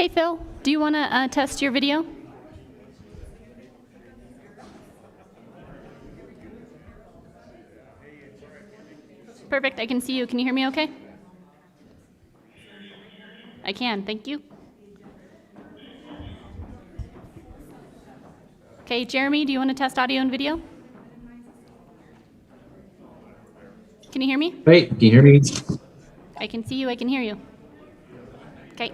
Hey, Phil, do you want to test your video? Perfect, I can see you. Can you hear me okay? I can, thank you. Okay, Jeremy, do you want to test audio and video? Can you hear me? Wait, can you hear me? I can see you, I can hear you. Okay.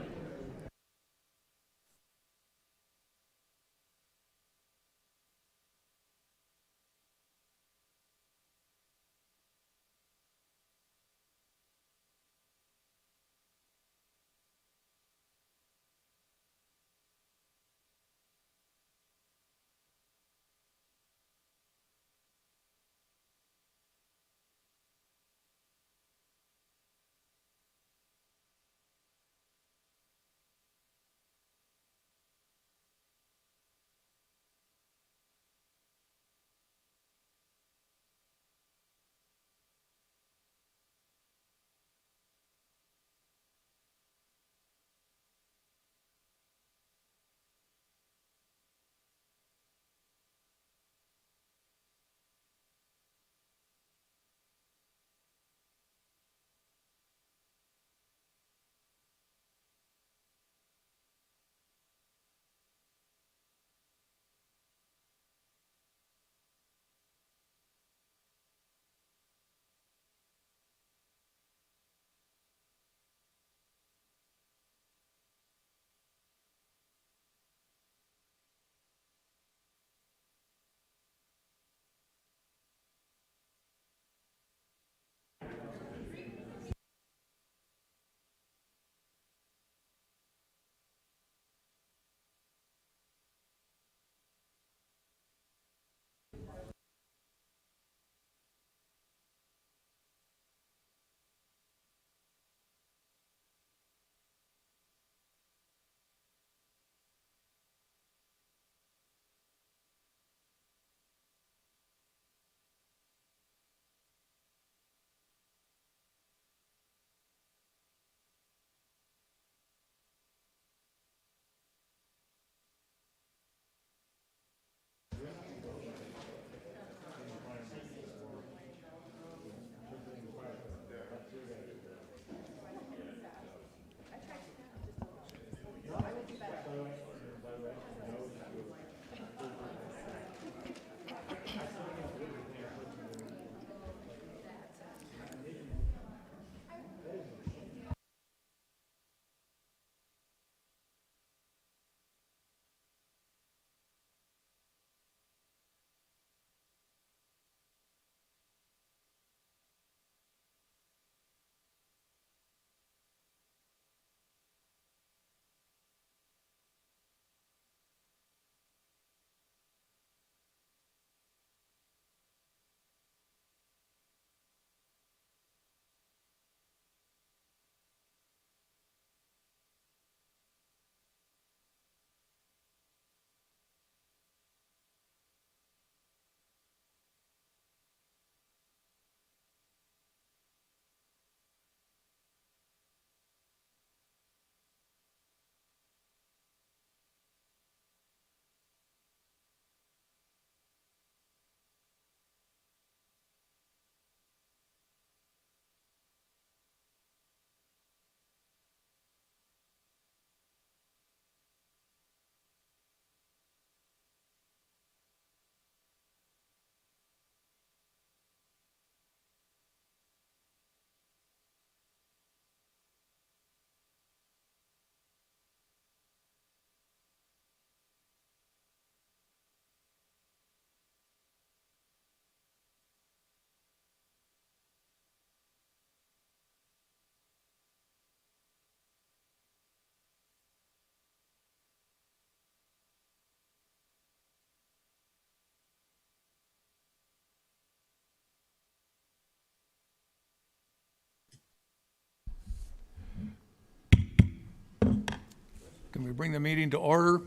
Can we bring the meeting to order?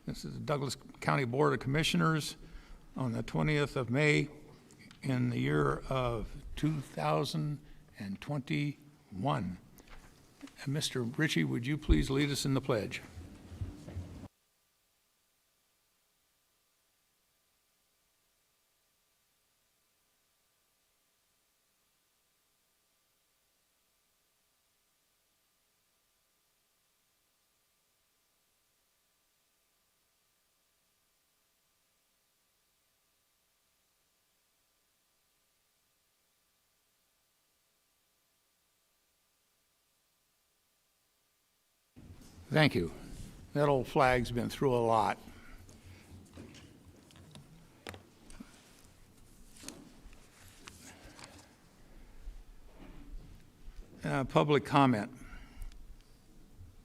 This is the Douglas County Board of Commissioners on the 20th of May in the year of 2021. And Mr. Ritchie, would you please lead us in the pledge? Thank you. That old flag's been through a lot. Public comment.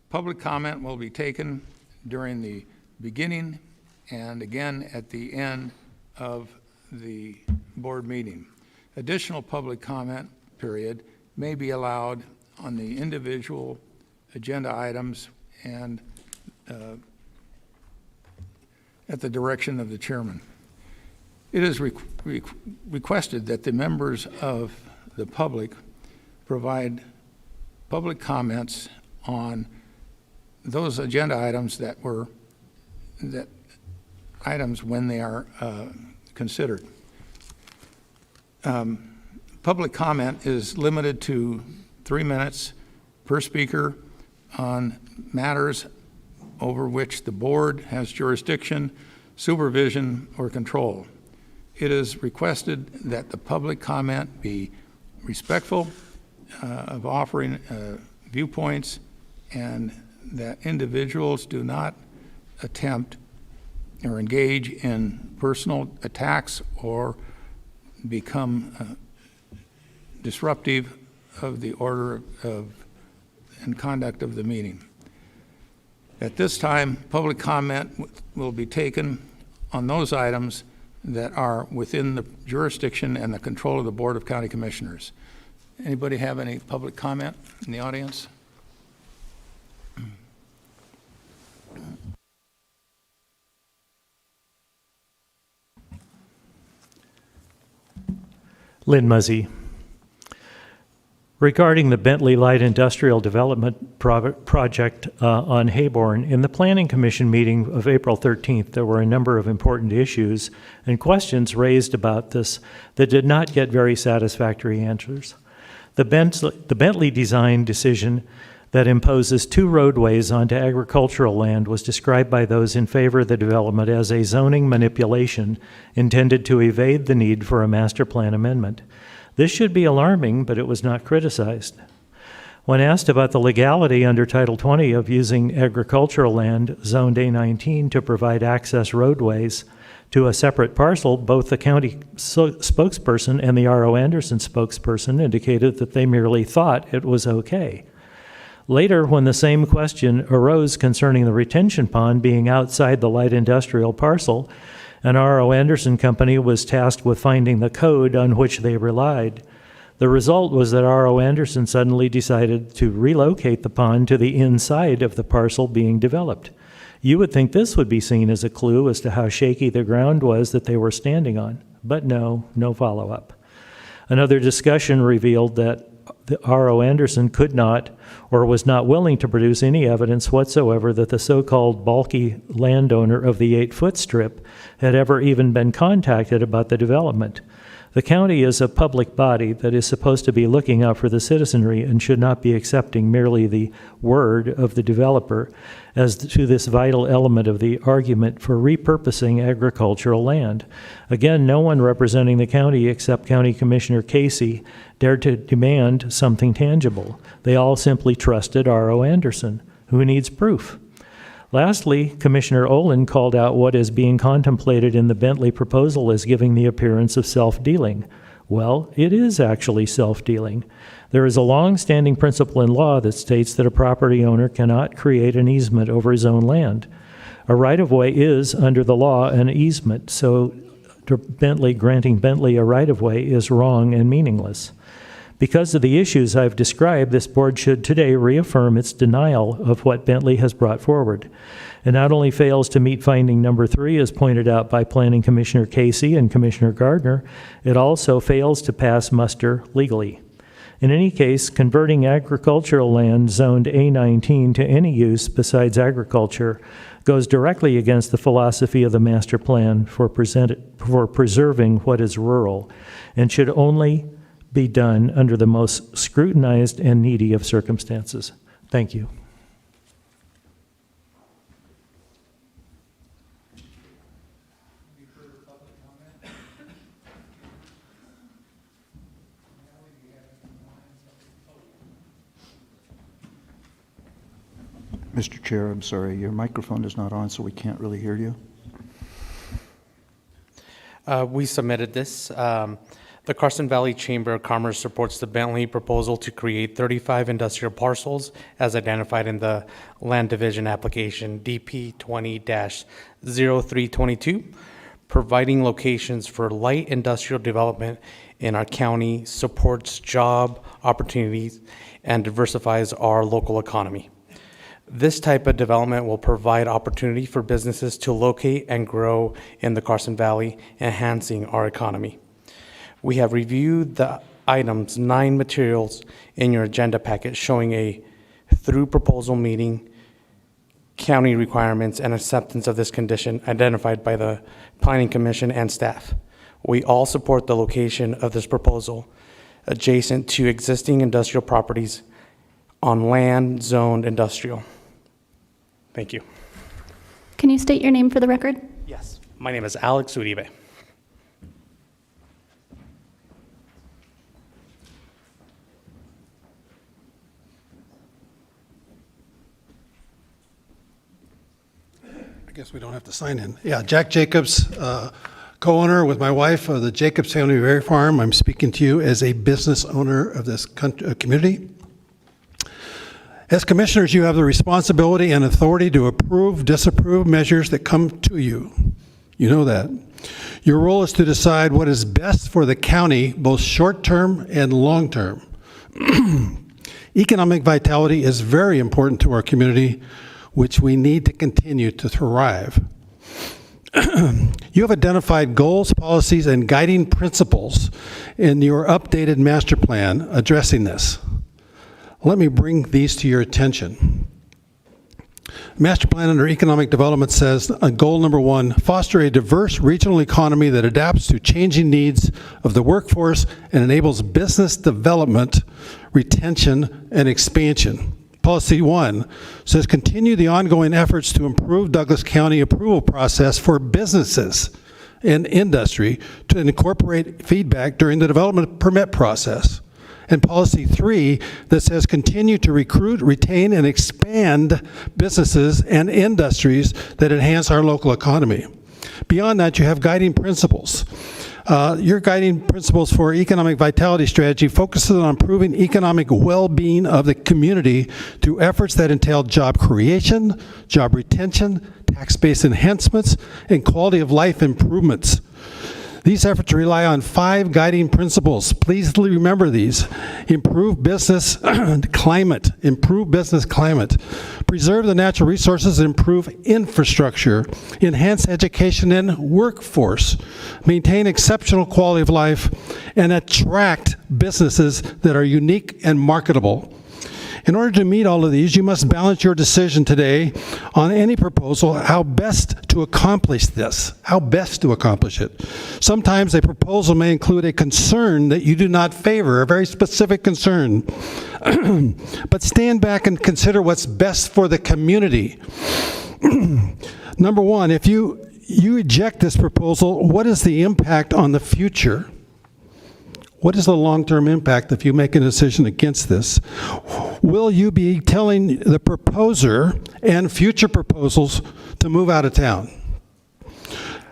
Public comment will be taken during the beginning and again at the end of the board meeting. Additional public comment period may be allowed on the individual agenda items and at the direction of the chairman. It is requested that the members of the public provide public comments on those agenda items items when they are considered. Public comment is limited to 3 minutes per speaker on matters over which the board has jurisdiction, supervision, or control. It is requested that the public comment be respectful of offering viewpoints, and that individuals do not attempt or engage in personal attacks or become disruptive of the order and conduct of the meeting. At this time, public comment will be taken on those items that are within the jurisdiction and the control of the Board of County Commissioners. Anybody have any public comment in the audience? Lynn Muzzy. Regarding the Bentley Light Industrial Development project on Hayborn, in the Planning Commission meeting of April 13th, there were a number of important issues and questions raised about this that did not get very satisfactory answers. The Bentley design decision that imposes 2 roadways onto agricultural land was described by those in favor of the development as a zoning manipulation intended to evade the need for a master plan amendment. This should be alarming, but it was not criticized. When asked about the legality under Title 20 of using agricultural land zoned A19 to provide access roadways to a separate parcel, both the county spokesperson and the R.O. Anderson spokesperson indicated that they merely thought it was okay. Later, when the same question arose concerning the retention pond being outside the light industrial parcel, an R.O. Anderson company was tasked with finding the code on which they relied. The result was that R.O. Anderson suddenly decided to relocate the pond to the inside of the parcel being developed. You would think this would be seen as a clue as to how shaky the ground was that they were standing on, but no follow-up. Another discussion revealed that the R.O. Anderson could not or was not willing to produce any evidence whatsoever that the so-called bulky landowner of the 8-foot strip had ever even been contacted about the development. The county is a public body that is supposed to be looking out for the citizenry and should not be accepting merely the word of the developer as to this vital element of the argument for repurposing agricultural land. Again, no one representing the county except County Commissioner Casey dared to demand something tangible. They all simply trusted R.O. Anderson, who needs proof. Lastly, Commissioner Olin called out what is being contemplated in the Bentley proposal as giving the appearance of self-dealing. Well, it is actually self-dealing. There is a long-standing principle in law that states that a property owner cannot create an easement over his own land. A right-of-way is, under the law, an easement, so granting Bentley a right-of-way is wrong and meaningless. Because of the issues I've described, this board should today reaffirm its denial of what Bentley has brought forward. It not only fails to meet finding number 3, as pointed out by Planning Commissioner Casey and Commissioner Gardner, it also fails to pass muster legally. In any case, converting agricultural land zoned A19 to any use besides agriculture goes directly against the philosophy of the master plan for preserving what is rural, and should only be done under the most scrutinized and needy of circumstances. Thank you. Mr. Chair, I'm sorry, your microphone is not on, so we can't really hear you. We submitted this. The Carson Valley Chamber of Commerce supports the Bentley proposal to create 35 industrial parcels as identified in the Land Division application DP 20-0322, providing locations for light industrial development in our county, supports job opportunities, and diversifies our local economy. This type of development will provide opportunity for businesses to locate and grow in the Carson Valley, enhancing our economy. We have reviewed the items 9 materials in your agenda packet showing a through proposal meeting, county requirements, and acceptance of this condition identified by the Planning Commission and staff. We all support the location of this proposal adjacent to existing industrial properties on land zoned industrial. Thank you. Can you state your name for the record? Yes, my name is Alex Uribe. I guess we don't have to sign in. Yeah, Jack Jacobs, co-owner with my wife of the Jacobs Family Dairy Farm. I'm speaking to you as a business owner of this community. As commissioners, you have the responsibility and authority to approve, disapprove measures that come to you. You know that. Your role is to decide what is best for the county, both short-term and long-term. Economic vitality is very important to our community, which we need to continue to thrive. You have identified goals, policies, and guiding principles in your updated master plan addressing this. Let me bring these to your attention. Master plan under economic development says, goal number 1, foster a diverse regional economy that adapts to changing needs of the workforce and enables business development, retention, and expansion. Policy 1 says, continue the ongoing efforts to improve Douglas County approval process for businesses and industry to incorporate feedback during the development permit process. And policy 3 that says continue to recruit, retain, and expand businesses and industries that enhance our local economy. Beyond that, you have guiding principles. Your guiding principles for economic vitality strategy focuses on improving economic well-being of the community through efforts that entail job creation, job retention, tax-based enhancements, and quality of life improvements. These efforts rely on 5 guiding principles. Please remember these. Improve business climate. Improve business climate. Preserve the natural resources and improve infrastructure. Enhance education and workforce. Maintain exceptional quality of life. And attract businesses that are unique and marketable. In order to meet all of these, you must balance your decision today on any proposal, how best to accomplish this, how best to accomplish it. Sometimes a proposal may include a concern that you do not favor, a very specific concern. But stand back and consider what's best for the community. Number 1, if you reject this proposal, what is the impact on the future? What is the long-term impact if you make a decision against this? Will you be telling the proposer and future proposals to move out of town?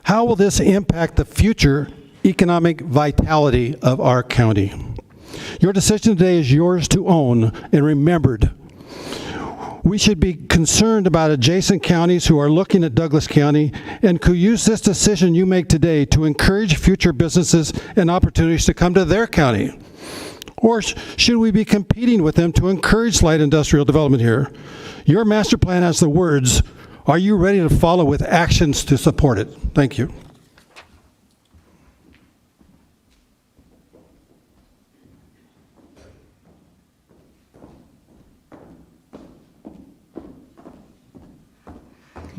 How will this impact the future economic vitality of our county? Your decision today is yours to own and remembered. We should be concerned about adjacent counties who are looking at Douglas County and could use this decision you make today to encourage future businesses and opportunities to come to their county. Or should we be competing with them to encourage light industrial development here? Your master plan has the words, are you ready to follow with actions to support it? Thank you.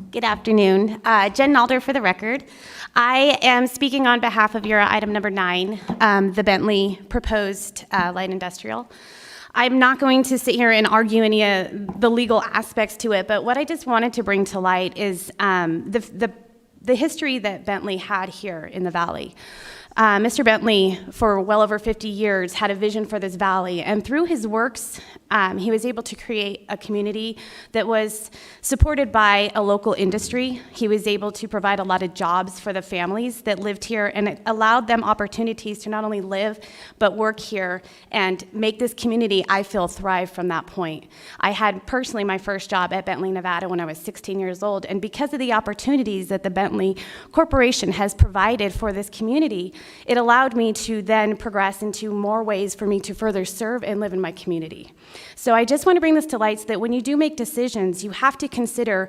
Good afternoon. Jen Nalder for the record. I am speaking on behalf of your item number 9, the Bentley proposed light industrial. I'm not going to sit here and argue any of the legal aspects to it, but what I just wanted to bring to light is the history that Bentley had here in the valley. Mr. Bentley, for well over 50 years, had a vision for this valley, and through his works, he was able to create a community that was supported by a local industry. He was able to provide a lot of jobs for the families that lived here, and it allowed them opportunities to not only live, but work here and make this community, I feel, thrive from that point. I had personally my first job at Bentley, Nevada when I was 16 years old, and because of the opportunities that the Bentley Corporation has provided for this community, it allowed me to then progress into more ways for me to further serve and live in my community. So I just want to bring this to light so that when you do make decisions, you have to consider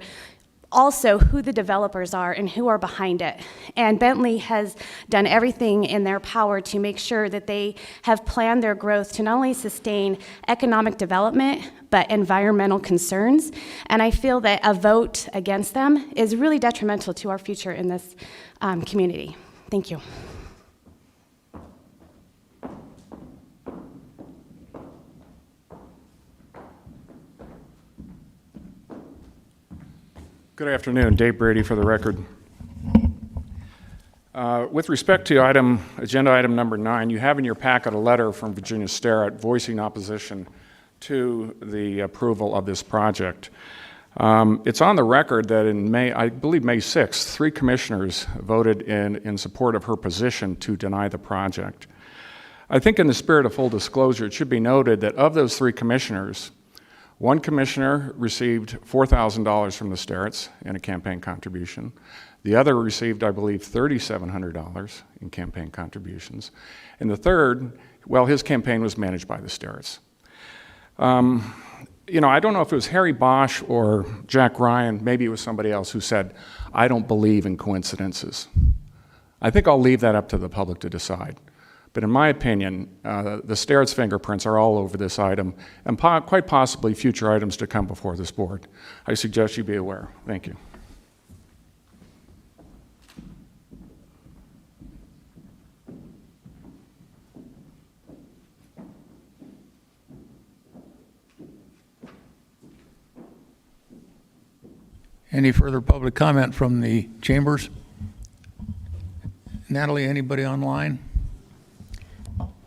also who the developers are and who are behind it. And Bentley has done everything in their power to make sure that they have planned their growth to not only sustain economic development, but environmental concerns. And I feel that a vote against them is really detrimental to our future in this community. Thank you. Good afternoon, Dave Brady for the record. With respect to agenda item number 9, you have in your packet a letter from Virginia Starrett voicing opposition to the approval of this project. It's on the record that in May, I believe May 6th, 3 commissioners voted in support of her position to deny the project. I think in the spirit of full disclosure, it should be noted that of those 3 commissioners, one commissioner received $4,000 from the Starretts in a campaign contribution. The other received, I believe, $3,700 in campaign contributions. And the third, well, his campaign was managed by the Starretts. You know, I don't know if it was Harry Bosch or Jack Ryan, maybe it was somebody else who said, I don't believe in coincidences. I think I'll leave that up to the public to decide. But in my opinion, the Starrett's fingerprints are all over this item, and quite possibly future items to come before this board. I suggest you be aware. Thank you. Any further public comment from the chambers? Natalie, anybody online?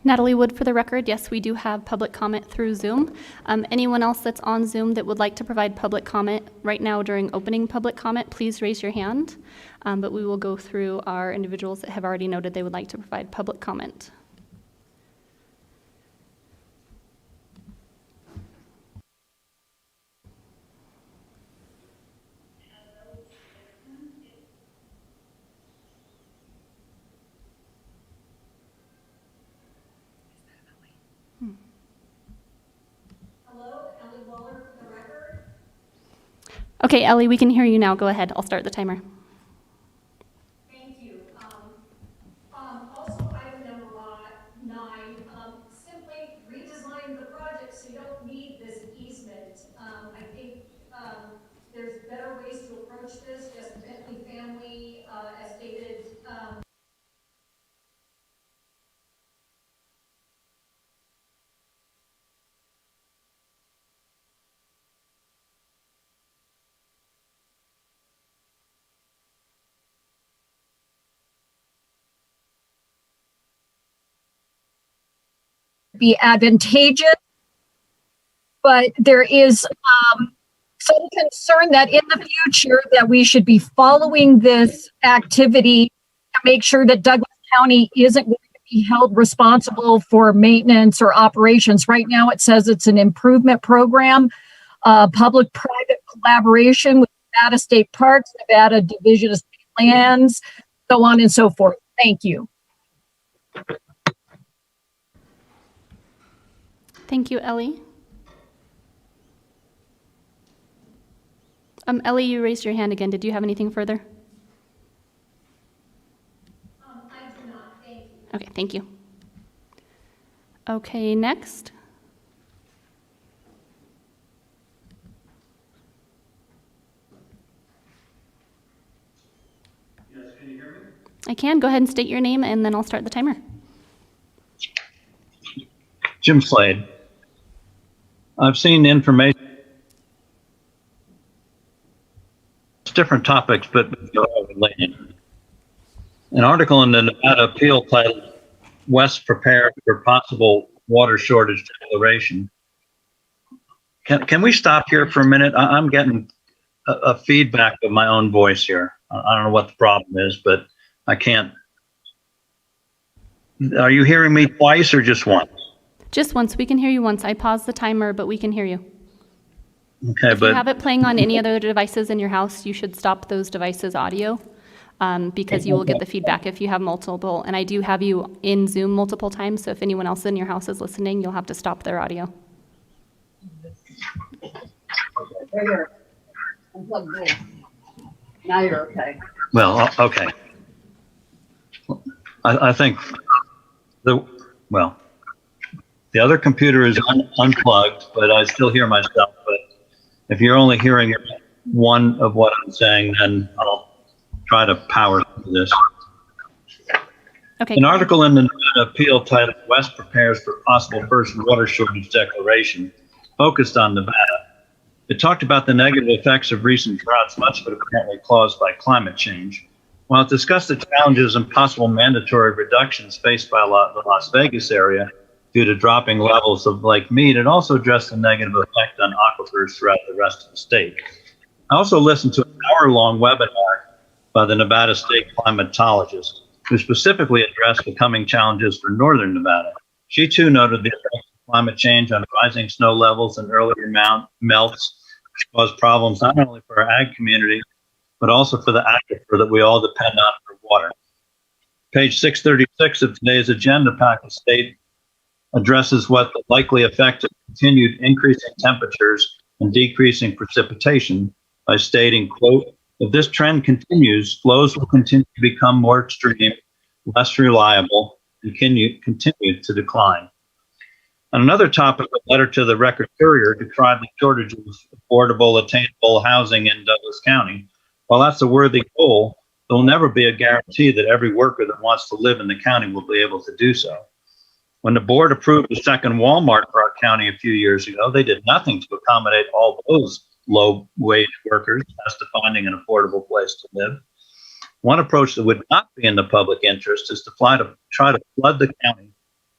Natalie Wood for the record. Yes, we do have public comment through Zoom. Anyone else that's on Zoom that would like to provide public comment right now during opening public comment, please raise your hand. But we will go through our individuals that have already noted they would like to provide public comment. Okay, Ellie, we can hear you now. Go ahead. I'll start the timer. Thank you. Also, item number 9, simply redesign the project so you don't need this easement. I think there's better ways to approach this, just Bentley family, as stated. Be advantageous, but there is some concern that in the future that we should be following this activity to make sure that Douglas County isn't going to be held responsible for maintenance or operations. Right now it says it's an improvement program, public-private collaboration with Nevada State Parks, Nevada Division of State Lands, so on and so forth. Thank you. Thank you, Ellie. Ellie, you raised your hand again. Did you have anything further? I do not. Thank you. Okay, thank you. Okay, next. I can. Go ahead and state your name, and then I'll start the timer. Jim Slade. I've seen information, it's different topics, but they're all related. An article in the Nevada Appeal titled West Prepared for Possible Water Shortage Declaration. Can we stop here for a minute? I'm getting a feedback of my own voice here. I don't know what the problem is, but I can't. Are you hearing me twice or just once? Just once. We can hear you once. I paused the timer, but we can hear you. Okay, If you have it playing on any other devices in your house, you should stop those devices' audio because you will get the feedback if you have multiple. And I do have you in Zoom multiple times, so if anyone else in your house is listening, you'll have to stop their audio. There. Unplug this. Now you're okay. Well, okay. I think the other computer is unplugged, but I still hear myself. But if you're only hearing one of what I'm saying, then I'll try to power through this. Okay. An article in the Appeal titled West Prepares for Possible First Water Shortage Declaration focused on Nevada. It talked about the negative effects of recent droughts, much of it apparently caused by climate change. While it discussed the challenges and possible mandatory reductions faced by the Las Vegas area due to dropping levels of Lake Mead, it also addressed the negative effect on aquifers throughout the rest of the state. I also listened to an hour-long webinar by the Nevada State climatologist, who specifically addressed the coming challenges for northern Nevada. She too noted the effects of climate change on rising snow levels and earlier melts, which cause problems not only for our ag community, but also for the aquifer that we all depend on for water. Page 636 of today's agenda packet state addresses what the likely effect of continued increasing temperatures and decreasing precipitation by stating, quote, if this trend continues, flows will continue to become more extreme, less reliable, and continue to decline. On another topic, a letter to the Record Courier decried the shortage of affordable, attainable housing in Douglas County. While that's a worthy goal, there will never be a guarantee that every worker that wants to live in the county will be able to do so. When the board approved the second Walmart for our county a few years ago, they did nothing to accommodate all those low-wage workers as to finding an affordable place to live. One approach that would not be in the public interest is to try to flood the county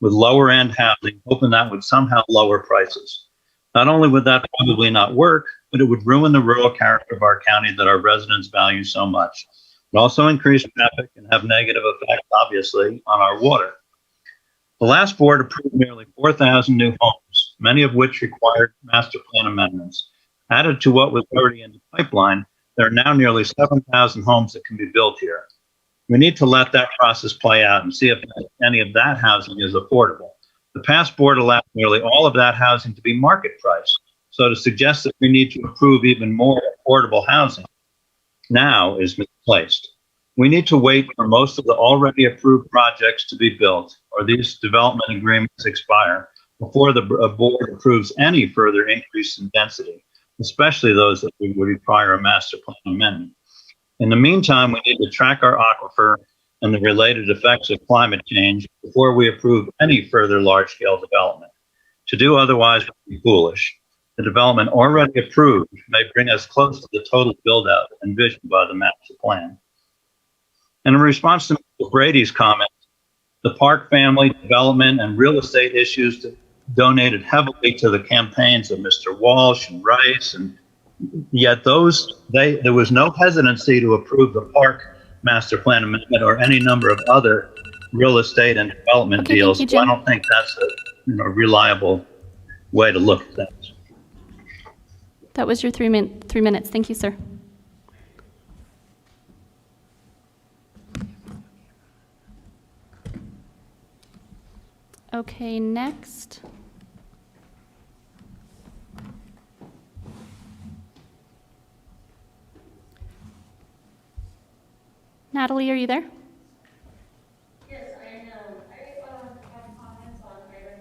with lower-end housing, hoping that would somehow lower prices. Not only would that probably not work, but it would ruin the rural character of our county that our residents value so much. It also increase traffic and have negative effects, obviously, on our water. The last board approved nearly 4,000 new homes, many of which required master plan amendments. Added to what was already in the pipeline, there are now nearly 7,000 homes that can be built here. We need to let that process play out and see if any of that housing is affordable. The past board allowed nearly all of that housing to be market price. So to suggest that we need to approve even more affordable housing now is misplaced. We need to wait for most of the already approved projects to be built or these development agreements expire before the board approves any further increase in density, especially those that would require a master plan amendment. In the meantime, we need to track our aquifer and the related effects of climate change before we approve any further large-scale development. To do otherwise would be foolish. The development already approved may bring us close to the total build-out envisioned by the master plan. And in response to Mr. Brady's comments, the Park family, development, and real estate issues donated heavily to the campaigns of Mr. Walsh and Rice, and yet there was no hesitancy to approve the Park master plan amendment or any number of other real estate and development deals. Thank you, So I Jim. don't think that's a reliable way to look at things. That was your 3 minutes. Thank you, sir. Okay, next. Natalie, are you there? Yes, I am. I have comments on item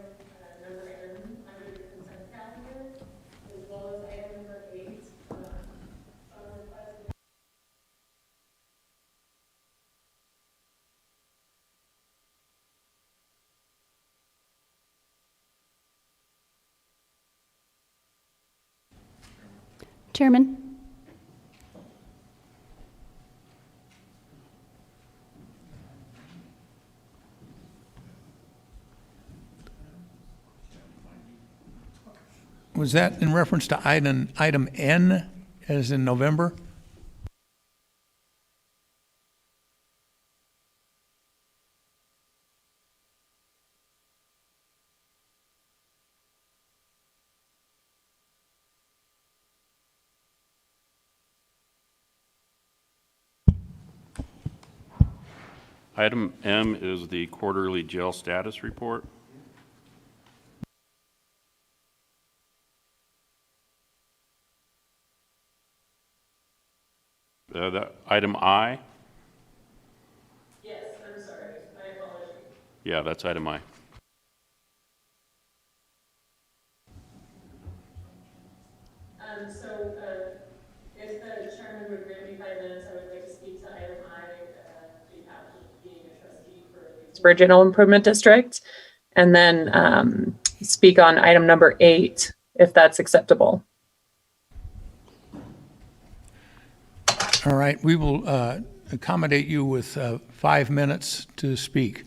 number N under the consent calendar, as well as item number 8. Chairman? Was that in reference to item N, as in November? Item M is the quarterly jail status report. Item I? Yes, I'm sorry. My apologies. Yeah, that's item I. If the chairman would grant me 5 minutes, I would like to speak to item I on behalf of being a trustee for the Kingsbury General Improvement District, and then speak on item number 8, if that's acceptable. All right, we will accommodate you with 5 minutes to speak.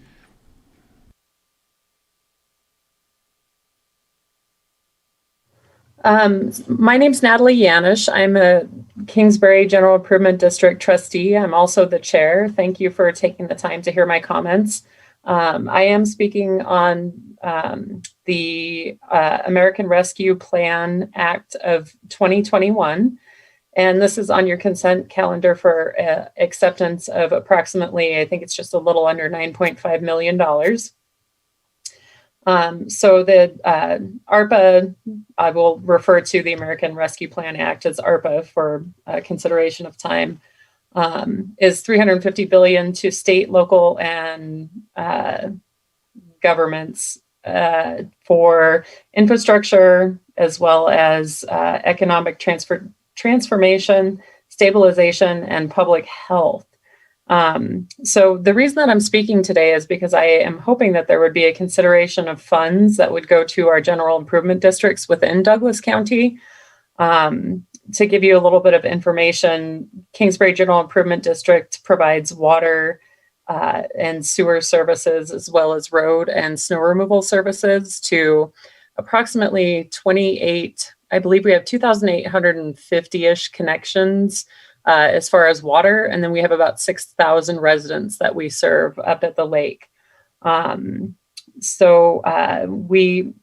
My name's Natalie Yanish. I'm a Kingsbury General Improvement District trustee. I'm also the chair. Thank you for taking the time to hear my comments. I am speaking on the American Rescue Plan Act of 2021. And this is on your consent calendar for acceptance of approximately, I think it's just a little under $9.5 million. So the ARPA, I will refer to the American Rescue Plan Act as ARPA for consideration of time, is $350 billion to state, local, and governments for infrastructure, as well as economic transformation, stabilization, and public health. So the reason that I'm speaking today is because I am hoping that there would be a consideration of funds that would go to our general improvement districts within Douglas County. To give you a little bit of information, Kingsbury General Improvement District provides water and sewer services, as well as road and snow removal services to approximately 28, I believe we have 2,850-ish connections as far as water, and then we have about 6,000 residents that we serve up at the lake. So we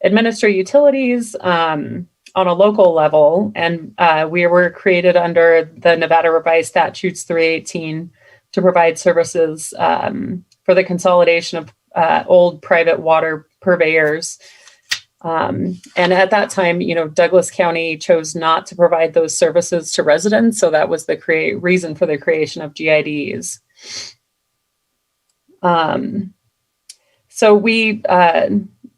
administer utilities on a local level, and we were created under the Nevada Revised Statutes 318 to provide services for the consolidation of old private water purveyors. And at that time, Douglas County chose not to provide those services to residents. So that was the reason for the creation of GIDs. So we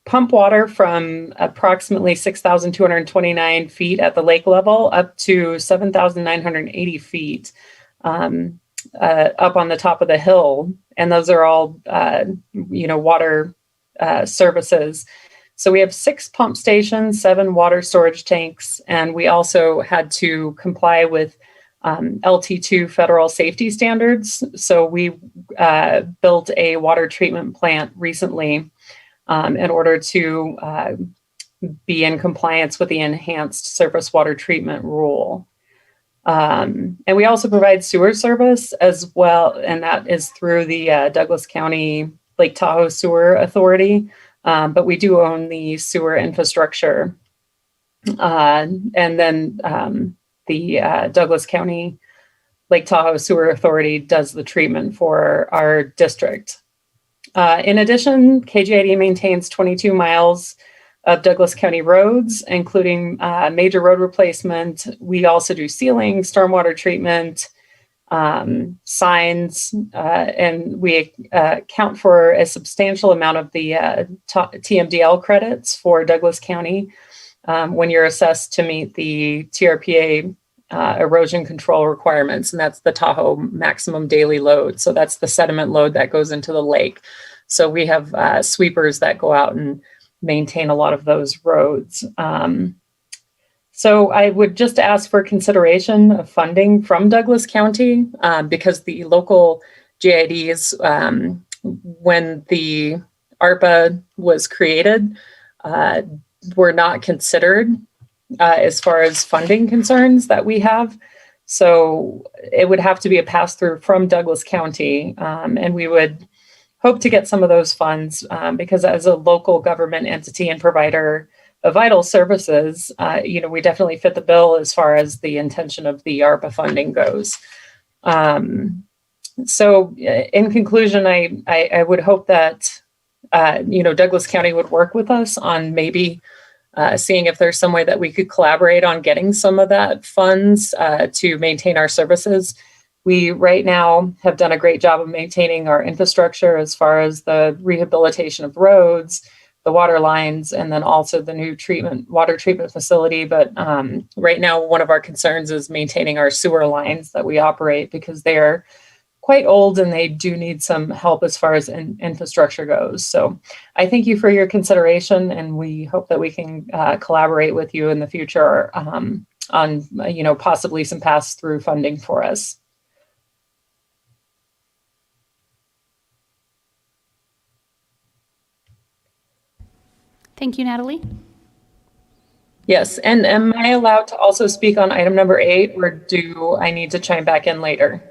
pump water from approximately 6,229 feet at the lake level up to 7,980 feet up on the top of the hill. And those are all, water services. So we have 6 pump stations, 7 water storage tanks, and we also had to comply with LT2 federal safety standards. So we built a water treatment plant recently in order to be in compliance with the enhanced surface water treatment rule. And we also provide sewer service as well, and that is through the Douglas County Lake Tahoe Sewer Authority. But we do own the sewer infrastructure. And then the Douglas County Lake Tahoe Sewer Authority does the treatment for our district. In addition, KGID maintains 22 miles of Douglas County roads, including major road replacement. We also do sealing, stormwater treatment, signs, and we account for a substantial amount of the TMDL credits for Douglas County when you're assessed to meet the TRPA erosion control requirements, and that's the Tahoe maximum daily load. So that's the sediment load that goes into the lake. So we have sweepers that go out and maintain a lot of those roads. So I would just ask for consideration of funding from Douglas County because the local GIDs, when the ARPA was created, were not considered as far as funding concerns that we have. So it would have to be a pass-through from Douglas County, and we would hope to get some of those funds because as a local government entity and provider of vital services, we definitely fit the bill as far as the intention of the ARPA funding goes. So in conclusion, I would hope that, Douglas County would work with us on maybe seeing if there's some way that we could collaborate on getting some of that funds to maintain our services. We right now have done a great job of maintaining our infrastructure as far as the rehabilitation of roads, the water lines, and then also the new water treatment facility. But right now, one of our concerns is maintaining our sewer lines that we operate because they're quite old and they do need some help as far as infrastructure goes. So I thank you for your consideration, and we hope that we can collaborate with you in the future on possibly some pass-through funding for us. Thank you, Natalie. Yes, and am I allowed to also speak on item number 8, or do I need to chime back in later?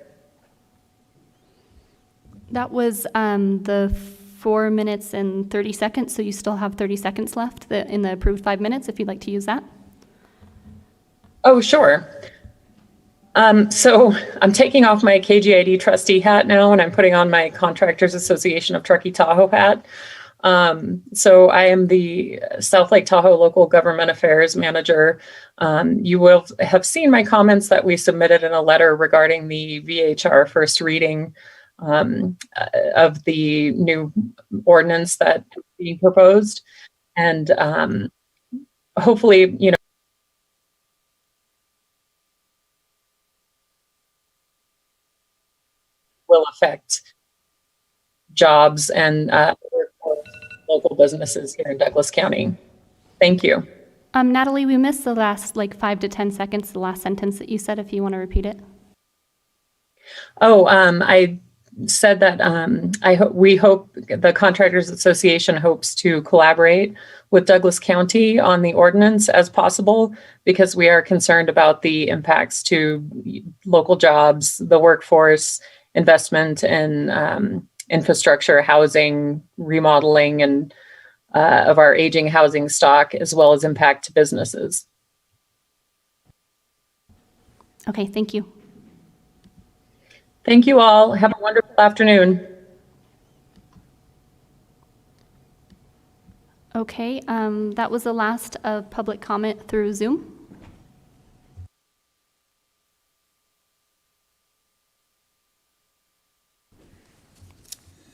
That was the 4 minutes and 30 seconds, so you still have 30 seconds left in the approved 5 minutes if you'd like to use that. Oh, sure. So I'm taking off my KGID trustee hat now, and I'm putting on my Contractors Association of Truckee Tahoe hat. So I am the South Lake Tahoe Local Government Affairs Manager. You will have seen my comments that we submitted in a letter regarding the VHR first reading of the new ordinance that is being proposed. And hopefully, will affect jobs and local businesses here in Douglas County. Thank you. Natalie, we missed the last 5 to 10 seconds, the last sentence that you said, if you want to repeat it. Oh, I said that we hope the Contractors Association hopes to collaborate with Douglas County on the ordinance as possible because we are concerned about the impacts to local jobs, the workforce, investment in infrastructure, housing, remodeling, and of our aging housing stock, as well as impact to businesses. Okay, thank you. Thank you all. Have a wonderful afternoon. Okay, that was the last of public comment through Zoom.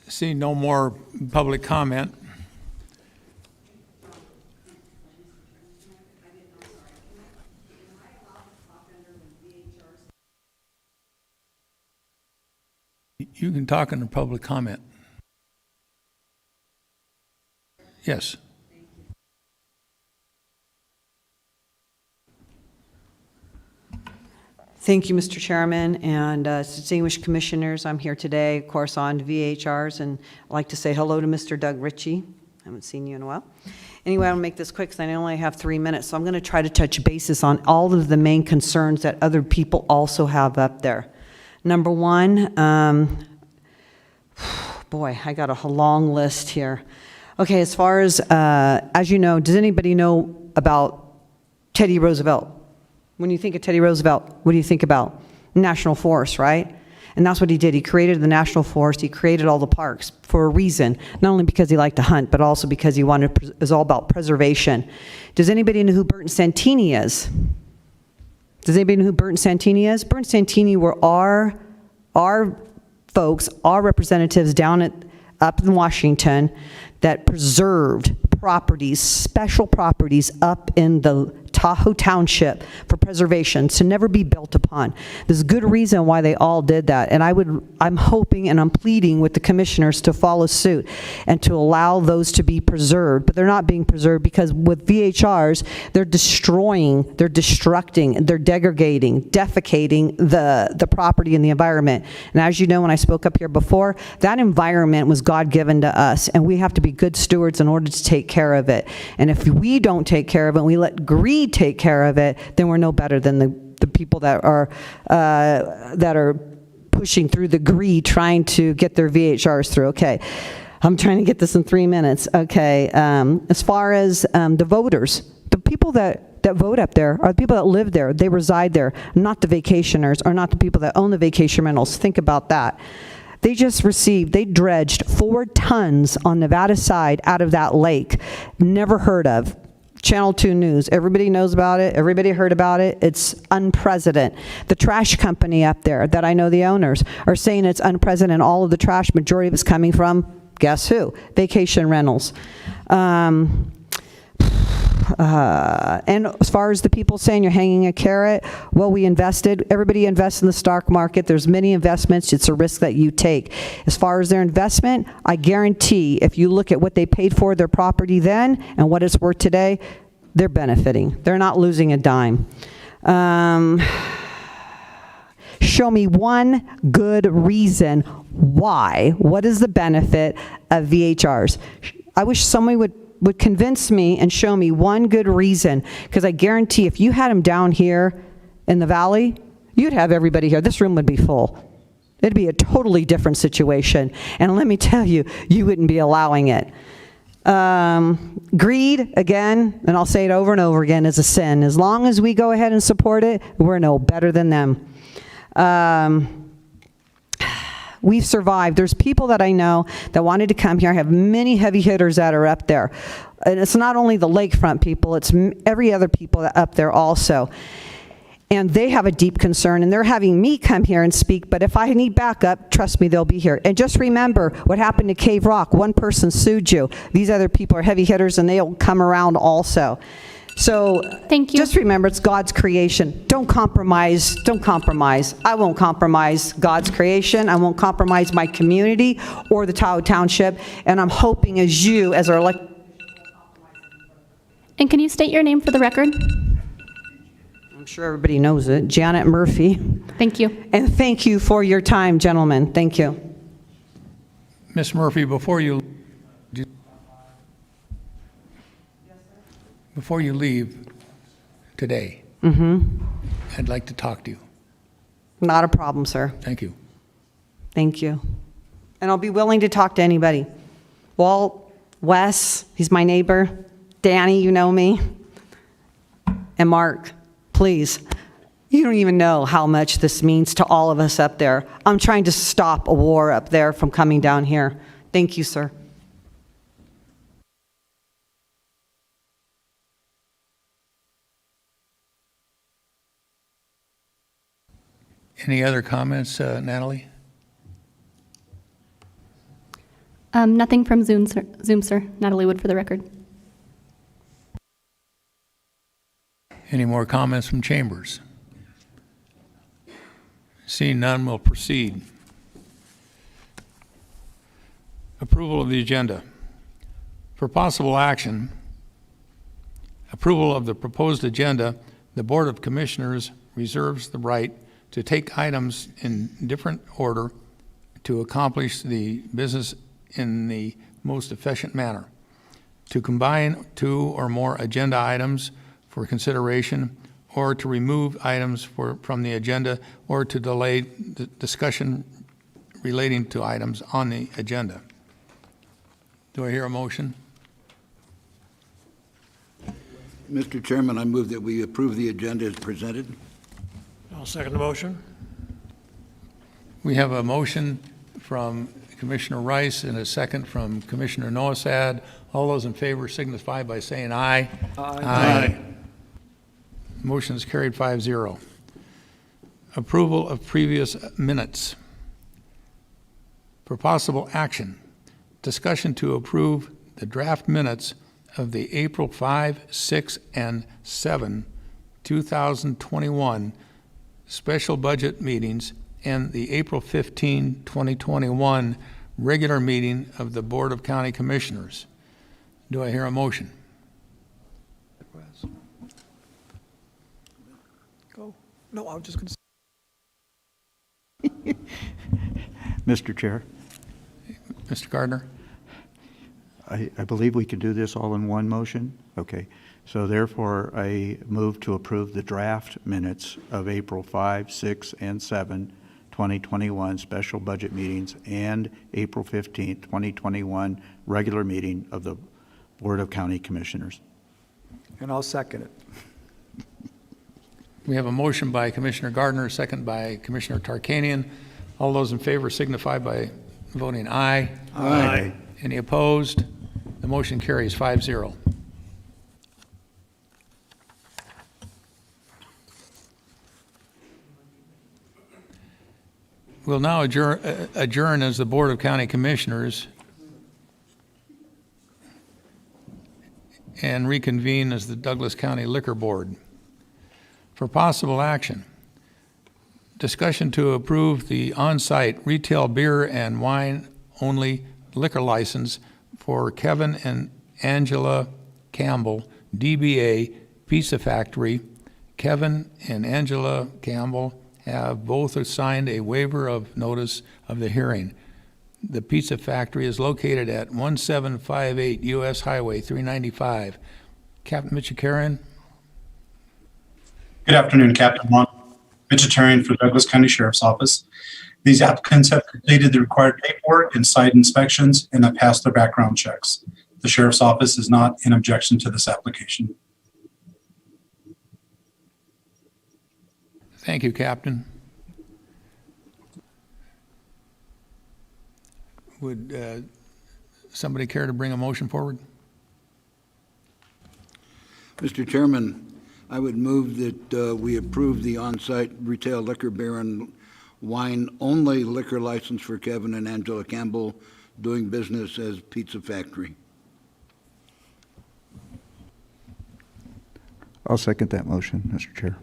See no more public comment. You can talk under public comment. Yes. Thank you, Mr. Chairman, and distinguished commissioners. I'm here today, of course, on VHRs, and I'd like to say hello to Mr. Doug Ritchie. I haven't seen you in a while. Anyway, I'll make this quick because I only have 3 minutes, so I'm going to try to touch bases on all of the main concerns that other people also have up there. Number one, boy, I got a long list here. Okay, as far as you know, does anybody know about Teddy Roosevelt? When you think of Teddy Roosevelt, what do you think about? National Forest, right? And that's what he did. He created the National Forest. He created all the parks for a reason, not only because he liked to hunt, but also because he wanted, it was all about preservation. Does anybody know who Burton Santini is? Does anybody know who Burton Santini is? Burton Santini were our folks, our representatives up in Washington that preserved properties, special properties up in the Tahoe Township for preservation to never be built upon. There's a good reason why they all did that, and I'm hoping and I'm pleading with the commissioners to follow suit and to allow those to be preserved, but they're not being preserved because with VHRs, they're destroying, they're destructing, they're degrading, defecating the property and the environment. And as you know, when I spoke up here before, that environment was God-given to us, and we have to be good stewards in order to take care of it. And if we don't take care of it, and we let greed take care of it, then we're no better than the people that are pushing through the greed, trying to get their VHRs through. Okay, I'm trying to get this in 3 minutes. Okay, as far as the voters, the people that vote up there are the people that live there, they reside there, not the vacationers or not the people that own the vacation rentals. Think about that. They dredged 4 tons on Nevada side out of that lake. Never heard of. Channel 2 News, everybody knows about it, everybody heard about it, it's unprecedented. The trash company up there that I know the owners are saying it's unprecedented. All of the trash, majority of it's coming from, guess who? Vacation rentals. And as far as the people saying you're hanging a carrot, well, we invested. Everybody invests in the stock market. There's many investments. It's a risk that you take. As far as their investment, I guarantee if you look at what they paid for their property then and what it's worth today, they're benefiting. They're not losing a dime. Show me one good reason why. What is the benefit of VHRs? I wish somebody would convince me and show me one good reason, because I guarantee if you had them down here in the valley, you'd have everybody here. This room would be full. It'd be a totally different situation. And let me tell you, you wouldn't be allowing it. Greed, again, and I'll say it over and over again, is a sin. As long as we go ahead and support it, we're no better than them. We've survived. There's people that I know that wanted to come here. I have many heavy hitters that are up there. And it's not only the lakefront people, it's every other people up there also. And they have a deep concern, and they're having me come here and speak, but if I need backup, trust me, they'll be here. And just remember what happened to Cave Rock. One person sued you. These other people are heavy hitters, and they'll come around also. So thank you. Just remember, it's God's creation. Don't compromise. Don't compromise. I won't compromise God's creation. I won't compromise my community or the Tahoe Township. And I'm hoping as you, as our elected... And can you state your name for the record? I'm sure everybody knows it. Janet Murphy. Thank you. And thank you for your time, gentlemen. Thank you. Ms. Murphy, before you leave today, I'd like to talk to you. Not a problem, sir. Thank you. Thank you. And I'll be willing to talk to anybody. Walt, Wes, he's my neighbor. Danny, you know me. And Mark, please. You don't even know how much this means to all of us up there. I'm trying to stop a war up there from coming down here. Thank you, sir. Any other comments, Natalie? Nothing from Zoom, sir. Natalie Wood for the record. Any more comments from chambers? Seeing none, we'll proceed. Approval of the agenda. For possible action, approval of the proposed agenda, the Board of Commissioners reserves the right to take items in different order to accomplish the business in the most efficient manner, to combine 2 or more agenda items for consideration, or to remove items from the agenda, or to delay the discussion relating to items on the agenda. Do I hear a motion? Mr. Chairman, I move that we approve the agenda as presented. I'll second the motion. We have a motion from Commissioner Rice and a second from Commissioner Noasad. All those in favor signify by saying aye. Aye. Motion is carried 5-0. Approval of previous minutes. For possible action, discussion to approve the draft minutes of the April 5, 6, and 7, 2021 special budget meetings and the April 15, 2021 regular meeting of the Board of County Commissioners. Do I hear a motion? Go. No, I was just going to. Mr. Chair, Mr. Gardner? I believe we can do this all in one motion. Okay. So therefore, I move to approve the draft minutes of April 5, 6, and 7, 2021 special budget meetings and April 15, 2021 regular meeting of the Board of County Commissioners. And I'll second it. We have a motion by Commissioner Gardner, a second by Commissioner Tarkanian. All those in favor signify by voting aye. Aye. Any opposed? The motion carries 5-0. We'll now adjourn as the Board of County Commissioners and reconvene as the Douglas County Liquor Board. For possible action, discussion to approve the on-site retail beer and wine only liquor license for Kevin and Angela Campbell, DBA Pizza Factory. Kevin and Angela Campbell have both signed a waiver of notice of the hearing. The Pizza Factory is located at 1758 U.S. Highway 395. Captain Michikarian? Good afternoon, Captain Juan. Vegetarian for Douglas County Sheriff's Office. These applicants have completed the required paperwork and site inspections and have passed their background checks. The Sheriff's Office is not in objection to this application. Thank you, Captain. Would somebody care to bring a motion forward? Mr. Chairman, I would move that we approve the on-site retail liquor, beer, and wine only liquor license for Kevin and Angela Campbell doing business as Pizza Factory. I'll second that motion, Mr. Chair.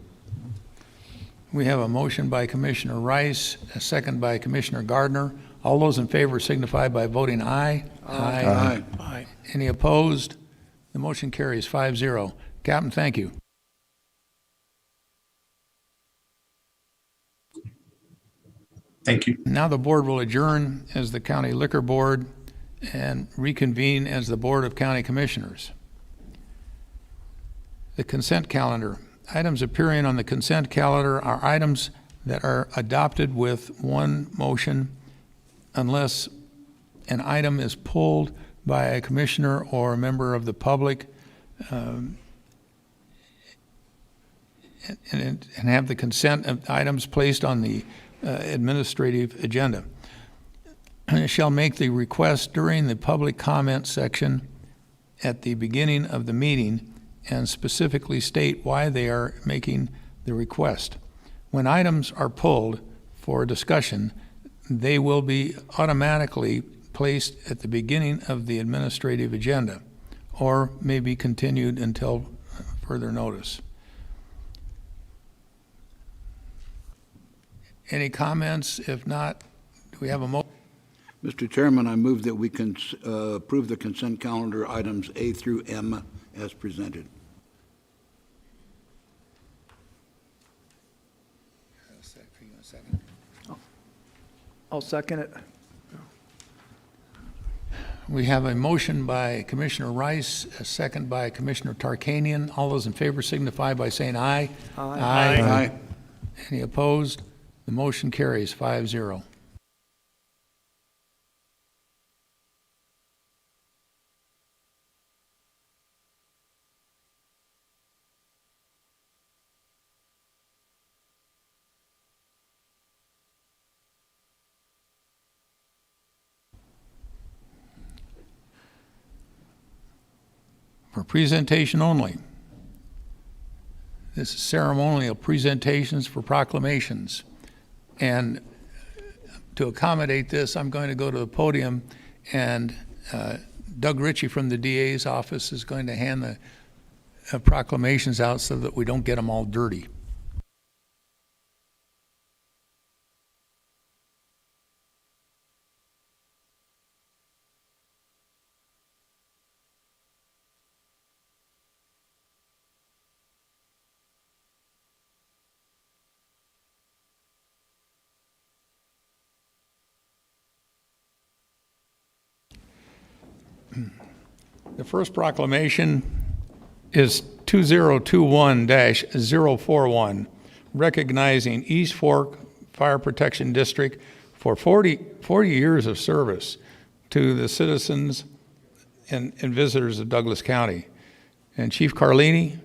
We have a motion by Commissioner Rice, a second by Commissioner Gardner. All those in favor signify by voting aye. Aye. Aye. Aye. Any opposed? The motion carries 5-0. Captain, thank you. Thank you. Now the board will adjourn as the County Liquor Board and reconvene as the Board of County Commissioners. The consent calendar. Items appearing on the consent calendar are items that are adopted with one motion unless an item is pulled by a commissioner or a member of the public and have the consent of items placed on the administrative agenda. Shall make the request during the public comment section at the beginning of the meeting and specifically state why they are making the request. When items are pulled for discussion, they will be automatically placed at the beginning of the administrative agenda or may be continued until further notice. Any comments? If not, do we have a motion? Mr. Chairman, I move that we can approve the consent calendar items A through M as presented. I'll second it. We have a motion by Commissioner Rice, a second by Commissioner Tarkanian. All those in favor signify by saying aye. Aye. Aye. Any opposed? The motion carries 5-0. For presentation only. This is ceremonial presentations for proclamations. And to accommodate this, I'm going to go to the podium and Doug Ritchie from the DA's office is going to hand the proclamations out so that we don't get them all dirty. The first proclamation is 2021-041, recognizing East Fork Fire Protection District for 40 years of service to the citizens and visitors of Douglas County. And Chief Carlini,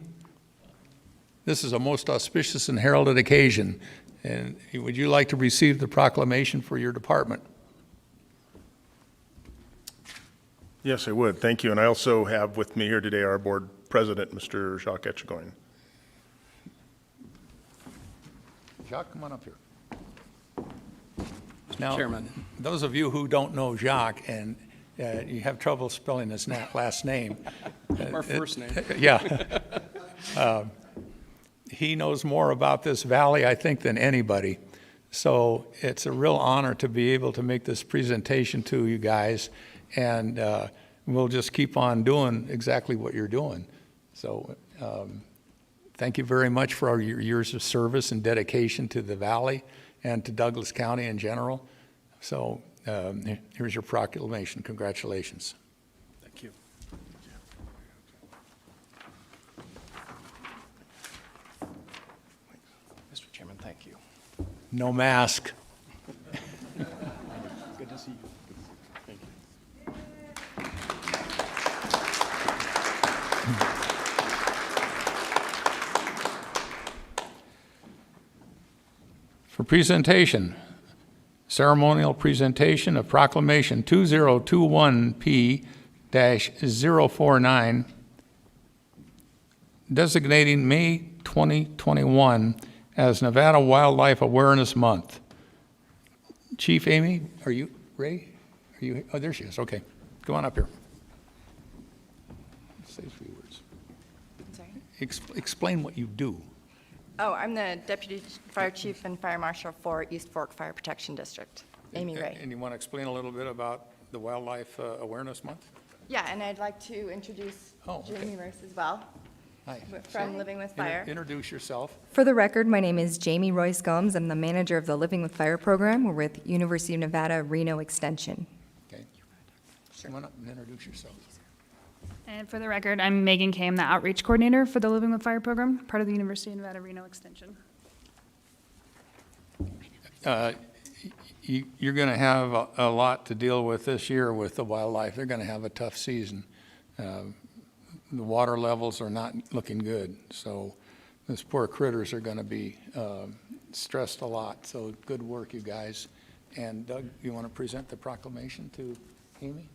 this is a most auspicious and heralded occasion. And would you like to receive the proclamation for your department? Yes, I would. Thank you. And I also have with me here today our board president, Mr. Jacques Etchegoyen. Jacques, come on up here. Now, Chairman, those of you who don't know Jacques and you have trouble spelling his last name. Our first name. Yeah. He knows more about this valley, I think, than anybody. So it's a real honor to be able to make this presentation to you guys. And we'll just keep on doing exactly what you're doing. So thank you very much for all your years of service and dedication to the Valley and to Douglas County in general. So here's your proclamation. Congratulations. Thank you. Mr. Chairman, thank you. No mask. Good to see you. Thank you. For presentation, ceremonial presentation of proclamation 2021P-049, designating May 2021 as Nevada Wildlife Awareness Month. Chief Amy, are you, Ray? Are you, oh, there she is, okay. Come on up here. Say a few words. Sorry? Explain what you do. Oh, I'm the Deputy Fire Chief and Fire Marshal for East Fork Fire Protection District, Amy Ray. And you want to explain a little bit about the Wildlife Awareness Month? Yeah, and I'd like to introduce Jamie Royce as well. Hi. From Living with Fire. Introduce yourself. For the record, my name is Jamie Royce Gomes. I'm the manager of the Living with Fire program. We're with University of Nevada, Reno Extension. Okay. Come on up and introduce yourself. And for the record, I'm Megan Kame, the outreach coordinator for the Living with Fire program, part of the University of Nevada, Reno Extension. You're going to have a lot to deal with this year with the wildlife. They're going to have a tough season. The water levels are not looking good, so those poor critters are going to be stressed a lot. So good work, you guys. And Doug, you want to present the proclamation to Amy?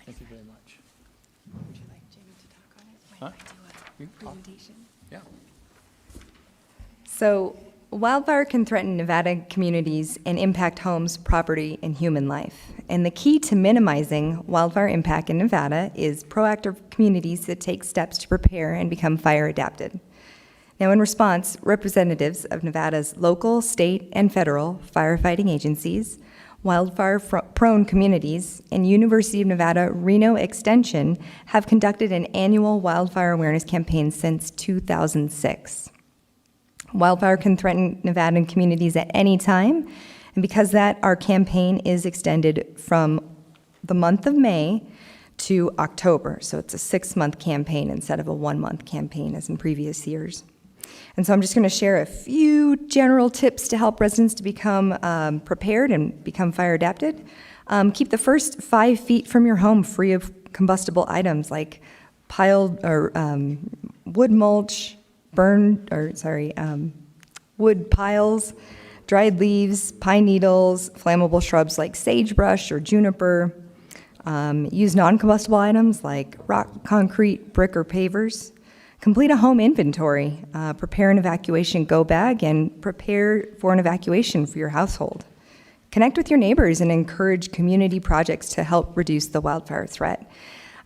Thank you very much. Would you like Jamie to talk on it? Huh? Do a presentation? Yeah. So, wildfire can threaten Nevada communities and impact homes, property, and human life. And the key to minimizing wildfire impact in Nevada is proactive communities that take steps to prepare and become fire adapted. Now, in response, representatives of Nevada's local, state, and federal firefighting agencies, wildfire-prone communities, and University of Nevada, Reno Extension have conducted an annual wildfire awareness campaign since 2006. Wildfire can threaten Nevadan communities at any time, and because of that, our campaign is extended from the month of May to October. So it's a 6-month campaign instead of a 1-month campaign as in previous years. And so I'm just going to share a few general tips to help residents to become prepared and become fire adapted. Keep the first 5 feet from your home free of combustible items like piled or wood mulch, wood piles, dried leaves, pine needles, flammable shrubs like sagebrush or juniper. Use non-combustible items like rock, concrete, brick, or pavers. Complete a home inventory. Prepare an evacuation go bag and prepare for an evacuation for your household. Connect with your neighbors and encourage community projects to help reduce the wildfire threat.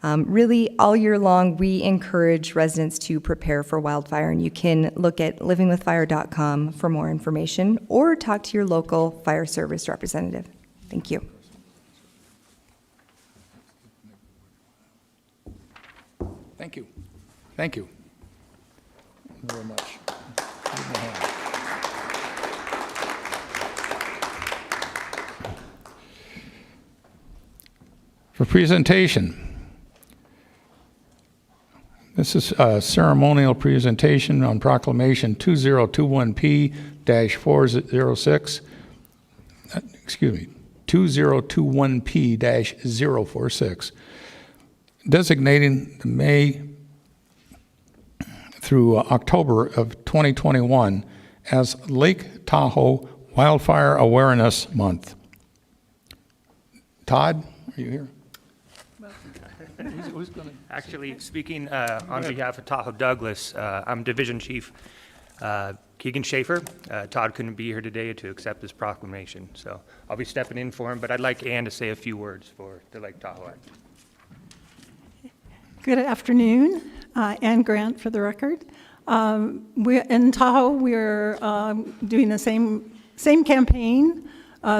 Really, all year long, we encourage residents to prepare for wildfire, and you can look at livingwithfire.com for more information or talk to your local fire service representative. Thank you. Thank you. Thank you very much. Give me a hand. For presentation. This is a ceremonial presentation on proclamation 2021P-406. Excuse me, 2021P-046. Designating the May through October of 2021 as Lake Tahoe Wildfire Awareness Month. Todd, are you here? Who's gonna? Actually, speaking on behalf of Tahoe Douglas, I'm Division Chief Keegan Schaefer. Todd couldn't be here today to accept this proclamation, so I'll be stepping in for him, but I'd like Ann to say a few words for the Lake Tahoe Act. Good afternoon. Ann Grant for the record. In Tahoe, we're doing the same campaign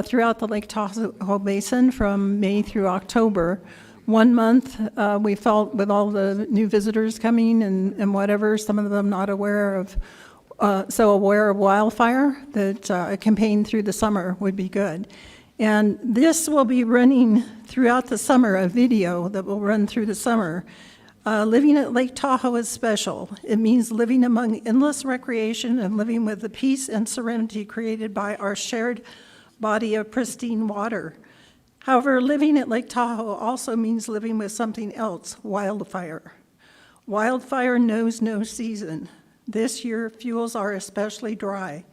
throughout the Lake Tahoe Basin from May through October. 1 month, we felt with all the new visitors coming and whatever, some of them not aware of, aware of wildfire, that a campaign through the summer would be good. And this will be running throughout the summer, a video that will run through the summer. Living at Lake Tahoe is special. It means living among endless recreation and living with the peace and serenity created by our shared body of pristine water. However, living at Lake Tahoe also means living with something else, wildfire. Wildfire knows no season. This year, fuels are especially dry.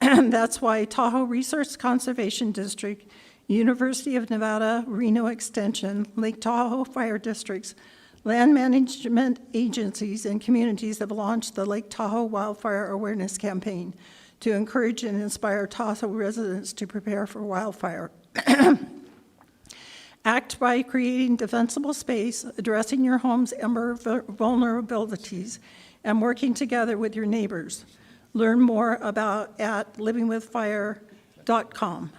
That's why Tahoe Resource Conservation District, University of Nevada, Reno Extension, Lake Tahoe Fire Districts, land management agencies, and communities have launched the Lake Tahoe Wildfire Awareness Campaign to encourage and inspire Tahoe residents to prepare for wildfire. Act by creating defensible space, addressing your home's ember vulnerabilities, and working together with your neighbors. Learn more at livingwithfire.com.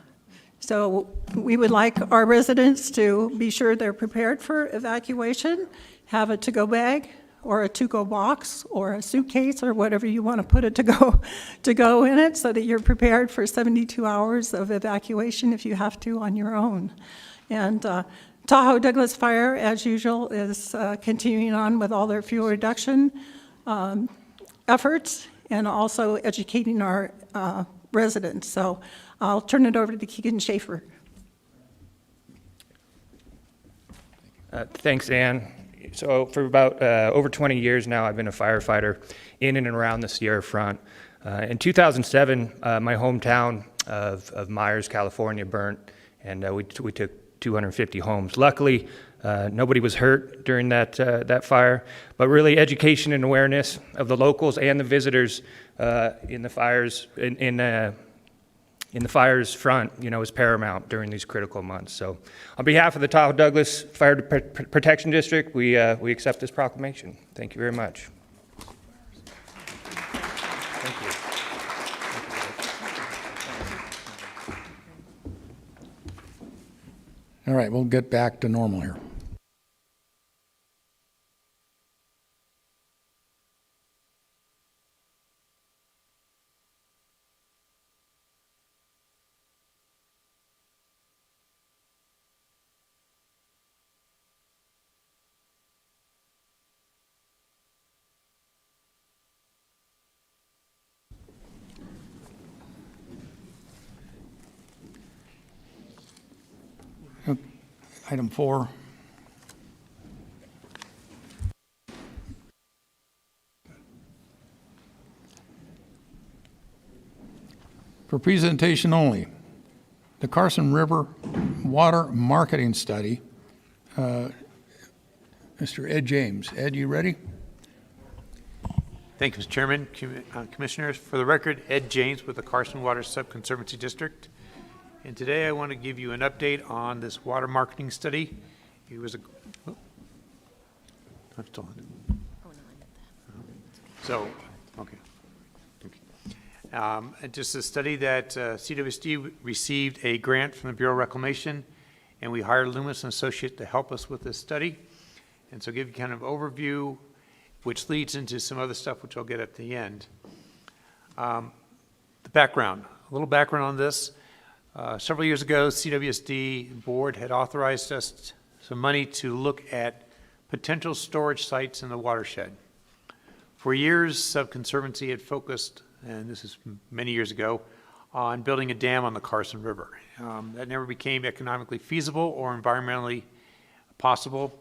So we would like our residents to be sure they're prepared for evacuation, have a to-go bag or a to-go box or a suitcase or whatever you want to put it to go in it, so that you're prepared for 72 hours of evacuation if you have to on your own. And Tahoe Douglas Fire, as usual, is continuing on with all their fuel reduction efforts and also educating our residents. So I'll turn it over to Keegan Schaefer. Thanks, Ann. So for about over 20 years now, I've been a firefighter in and around the Sierra Front. In 2007, my hometown of Myers, California burnt, and we took 250 homes. Luckily, nobody was hurt during that fire, but really education and awareness of the locals and the visitors in the fires in the fire's front, is paramount during these critical months. So, on behalf of the Tahoe Douglas Fire Protection District, we accept this proclamation. Thank you very much. Thank you. All right, we'll get back to normal here. Item 4. For presentation only, the Carson River Water Marketing Study. Mr. Ed James. Ed, you ready? Thank you, Mr. Chairman. Commissioners, for the record, Ed James with the Carson Water Subconservancy District. And today I want to give you an update on this water marketing study. It was a, oh, I'm still on. So, okay. And just a study that CWSD received a grant from the Bureau of Reclamation, and we hired Loomis & Associates to help us with this study. And so give you kind of overview, which leads into some other stuff, which I'll get at the end. The background, a little background on this. Several years ago, CWSD board had authorized us some money to look at potential storage sites in the watershed. For years, Subconservancy had focused, and this is many years ago, on building a dam on the Carson River. That never became economically feasible or environmentally possible,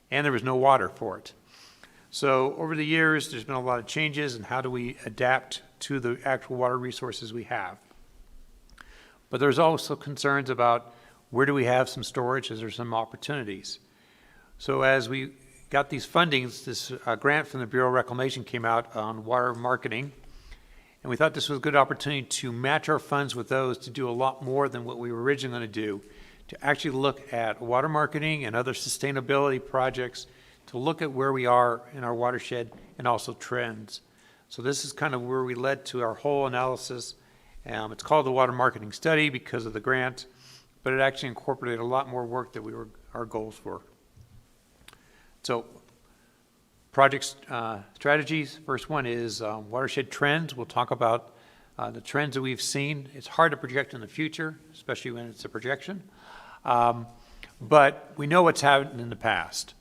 and there was no water for it. So over the years, there's been a lot of changes in how do we adapt to the actual water resources we have. But there's also concerns about where do we have some storage, is there some opportunities. So as we got these fundings, this grant from the Bureau of Reclamation came out on water marketing, and we thought this was a good opportunity to match our funds with those to do a lot more than what we were originally going to do, to actually look at water marketing and other sustainability projects, to look at where we are in our watershed and also trends. So this is kind of where we led to our whole analysis. It's called the Water Marketing Study because of the grant, but it actually incorporated a lot more work that our goals were. So project strategies, first one is watershed trends. We'll talk about the trends that we've seen. It's hard to project in the future, especially when it's a projection, but we know what's happened in the past.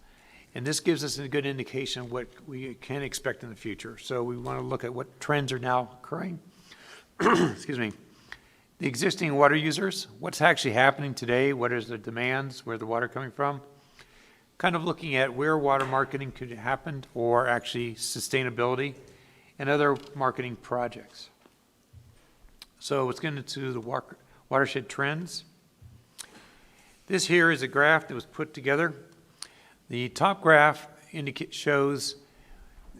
And this gives us a good indication of what we can expect in the future. So we want to look at what trends are now occurring. Excuse me. The existing water users, what's actually happening today, what is the demands, where the water coming from? Kind of looking at where water marketing could happen, or actually sustainability and other marketing projects. So let's get into the watershed trends. This here is a graph that was put together. The top graph shows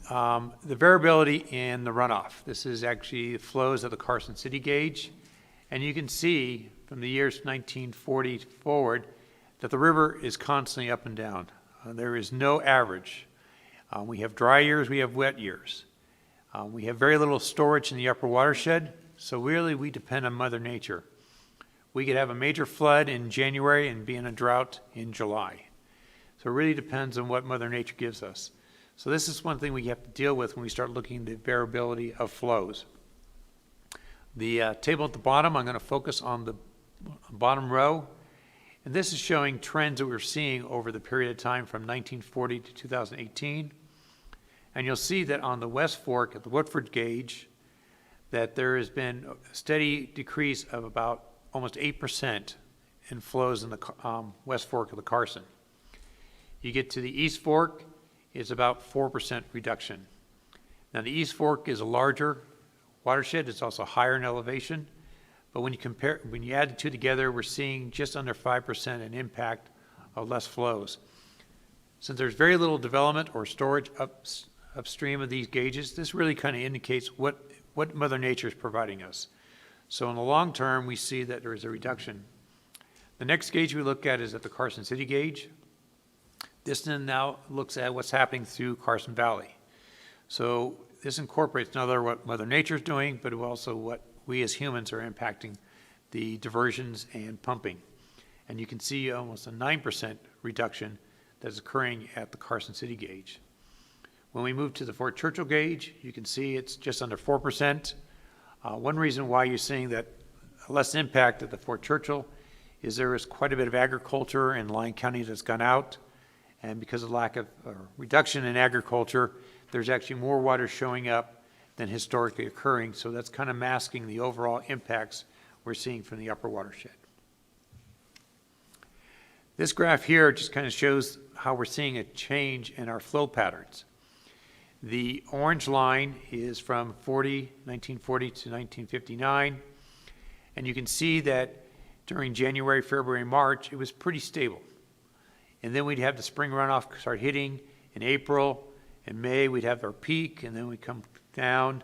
the variability in the runoff. This is actually the flows of the Carson City gauge. And you can see from the years 1940 forward that the river is constantly up and down. There is no average. We have dry years, we have wet years. We have very little storage in the upper watershed, so really we depend on Mother Nature. We could have a major flood in January and be in a drought in July. So it really depends on what Mother Nature gives us. So this is one thing we have to deal with when we start looking at the variability of flows. The table at the bottom, I'm going to focus on the bottom row. And this is showing trends that we're seeing over the period of time from 1940 to 2018. And you'll see that on the West Fork at the Woodford gauge, that there has been a steady decrease of about almost 8% in flows in the West Fork of the Carson. You get to the East Fork, it's about 4% reduction. Now the East Fork is a larger watershed, it's also higher in elevation, but when you add the two together, we're seeing just under 5% an impact of less flows. Since there's very little development or storage upstream of these gauges, this really kind of indicates what Mother Nature is providing us. So in the long term, we see that there is a reduction. The next gauge we look at is at the Carson City gauge. This then now looks at what's happening through Carson Valley. So this incorporates not only what Mother Nature is doing, but also what we as humans are impacting the diversions and pumping. And you can see almost a 9% reduction that's occurring at the Carson City gauge. When we move to the Fort Churchill gauge, you can see it's just under 4%. One reason why you're seeing that less impact at the Fort Churchill is there is quite a bit of agriculture in Lyon County that's gone out. And because of lack of reduction in agriculture, there's actually more water showing up than historically occurring. So that's kind of masking the overall impacts we're seeing from the upper watershed. This graph here just kind of shows how we're seeing a change in our flow patterns. The orange line is from 1940 to 1959. And you can see that during January, February, March, it was pretty stable. And then we'd have the spring runoff start hitting in April. In May, we'd have our peak, and then we'd come down,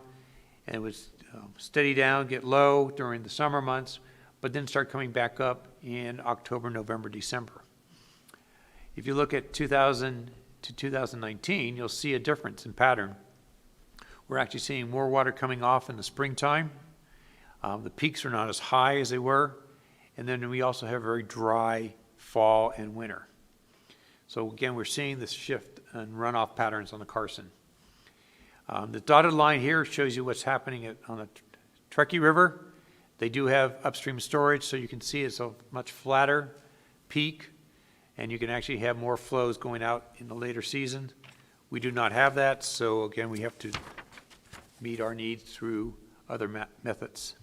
and it was steady down, get low during the summer months. but then start coming back up in October, November, December. If you look at 2000 to 2019, you'll see a difference in pattern. We're actually seeing more water coming off in the springtime. The peaks are not as high as they were. And then we also have very dry fall and winter. So again, we're seeing this shift in runoff patterns on the Carson. The dotted line here shows you what's happening on the Truckee River. They do have upstream storage, so you can see it's a much flatter peak, and you can actually have more flows going out in the later season. We do not have that, so again, we have to meet our needs through other methods.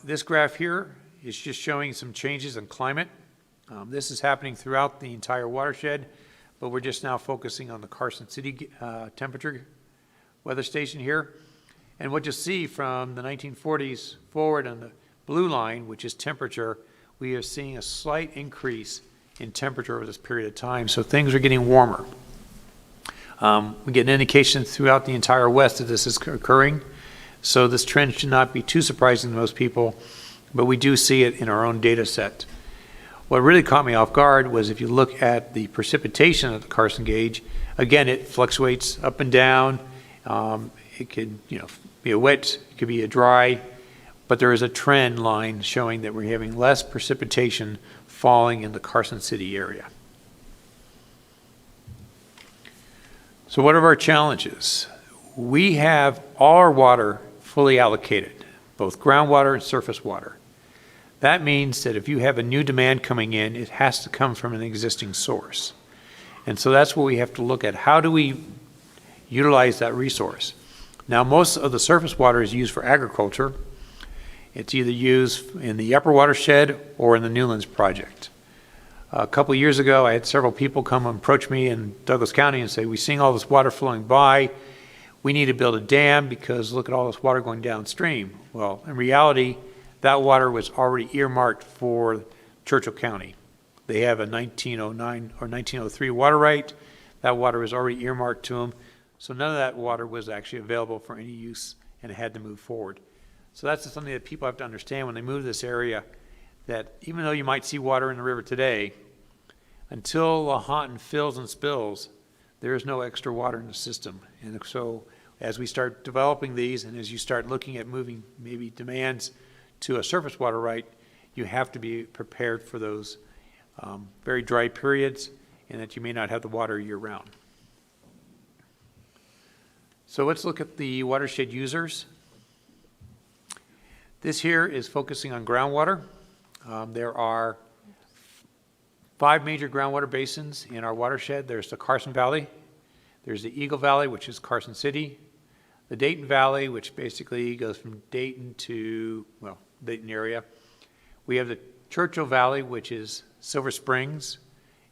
This graph here is just showing some changes in climate. This is happening throughout the entire watershed, but we're just now focusing on the Carson City temperature weather station here. And what you'll see from the 1940s forward on the blue line, which is temperature, we are seeing a slight increase in temperature over this period of time. So things are getting warmer. We get an indication throughout the entire West that this is occurring. So this trend should not be too surprising to most people, but we do see it in our own data set. What really caught me off guard was if you look at the precipitation of the Carson gauge, again, it fluctuates up and down. It could, be a wet, it could be a dry, but there is a trend line showing that we're having less precipitation falling in the Carson City area. So what are our challenges? We have all our water fully allocated, both groundwater and surface water. That means that if you have a new demand coming in, it has to come from an existing source. And so that's what we have to look at. How do we utilize that resource? Now, most of the surface water is used for agriculture. It's either used in the upper watershed or in the Newlands project. A couple of years ago, I had several people come and approach me in Douglas County and say, we're seeing all this water flowing by. We need to build a dam because look at all this water going downstream. Well, in reality, that water was already earmarked for Churchill County. They have a 1909 or 1903 water right. That water was already earmarked to them. So none of that water was actually available for any use, and it had to move forward. So that's something that people have to understand when they move to this area, that even though you might see water in the river today, until Lahontan fills and spills, there is no extra water in the system. And so as we start developing these, and as you start looking at moving maybe demands to a surface water right, you have to be prepared for those very dry periods, and that you may not have the water year-round. So let's look at the watershed users. This here is focusing on groundwater. There are 5 major groundwater basins in our watershed. There's the Carson Valley, there's the Eagle Valley, which is Carson City, the Dayton Valley, which basically goes from Dayton to, well, Dayton area. We have the Churchill Valley, which is Silver Springs,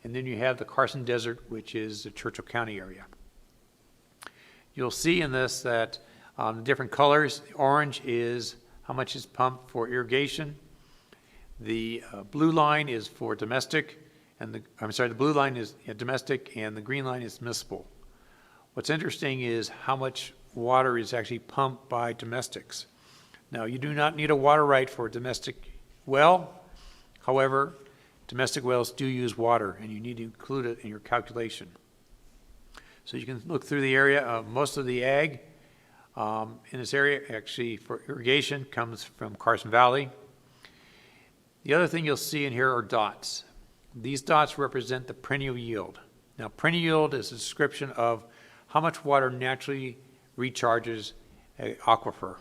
and then you have the Carson Desert, which is the Churchill County area. You'll see in this that the different colors, orange is how much is pumped for irrigation. The blue line is for domestic, and the blue line is domestic, and the green line is municipal. What's interesting is how much water is actually pumped by domestics. Now, you do not need a water right for a domestic well. However, domestic wells do use water, and you need to include it in your calculation. So you can look through the area. Most of the ag in this area, actually for irrigation, comes from Carson Valley. The other thing you'll see in here are dots. These dots represent the perennial yield. Now, perennial yield is a description of how much water naturally recharges an aquifer.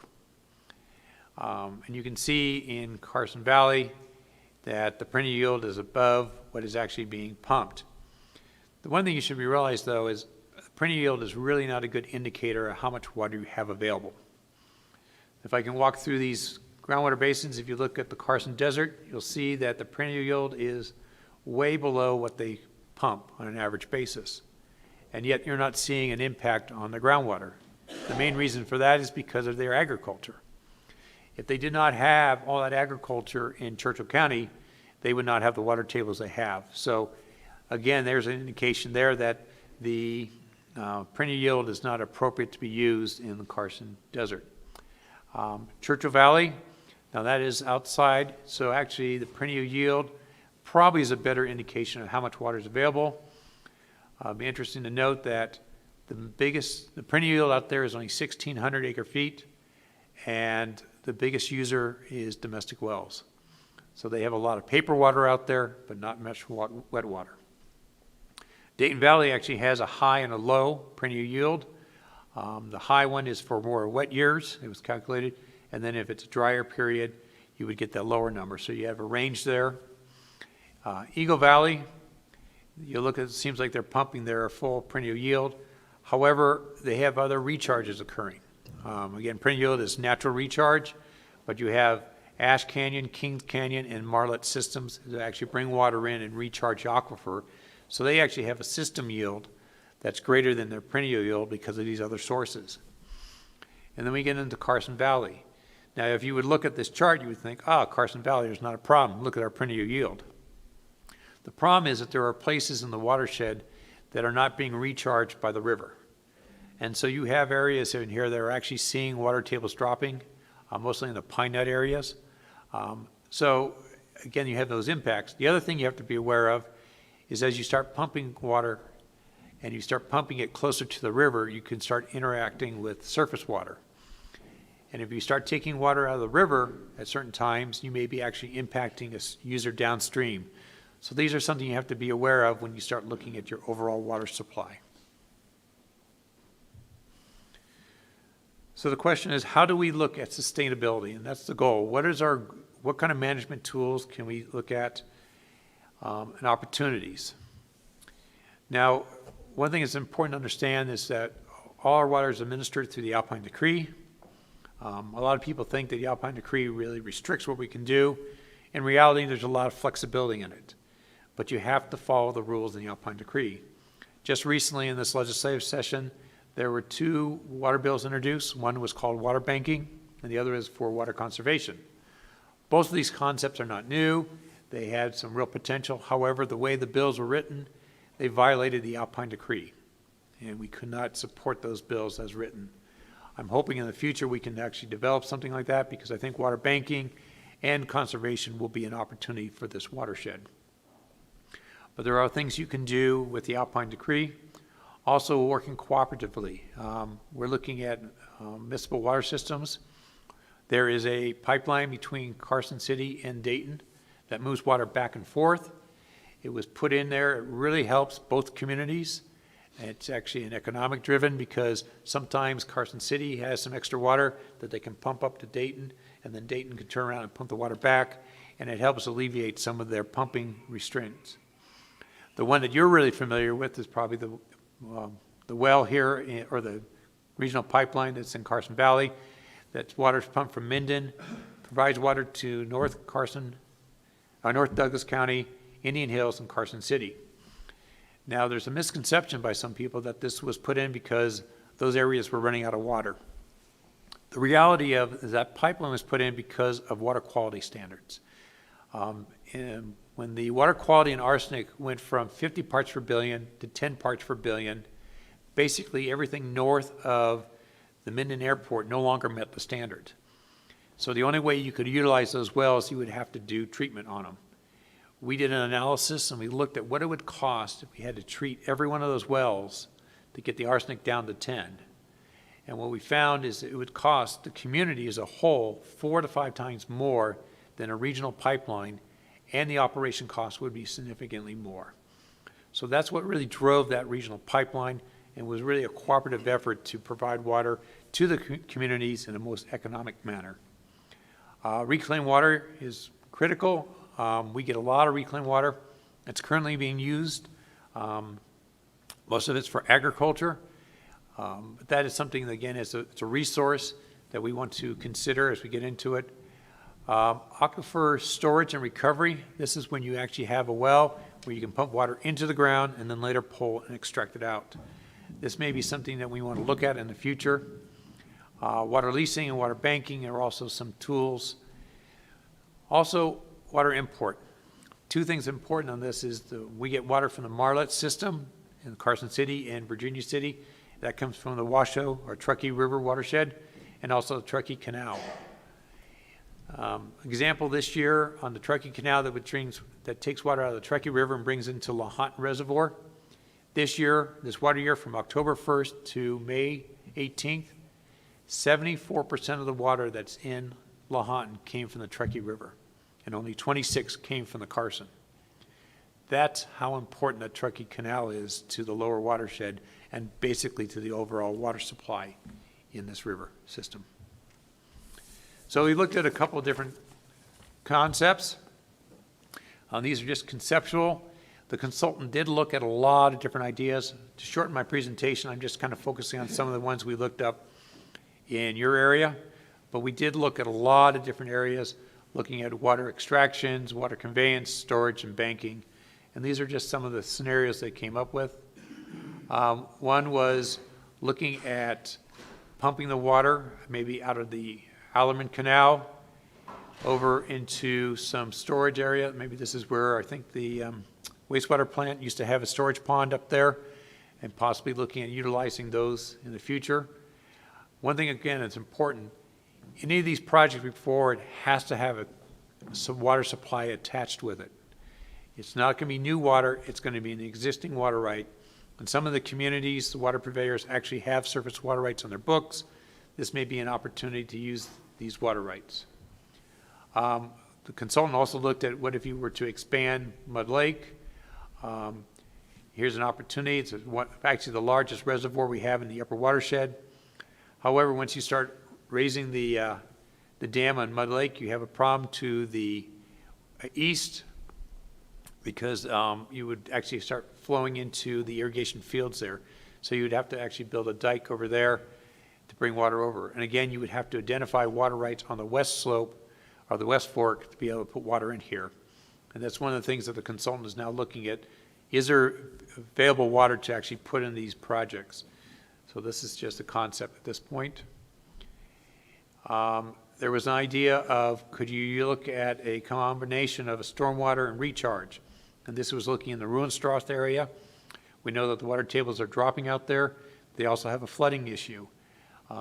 And you can see in Carson Valley that the perennial yield is above what is actually being pumped. The one thing you should realize, though, is perennial yield is really not a good indicator of how much water you have available. If I can walk through these groundwater basins, if you look at the Carson Desert, you'll see that the perennial yield is way below what they pump on an average basis. And yet you're not seeing an impact on the groundwater. The main reason for that is because of their agriculture. If they did not have all that agriculture in Churchill County, they would not have the water tables they have. So again, there's an indication there that the perennial yield is not appropriate to be used in the Carson Desert. Churchill Valley, Now that is outside, so actually the perennial yield probably is a better indication of how much water is available. It'd be interesting to note that the perennial yield out there is only 1,600 acre feet, and the biggest user is domestic wells. So they have a lot of paper water out there, but not much wet water. Dayton Valley actually has a high and a low perennial yield. The high one is for more wet years, it was calculated, and then if it's a drier period, you would get that lower number. So you have a range there. Eagle Valley, you look at it, seems like they're pumping their full perennial yield. However, they have other recharges occurring. Again, perennial yield is natural recharge, but you have Ash Canyon, Kings Canyon, and Marlet systems that actually bring water in and recharge the aquifer. So they actually have a system yield that's greater than their perennial yield because of these other sources. And then we get into Carson Valley. Now, if you would look at this chart, you would think, Carson Valley, there's not a problem. Look at our perennial yield. The problem is that there are places in the watershed that are not being recharged by the river. And so you have areas in here that are actually seeing water tables dropping, mostly in the pine nut areas. So again, you have those impacts. The other thing you have to be aware of is as you start pumping water and you start pumping it closer to the river, you can start interacting with surface water. And if you start taking water out of the river at certain times, you may be actually impacting a user downstream. So these are something you have to be aware of when you start looking at your overall water supply. So the question is, how do we look at sustainability? And that's the goal. What kind of management tools can we look at and opportunities? Now, one thing that's important to understand is that all our water is administered through the Alpine Decree. A lot of people think that the Alpine Decree really restricts what we can do. In reality, there's a lot of flexibility in it, but you have to follow the rules in the Alpine Decree. Just recently in this legislative session, there were 2 water bills introduced. One was called water banking, and the other is for water conservation. Both of these concepts are not new. They had some real potential. However, the way the bills were written, they violated the Alpine Decree, and we could not support those bills as written. I'm hoping in the future we can actually develop something like that, because I think water banking and conservation will be an opportunity for this watershed. But there are things you can do with the Alpine Decree. Also working cooperatively. We're looking at municipal water systems. There is a pipeline between Carson City and Dayton that moves water back and forth. It was put in there. It really helps both communities. It's actually an economic driven because sometimes Carson City has some extra water that they can pump up to Dayton, and then Dayton can turn around and pump the water back, and it helps alleviate some of their pumping restraints. The one that you're really familiar with is probably the well here, or the regional pipeline that's in Carson Valley. That's water's pumped from Minden, provides water to North Douglas County, Indian Hills, and Carson City. Now, there's a misconception by some people that this was put in because those areas were running out of water. The reality is that pipeline was put in because of water quality standards. And when the water quality in arsenic went from 50 parts per billion to 10 parts per billion, basically everything north of the Minden Airport no longer met the standard. So the only way you could utilize those wells, you would have to do treatment on them. We did an analysis and we looked at what it would cost if we had to treat every one of those wells to get the arsenic down to 10. And what we found is it would cost the community as a whole 4 to 5 times more than a regional pipeline, and the operation cost would be significantly more. So that's what really drove that regional pipeline, and was really a cooperative effort to provide water to the communities in the most economic manner. Reclaimed water is critical. We get a lot of reclaimed water. It's currently being used. Most of it's for agriculture. But that is something that, again, it's a resource that we want to consider as we get into it. Aquifer storage and recovery. This is when you actually have a well where you can pump water into the ground and then later pull and extract it out. This may be something that we want to look at in the future. Water leasing and water banking are also some tools. Also, water import. 2 things important on this is we get water from the Marlet system in Carson City and Virginia City. That comes from the Washoe or Truckee River watershed, and also the Truckee Canal. Example this year on the Truckee Canal that takes water out of the Truckee River and brings into Lahontan Reservoir. This water year from October 1st to May 18th, 74% of the water that's in Lahontan came from the Truckee River, and only 26 came from the Carson. That's how important that Truckee Canal is to the lower watershed and basically to the overall water supply in this river system. So we looked at a couple of different concepts. These are just conceptual. The consultant did look at a lot of different ideas. To shorten my presentation, I'm just kind of focusing on some of the ones we looked up in your area, but we did look at a lot of different areas, looking at water extractions, water conveyance, storage, and banking. And these are just some of the scenarios they came up with. One was looking at pumping the water, maybe out of the Allerman Canal over into some storage area. Maybe this is where I think the wastewater plant used to have a storage pond up there, and possibly looking at utilizing those in the future. One thing, again, that's important, any of these projects we forward has to have some water supply attached with it. It's not going to be new water, it's going to be an existing water right. And some of the communities, the water purveyors, actually have surface water rights on their books. This may be an opportunity to use these water rights. The consultant also looked at what if you were to expand Mud Lake. Here's an opportunity. It's actually the largest reservoir we have in the upper watershed. However, once you start raising the dam on Mud Lake, you have a problem to the east, because you would actually start flowing into the irrigation fields there. So you would have to actually build a dike over there to bring water over. And again, you would have to identify water rights on the west slope or the west fork to be able to put water in here. And that's one of the things that the consultant is now looking at. Is there available water to actually put in these projects? So this is just a concept at this point. There was an idea of, could you look at a combination of a stormwater and recharge? And this was looking in the Ruhenstroth area. We know that the water tables are dropping out there. They also have a flooding issue.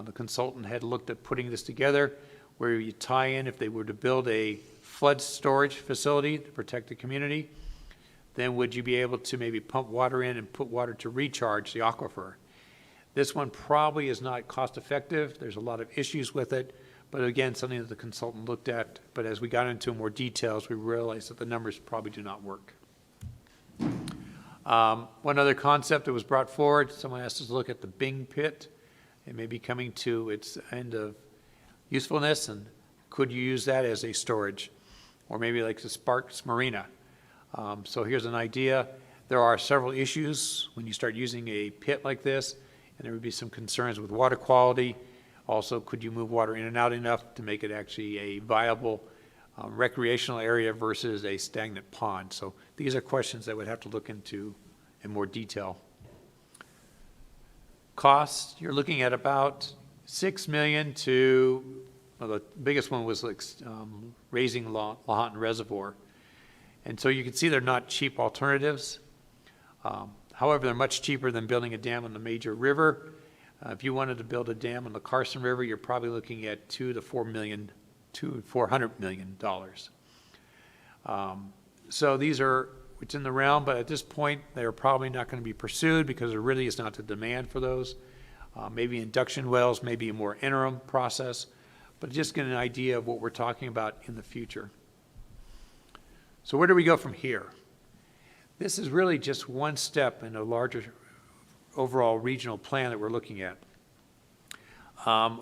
The consultant had looked at putting this together where you tie in, if they were to build a flood storage facility to protect the community, then would you be able to maybe pump water in and put water to recharge the aquifer? This one probably is not cost effective. There's a lot of issues with it, but again, something that the consultant looked at. But as we got into more details, we realized that the numbers probably do not work. One other concept that was brought forward, someone asked us to look at the Bing pit. It may be coming to its end of usefulness, and could you use that as a storage? Or maybe like the Sparks Marina. So here's an idea. There are several issues when you start using a pit like this, and there would be some concerns with water quality. Also, could you move water in and out enough to make it actually a viable recreational area versus a stagnant pond? So these are questions that would have to look into in more detail. Costs, you're looking at about $6 million to, well, the biggest one was like raising Lahontan Reservoir. And so you can see they're not cheap alternatives. However, they're much cheaper than building a dam on the major river. If you wanted to build a dam on the Carson River, you're probably looking at $400 million. So these are, it's in the realm, but at this point, they're probably not going to be pursued because there really is not the demand for those. Maybe induction wells, maybe a more interim process, but just get an idea of what we're talking about in the future. So where do we go from here? This is really just one step in a larger overall regional plan that we're looking at.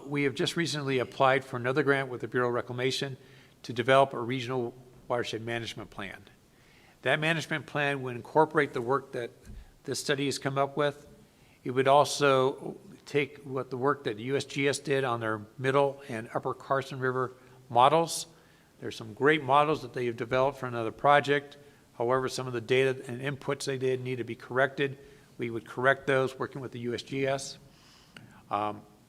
We have just recently applied for another grant with the Bureau of Reclamation to develop a regional watershed management plan. That management plan would incorporate the work that this study has come up with. It would also take what the work that USGS did on their middle and upper Carson River models. There's some great models that they have developed for another project. However, some of the data and inputs they did need to be corrected. We would correct those working with the USGS.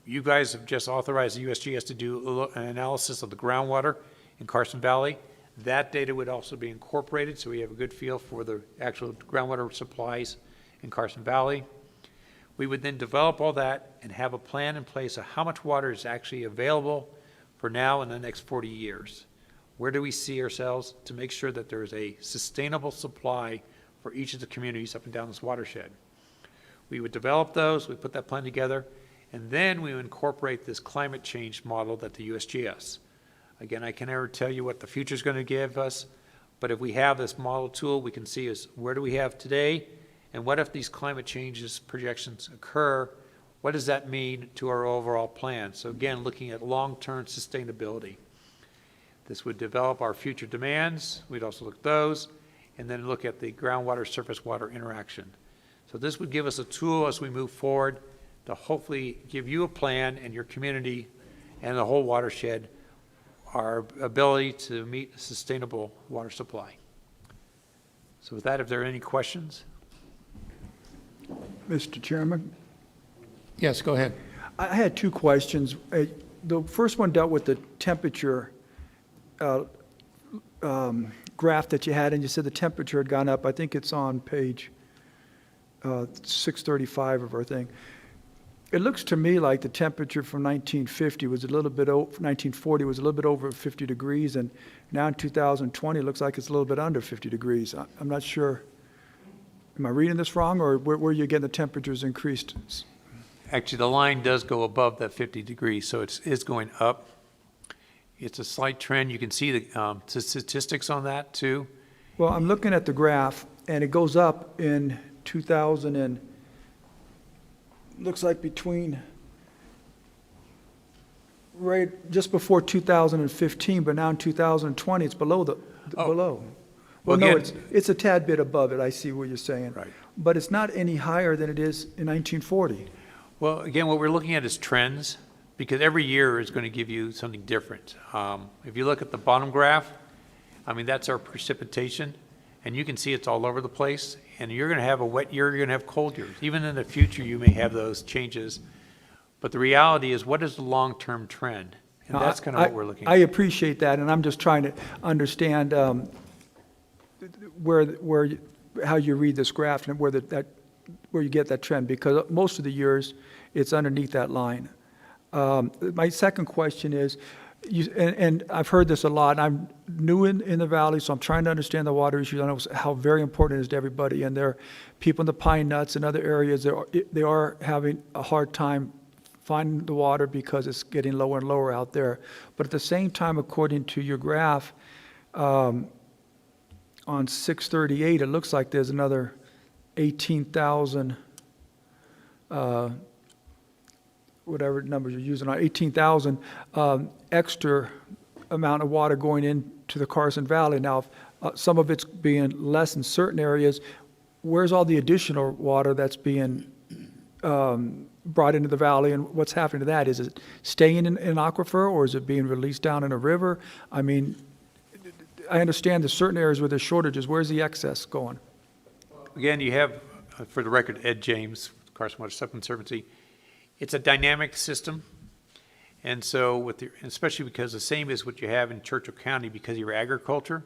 You guys have just authorized the USGS to do an analysis of the groundwater in Carson Valley. That data would also be incorporated so we have a good feel for the actual groundwater supplies in Carson Valley. We would then develop all that and have a plan in place of how much water is actually available for now and the next 40 years. Where do we see ourselves to make sure that there is a sustainable supply for each of the communities up and down this watershed? We would develop those, we put that plan together, and then we would incorporate this climate change model that the USGS. Again, I can never tell you what the future is going to give us, but if we have this model tool, we can see is where do we have today, and what if these climate changes projections occur? What does that mean to our overall plan? So again, looking at long-term sustainability. This would develop our future demands. We'd also look at those, and then look at the groundwater, surface water interaction. So this would give us a tool as we move forward to hopefully give you a plan and your community and the whole watershed our ability to meet a sustainable water supply. So with that, if there are any questions? Mr. Chairman? Yes, go ahead. I had two questions. The first one dealt with the temperature graph that you had, and you said the temperature had gone up. I think it's on page 635 of our thing. It looks to me like the temperature from 1950 was a little bit over, 1940 was a little bit over 50 degrees, and now in 2020 it looks like it's a little bit under 50 degrees. I'm not sure. Am I reading this wrong, or where are you getting the temperatures increased? Actually, the line does go above that 50 degrees, so it's going up. It's a slight trend. You can see the statistics on that too. Well, I'm looking at the graph, and it goes up in 2000 and looks like between right just before 2015, but now in 2020 it's below below. Well, no, it's a tad bit above it. I see what you're saying. Right. But it's not any higher than it is in 1940. Well, again, what we're looking at is trends, because every year is going to give you something different. If you look at the bottom graph, I mean, that's our precipitation, and you can see it's all over the place. And you're going to have a wet year, you're going to have cold years. Even in the future, you may have those changes. But the reality is, what is the long-term trend? And that's kind of what we're looking at. I appreciate that, and I'm just trying to understand how you read this graph and where you get that trend, because most of the years it's underneath that line. My second question is, and I've heard this a lot, and I'm new in the valley, so I'm trying to understand the water issues. I know how very important it is to everybody, and there are people in the Pine Nuts and other areas, they are having a hard time finding the water because it's getting lower and lower out there. But at the same time, according to your graph, on 638, it looks like there's another 18,000, whatever numbers you're using, 18,000 extra amount of water going into the Carson Valley. Now, some of it's being less in certain areas. Where's all the additional water that's being brought into the valley, and what's happening to that? Is it staying in an aquifer, or is it being released down in a river? I mean, I understand there's certain areas where there's shortages. Where's the excess going? Again, you have, for the record, Ed James, Carson Water Supply Conservancy. It's a dynamic system. And so, especially because the same is what you have in Churchill County because of your agriculture,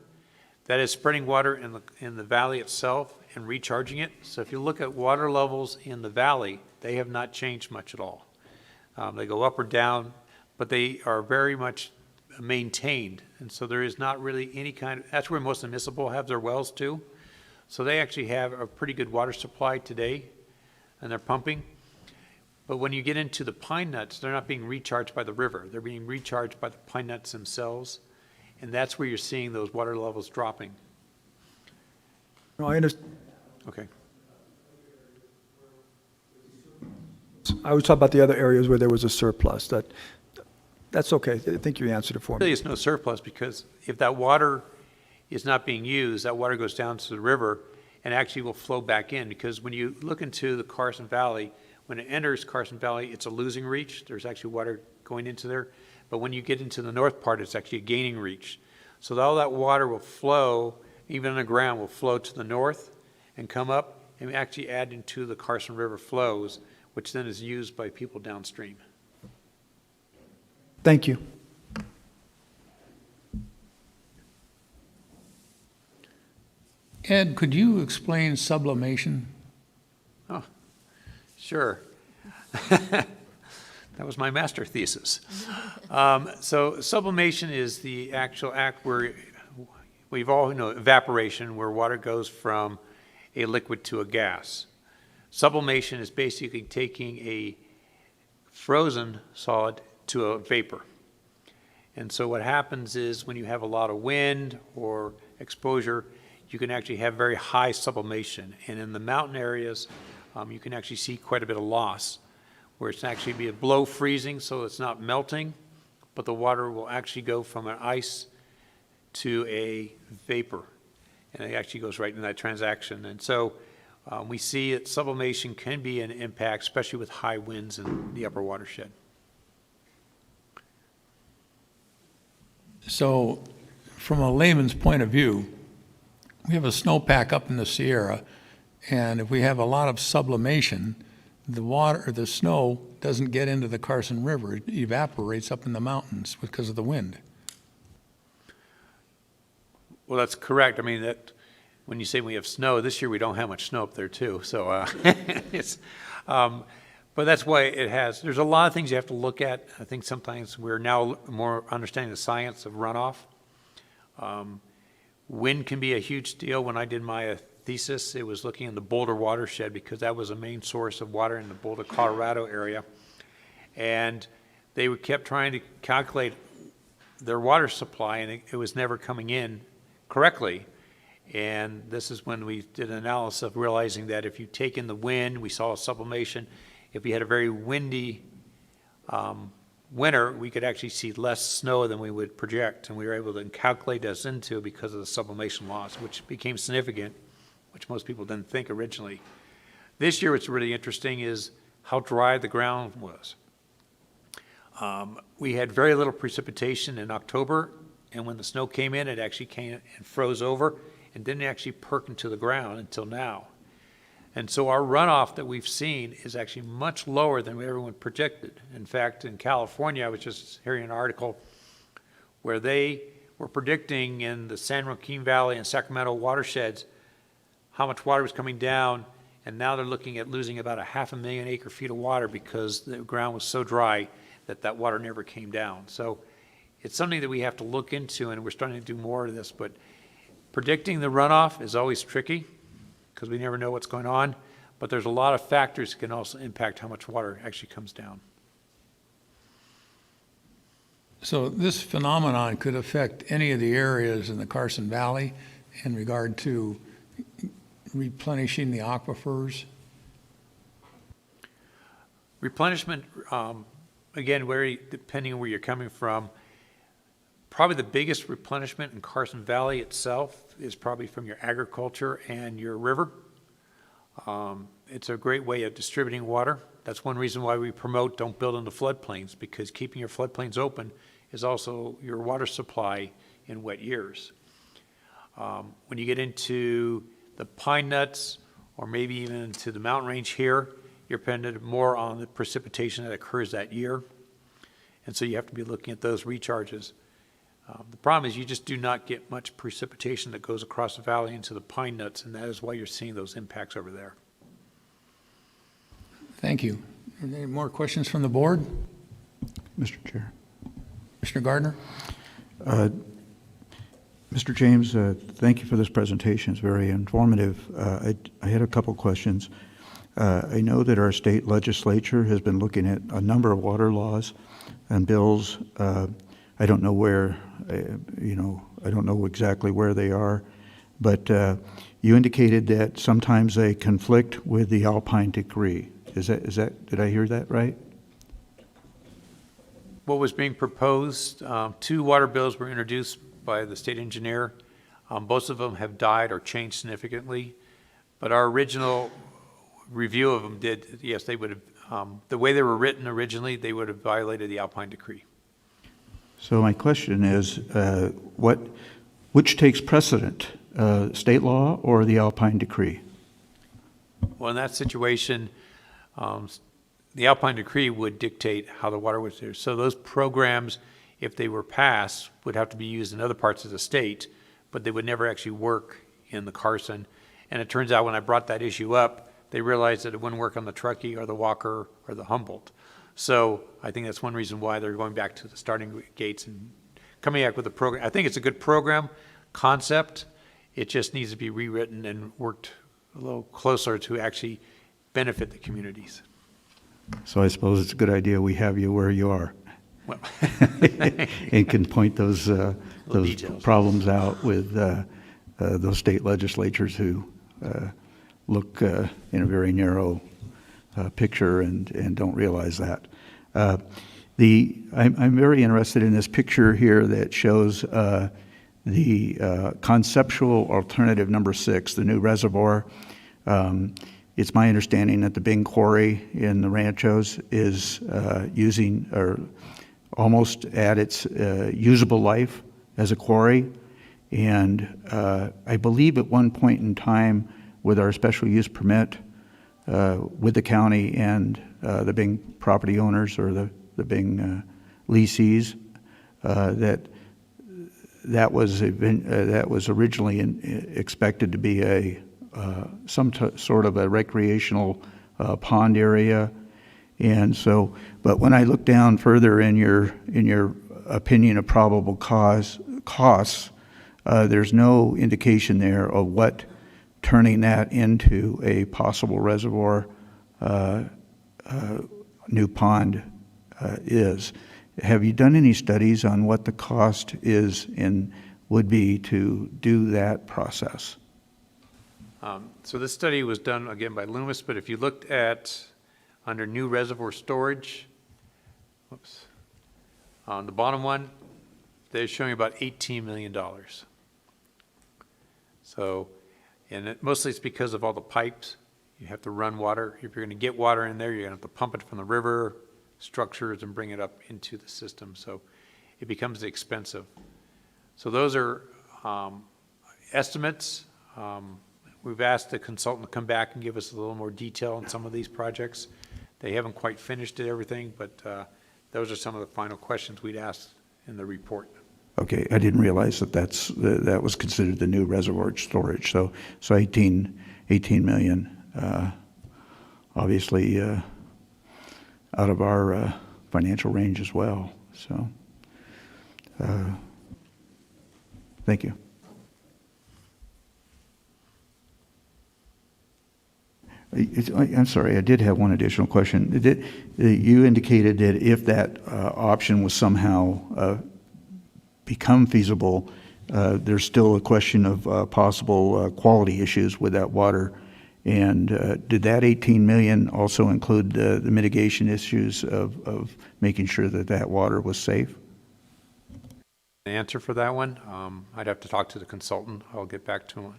that is spreading water in the valley itself and recharging it. So if you look at water levels in the valley, they have not changed much at all. They go up or down, but they are very much maintained. And so there is not really any that's where most municipal have their wells too. So they actually have a pretty good water supply today, and they're pumping. But when you get into the pine nuts, they're not being recharged by the river. They're being recharged by the pine nuts themselves. And that's where you're seeing those water levels dropping. No, I understand. Okay. I was talking about the other areas where there was a surplus. That's okay. I think you answered it for me. Really, it's no surplus, because if that water is not being used, that water goes down to the river and actually will flow back in. Because when you look into the Carson Valley, when it enters Carson Valley, it's a losing reach. There's actually water going into there. But when you get into the north part, it's actually a gaining reach. So all that water will flow, even underground, will flow to the north and come up and actually add into the Carson River flows, which then is used by people downstream. Thank you. Ed, could you explain sublimation? Oh, sure. That was my master thesis. So sublimation is the actual act where we've all know evaporation, where water goes from a liquid to a gas. Sublimation is basically taking a frozen solid to a vapor. And so what happens is when you have a lot of wind or exposure, you can actually have very high sublimation. And in the mountain areas, you can actually see quite a bit of loss, where it's actually be below freezing, so it's not melting, but the water will actually go from an ice to a vapor. And it actually goes right in that transaction. And so we see that sublimation can be an impact, especially with high winds in the upper watershed. So from a layman's point of view, we have a snowpack up in the Sierra, and if we have a lot of sublimation, the water or the snow doesn't get into the Carson River. It evaporates up in the mountains because of the wind. Well, that's correct. I mean, that when you say we have snow, this year we don't have much snow up there too. So it's, but that's why it has, there's a lot of things you have to look at. I think sometimes we're now more understanding the science of runoff. Wind can be a huge deal. When I did my thesis, it was looking in the Boulder watershed because that was a main source of water in the Boulder, Colorado area. And they kept trying to calculate their water supply, and it was never coming in correctly. And this is when we did an analysis of realizing that if you take in the wind, we saw a sublimation. If we had a very windy winter, we could actually see less snow than we would project, and we were able to calculate this into because of the sublimation loss, which became significant, which most people didn't think originally. This year, what's really interesting is how dry the ground was. We had very little precipitation in October, and when the snow came in, it actually came and froze over and didn't actually perk into the ground until now. And so our runoff that we've seen is actually much lower than everyone projected. In fact, in California, I was just hearing an article where they were predicting in the San Joaquin Valley and Sacramento watersheds how much water was coming down, and now they're looking at losing about 500,000 acre-feet of water because the ground was so dry that that water never came down. So it's something that we have to look into, and we're starting to do more of this, but predicting the runoff is always tricky because we never know what's going on, but there's a lot of factors that can also impact how much water actually comes down. So this phenomenon could affect any of the areas in the Carson Valley in regard to replenishing the aquifers? Replenishment, again, depending on where you're coming from, probably the biggest replenishment in Carson Valley itself is probably from your agriculture and your river. It's a great way of distributing water. That's one reason why we promote don't build in the floodplains, because keeping your floodplains open is also your water supply in wet years. When you get into the pine nuts or maybe even into the mountain range here, you're dependent more on the precipitation that occurs that year. And so you have to be looking at those recharges. The problem is you just do not get much precipitation that goes across the valley into the pine nuts, and that is why you're seeing those impacts over there. Thank you. Are there any more questions from the board? Mr. Chair. Commissioner Gardner? Mr. James, thank you for this presentation. It's very informative. I had a couple questions. I know that our state legislature has been looking at a number of water laws and bills. I don't know where, I don't know exactly where they are, but you indicated that sometimes they conflict with the Alpine Decree. Did I hear that right? What was being proposed, 2 water bills were introduced by the state engineer. Both of them have died or changed significantly, but our original review of them did, yes, they would have, the way they were written originally, they would have violated the Alpine Decree. So my question is, which takes precedent, state law or the Alpine Decree? Well, in that situation, the Alpine Decree would dictate how the water was there. So those programs, if they were passed, would have to be used in other parts of the state, but they would never actually work in the Carson. And it turns out when I brought that issue up, they realized that it wouldn't work on the Truckee or the Walker or the Humboldt. So I think that's one reason why they're going back to the starting gates and coming back with a program. I think it's a good program concept. It just needs to be rewritten and worked a little closer to actually benefit the communities. So I suppose it's a good idea we have you where you are. Well, and can point those details. problems out with those state legislatures who look in a very narrow picture and don't realize that. I'm very interested in this picture here that shows the conceptual alternative number 6, the new reservoir. It's my understanding that the Bing Quarry in the Ranchos is using or almost at its usable life as a quarry. And I believe at one point in time with our special use permit with the county and the Bing property owners or the Bing leasees, that was originally expected to be some sort of a recreational pond area. And so, but when I look down further in your opinion of probable costs, there's no indication there of what turning that into a possible reservoir, new pond is. Have you done any studies on what the cost is and would be to do that process? So this study was done again by Loomis, but if you looked at under new reservoir storage, whoops, on the bottom one, they're showing about $18 million. So, and mostly it's because of all the pipes. You have to run water. If you're going to get water in there, you're going to have to pump it from the river structures and bring it up into the system. So it becomes expensive. So those are estimates. We've asked the consultant to come back and give us a little more detail on some of these projects. They haven't quite finished everything, but those are some of the final questions we'd asked in the report. Okay, I didn't realize that was considered the new reservoir storage. So 18 million, obviously out of our financial range as well. So, thank you. I'm sorry, I did have one additional question. You indicated that if that option was somehow become feasible, there's still a question of possible quality issues with that water. And did that 18 million also include the mitigation issues of making sure that that water was safe? The answer for that one, I'd have to talk to the consultant. I'll get back to him.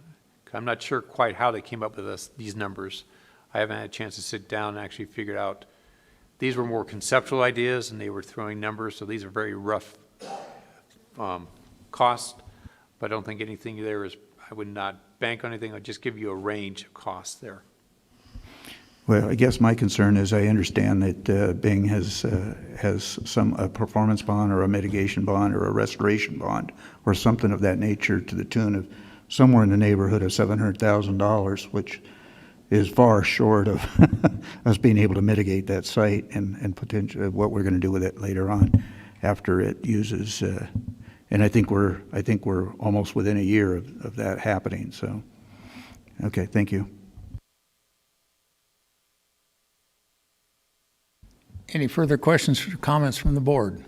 I'm not sure quite how they came up with these numbers. I haven't had a chance to sit down and actually figure out. These were more conceptual ideas, and they were throwing numbers, so these are very rough cost, but I don't think anything there is, I would not bank on anything. I'd just give you a range of costs there. Well, I guess my concern is I understand that Bing has a performance bond or a mitigation bond or a restoration bond or something of that nature to the tune of somewhere in the neighborhood of $700,000, which is far short of us being able to mitigate that site and potentially what we're going to do with it later on after it uses. And I think we're almost within a year of that happening. So, okay, thank you. Any further questions or comments from the board?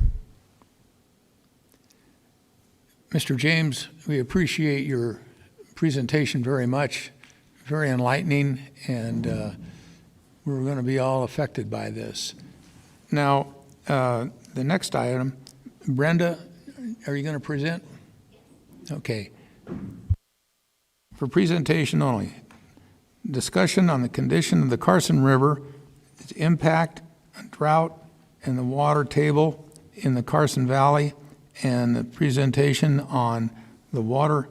Mr. James, we appreciate your presentation very much. Very enlightening, and we're going to be all affected by this. Now, the next item, Brenda, are you going to present? Okay. For presentation only, discussion on the condition of the Carson River, its impact on drought and the water table in the Carson Valley, and the presentation on the water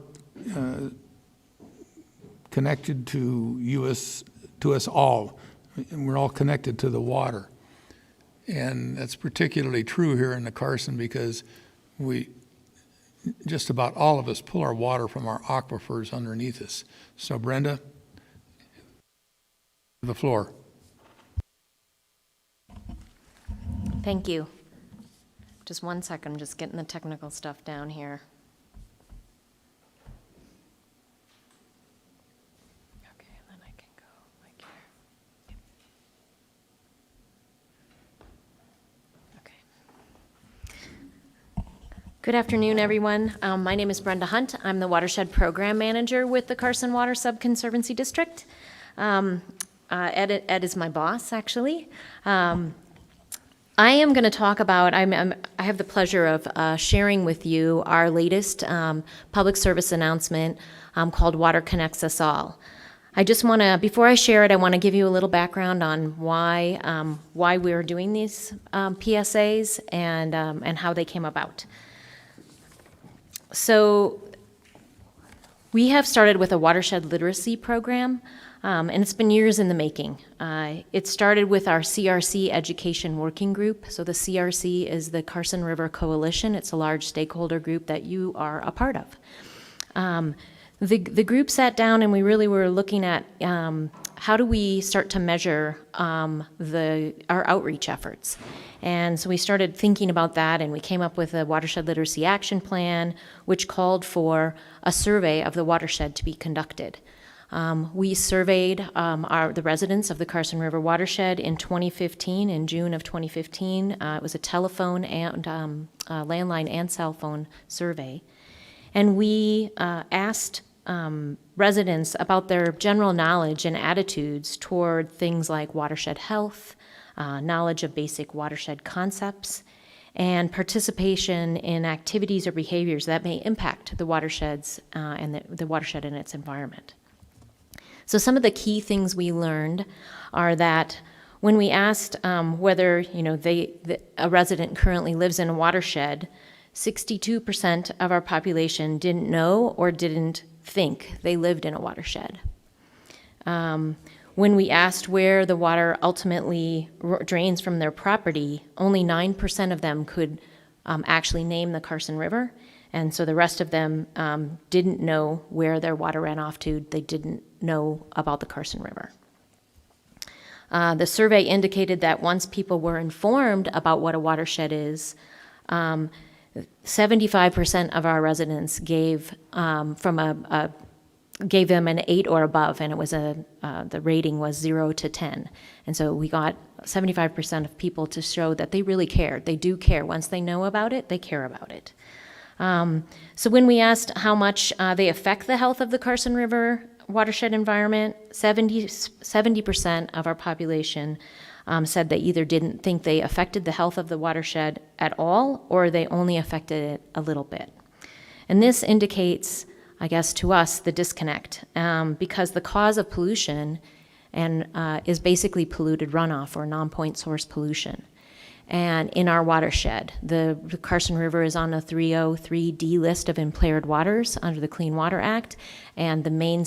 connected to us all. And we're all connected to the water. And that's particularly true here in the Carson because just about all of us pull our water from our aquifers underneath us. So Brenda, the floor. Thank you. Just one second, I'm just getting the technical stuff down here. Okay, then I can go like here. Okay. Good afternoon, everyone. My name is Brenda Hunt. I'm the Watershed Program Manager with the Carson Water Subconservancy District. Ed is my boss, actually. I am going to talk about, I have the pleasure of sharing with you our latest public service announcement called Water Connects Us All. I just want to, before I share it, I want to give you a little background on why we're doing these PSAs and how they came about. So we have started with a watershed literacy program. And it's been years in the making. It started with our CRC Education Working Group. So the CRC is the Carson River Coalition. It's a large stakeholder group that you are a part of. The group sat down and we really were looking at how do we start to measure our outreach efforts. And so we started thinking about that, and we came up with a Watershed Literacy Action Plan, which called for a survey of the watershed to be conducted. We surveyed the residents of the Carson River watershed in 2015, in June of 2015. It was a telephone and landline and cell phone survey. And we asked residents about their general knowledge and attitudes toward things like watershed health, knowledge of basic watershed concepts, and participation in activities or behaviors that may impact the watersheds and the watershed and its environment. So some of the key things we learned are that when we asked whether a resident currently lives in a watershed, 62% of our population didn't know or didn't think they lived in a watershed. When we asked where the water ultimately drains from their property, only 9% of them could actually name the Carson River. And so the rest of them didn't know where their water ran off to. They didn't know about the Carson River. The survey indicated that once people were informed about what a watershed is, 75% of our residents gave gave them an 8 or above, and it was the rating was 0 to 10. And so we got 75% of people to show that they really cared. They do care. Once they know about it, they care about it. So when we asked how much they affect the health of the Carson River watershed environment, 70% of our population said they either didn't think they affected the health of the watershed at all, or they only affected it a little bit. And this indicates, I guess, to us, the disconnect, because the cause of pollution is basically polluted runoff or non-point source pollution. And in our watershed, the Carson River is on a 303D list of impaired waters under the Clean Water Act, and the main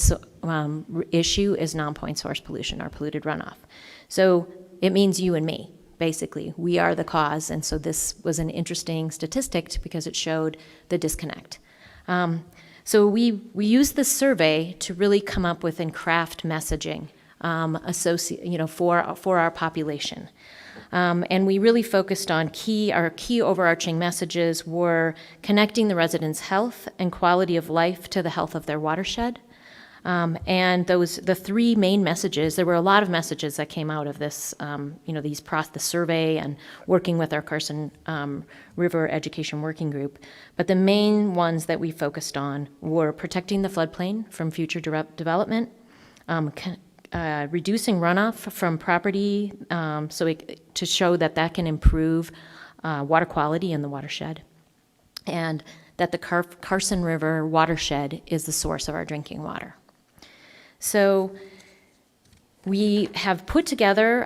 issue is non-point source pollution, or polluted runoff. So it means you and me, basically. We are the cause, and so this was an interesting statistic because it showed the disconnect. So we used this survey to really come up with and craft messaging for our population. And we really focused on our key overarching messages were connecting the residents' health and quality of life to the health of their watershed. And the three main messages, there were a lot of messages that came out of this, the survey and working with our Carson River Education Working Group. But the main ones that we focused on were protecting the floodplain from future development, reducing runoff from property to show that can improve water quality in the watershed, and that the Carson River watershed is the source of our drinking water. So we have put together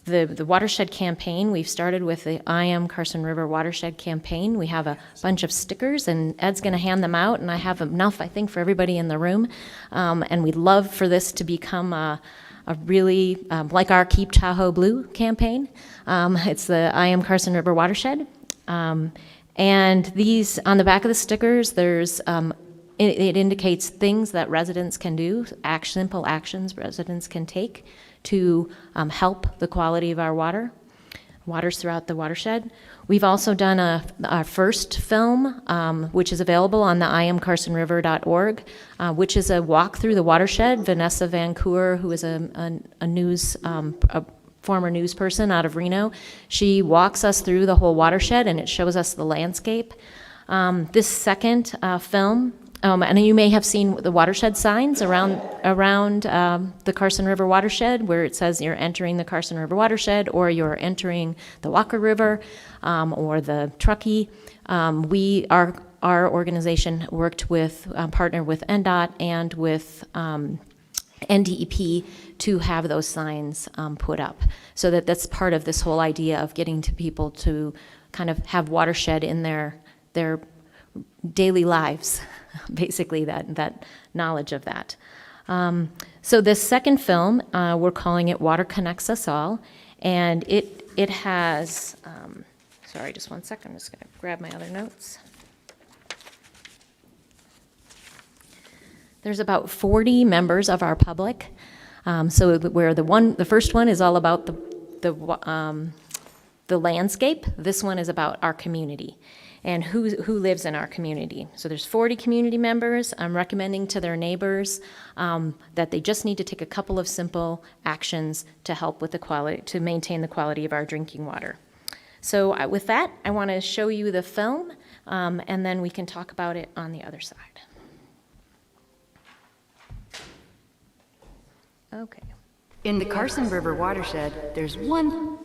the watershed campaign. We've started with the I Am Carson River Watershed campaign. We have a bunch of stickers, and Ed's going to hand them out, and I have enough, I think, for everybody in the room. And we'd love for this to become a really, like our Keep Tahoe Blue campaign. It's the I Am Carson River Watershed. And these, on the back of the stickers, there's it indicates things that residents can do, simple actions residents can take to help the quality of our water. waters throughout the watershed. We've also done our first film, which is available on the iamcarsonriver.org, which is a walk through the watershed. Vanessa Van Coor, who is a former news person out of Reno, she walks us through the whole watershed, and it shows us the landscape. This second film, and you may have seen the watershed signs around the Carson River watershed, where it says you're entering the Carson River watershed, or you're entering the Walker River, or the Truckee. Our organization partnered with NDOT and with NDEP to have those signs put up. So that's part of this whole idea of getting to people to kind of have watershed in their daily lives, basically that knowledge of that. So this second film, we're calling it Water Connects Us All, and it has, sorry, just one second, I'm just gonna grab my other notes. There's about 40 members of our public. So where the first one is all about the landscape, this one is about our community and who lives in our community. So there's 40 community members. I'm recommending to their neighbors that they just need to take a couple of simple actions to help with the quality, to maintain the quality of our drinking water. So with that, I want to show you the film, and then we can talk about it on the other side. Okay. In the Carson River watershed, there's one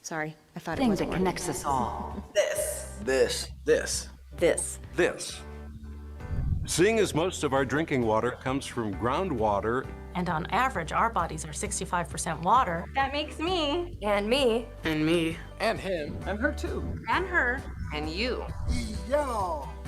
Sorry, I thought it thing was that connects us all. This. Seeing as most of our drinking water comes from groundwater, And on average, our bodies are 65% water. That makes me. And me. And me. And him. And her too. And her. And you.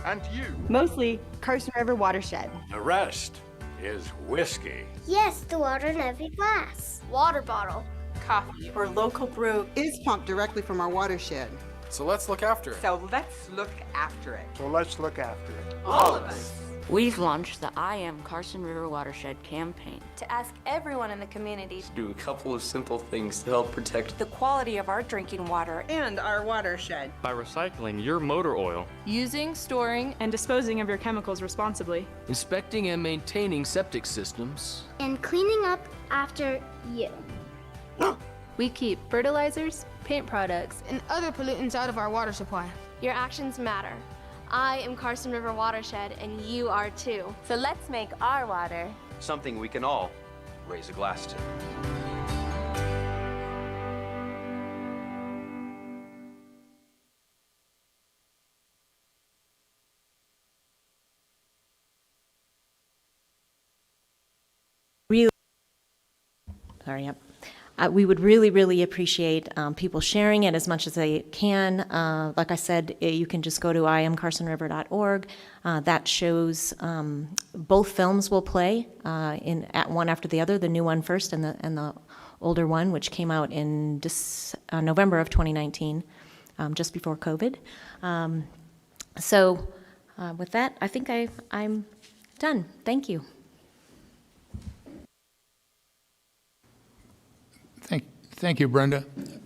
And you. Mostly Carson River watershed. the rest is whiskey. Yes, the water in every glass. Water bottle. Coffee or local brew Is pumped directly from our watershed. So let's look after it. So let's look after it. So let's look after it. all of us. We've launched the I Am Carson River Watershed campaign To ask everyone in the community Do a couple of simple things to help protect the quality of our drinking water. And our watershed. By recycling your motor oil, Using, storing, and disposing of your chemicals responsibly. inspecting and maintaining septic systems. And cleaning up after you. We keep fertilizers, paint products, and other pollutants out of our water supply. Your actions matter. I am Carson River Watershed, and you are too. So let's make our water Something we can all raise a glass to. Sorry, yep. We would really, really appreciate people sharing it as much as they can. Like I said, you can just go to iamcarsonriver.org. That shows both films will play at one after the other, the new one first and the older one, which came out in November of 2019, just before COVID. So with that, I think I'm done. Thank you. Thank you, Brenda.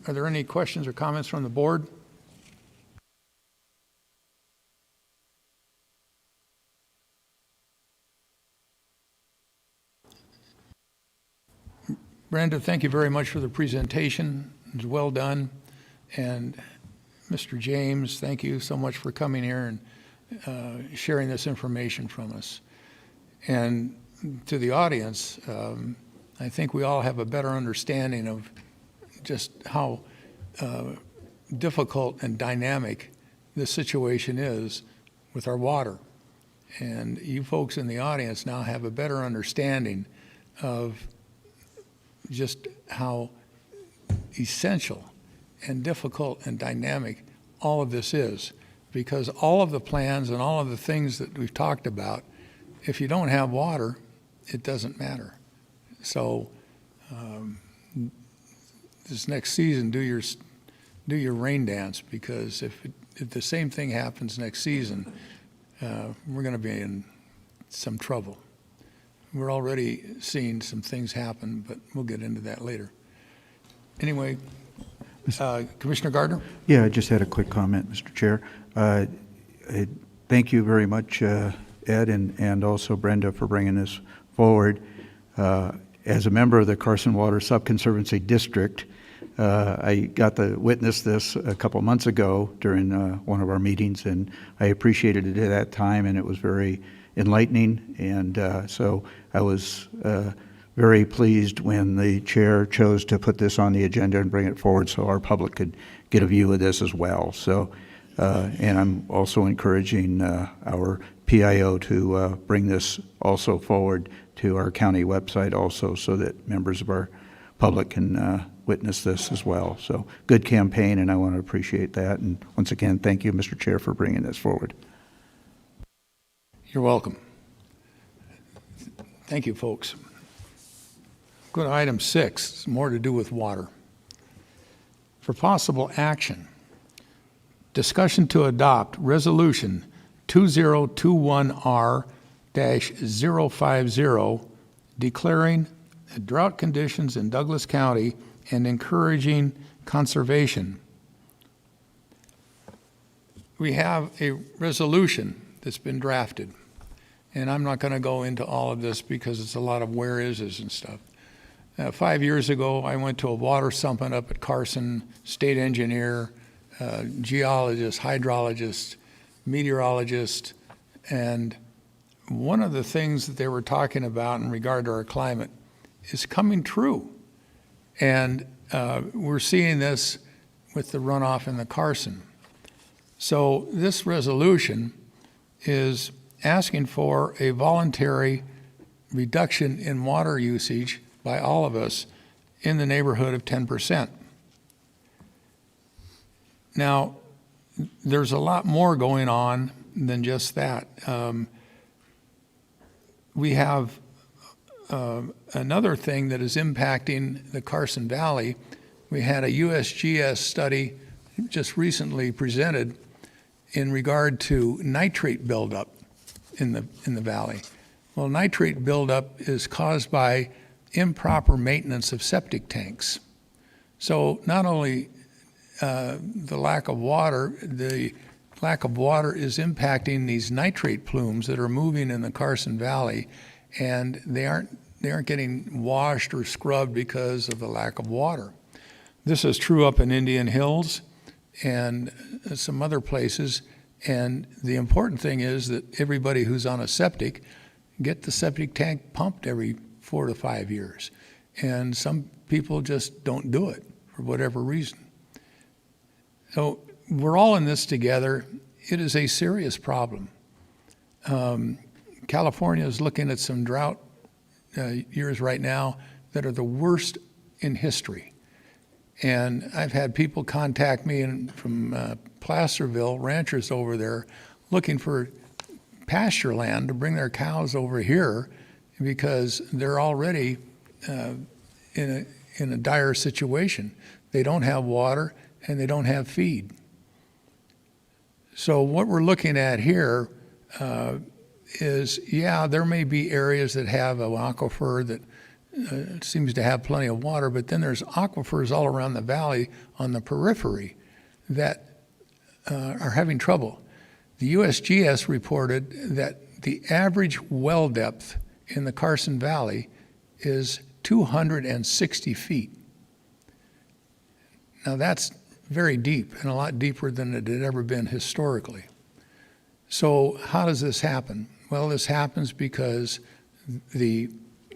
Are there any questions or comments from the board? Brenda, thank you very much for the presentation. It was well done. And Mr. James, thank you so much for coming here and sharing this information from us. And to the audience, I think we all have a better understanding of just how difficult and dynamic this situation is with our water. And you folks in the audience now have a better understanding of just how essential and difficult and dynamic all of this is. Because all of the plans and all of the things that we've talked about, if you don't have water, it doesn't matter. So this next season, do your rain dance, because if the same thing happens next season, we're going to be in some trouble. We're already seeing some things happen, but we'll get into that later. Anyway, Commissioner Gardner? Yeah, I just had a quick comment, Mr. Chair. Thank you very much, Ed, and also Brenda, for bringing this forward. As a member of the Carson Water Subconservancy District, I got to witness this a couple months ago during one of our meetings, and I appreciated it at that time, and it was very enlightening. And so I was very pleased when the chair chose to put this on the agenda and bring it forward so our public could get a view of this as well. So, and I'm also encouraging our PIO to bring this also forward to our county website also, so that members of our public can witness this as well. So good campaign, and I want to appreciate that. And once again, thank you, Mr. Chair, for bringing this forward. You're welcome. Thank you, folks. Go to item 6, it's more to do with water. For possible action, discussion to adopt resolution 2021R-050 declaring drought conditions in Douglas County and encouraging conservation. We have a resolution that's been drafted, and I'm not going to go into all of this because it's a lot of where is and stuff. 5 years ago, I went to a water summit up at Carson, state engineer, geologist, hydrologist, meteorologist, and one of the things that they were talking about in regard to our climate is coming true. And we're seeing this with the runoff in the Carson. So this resolution is asking for a voluntary reduction in water usage by all of us in the neighborhood of 10%. Now, there's a lot more going on than just that. We have another thing that is impacting the Carson Valley. We had a USGS study just recently presented in regard to nitrate buildup in the valley. Well, nitrate buildup is caused by improper maintenance of septic tanks. So not only the lack of water is impacting these nitrate plumes that are moving in the Carson Valley, and they aren't getting washed or scrubbed because of the lack of water. This is true up in Indian Hills and some other places, and the important thing is that everybody who's on a septic get the septic tank pumped every 4 to 5 years, and some people just don't do it for whatever reason. So we're all in this together. It is a serious problem. California is looking at some drought years right now that are the worst in history. And I've had people contact me from Placerville, ranchers over there, looking for pasture land to bring their cows over here because they're already in a dire situation. They don't have water and they don't have feed. So what we're looking at here is, yeah, there may be areas that have an aquifer that seems to have plenty of water, but then there's aquifers all around the valley on the periphery that are having trouble. The USGS reported that the average well depth in the Carson Valley is 260 feet. Now that's very deep and a lot deeper than it had ever been historically. So how does this happen? Well, this happens because the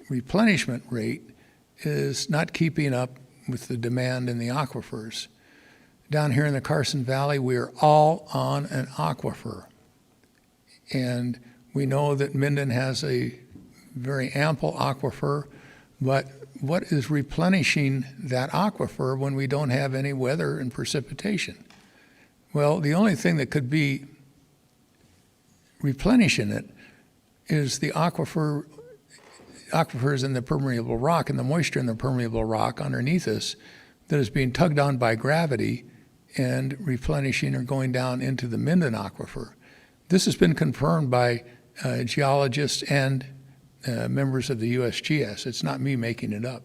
replenishment rate is not keeping up with the demand in the aquifers. Down here in the Carson Valley, we are all on an aquifer. And we know that Minden has a very ample aquifer, but what is replenishing that aquifer when we don't have any weather and precipitation? Well, the only thing that could be replenishing it is the aquifers in the permeable rock and the moisture in the permeable rock underneath us that is being tugged on by gravity and replenishing or going down into the Minden aquifer. This has been confirmed by geologists and members of the USGS. It's not me making it up.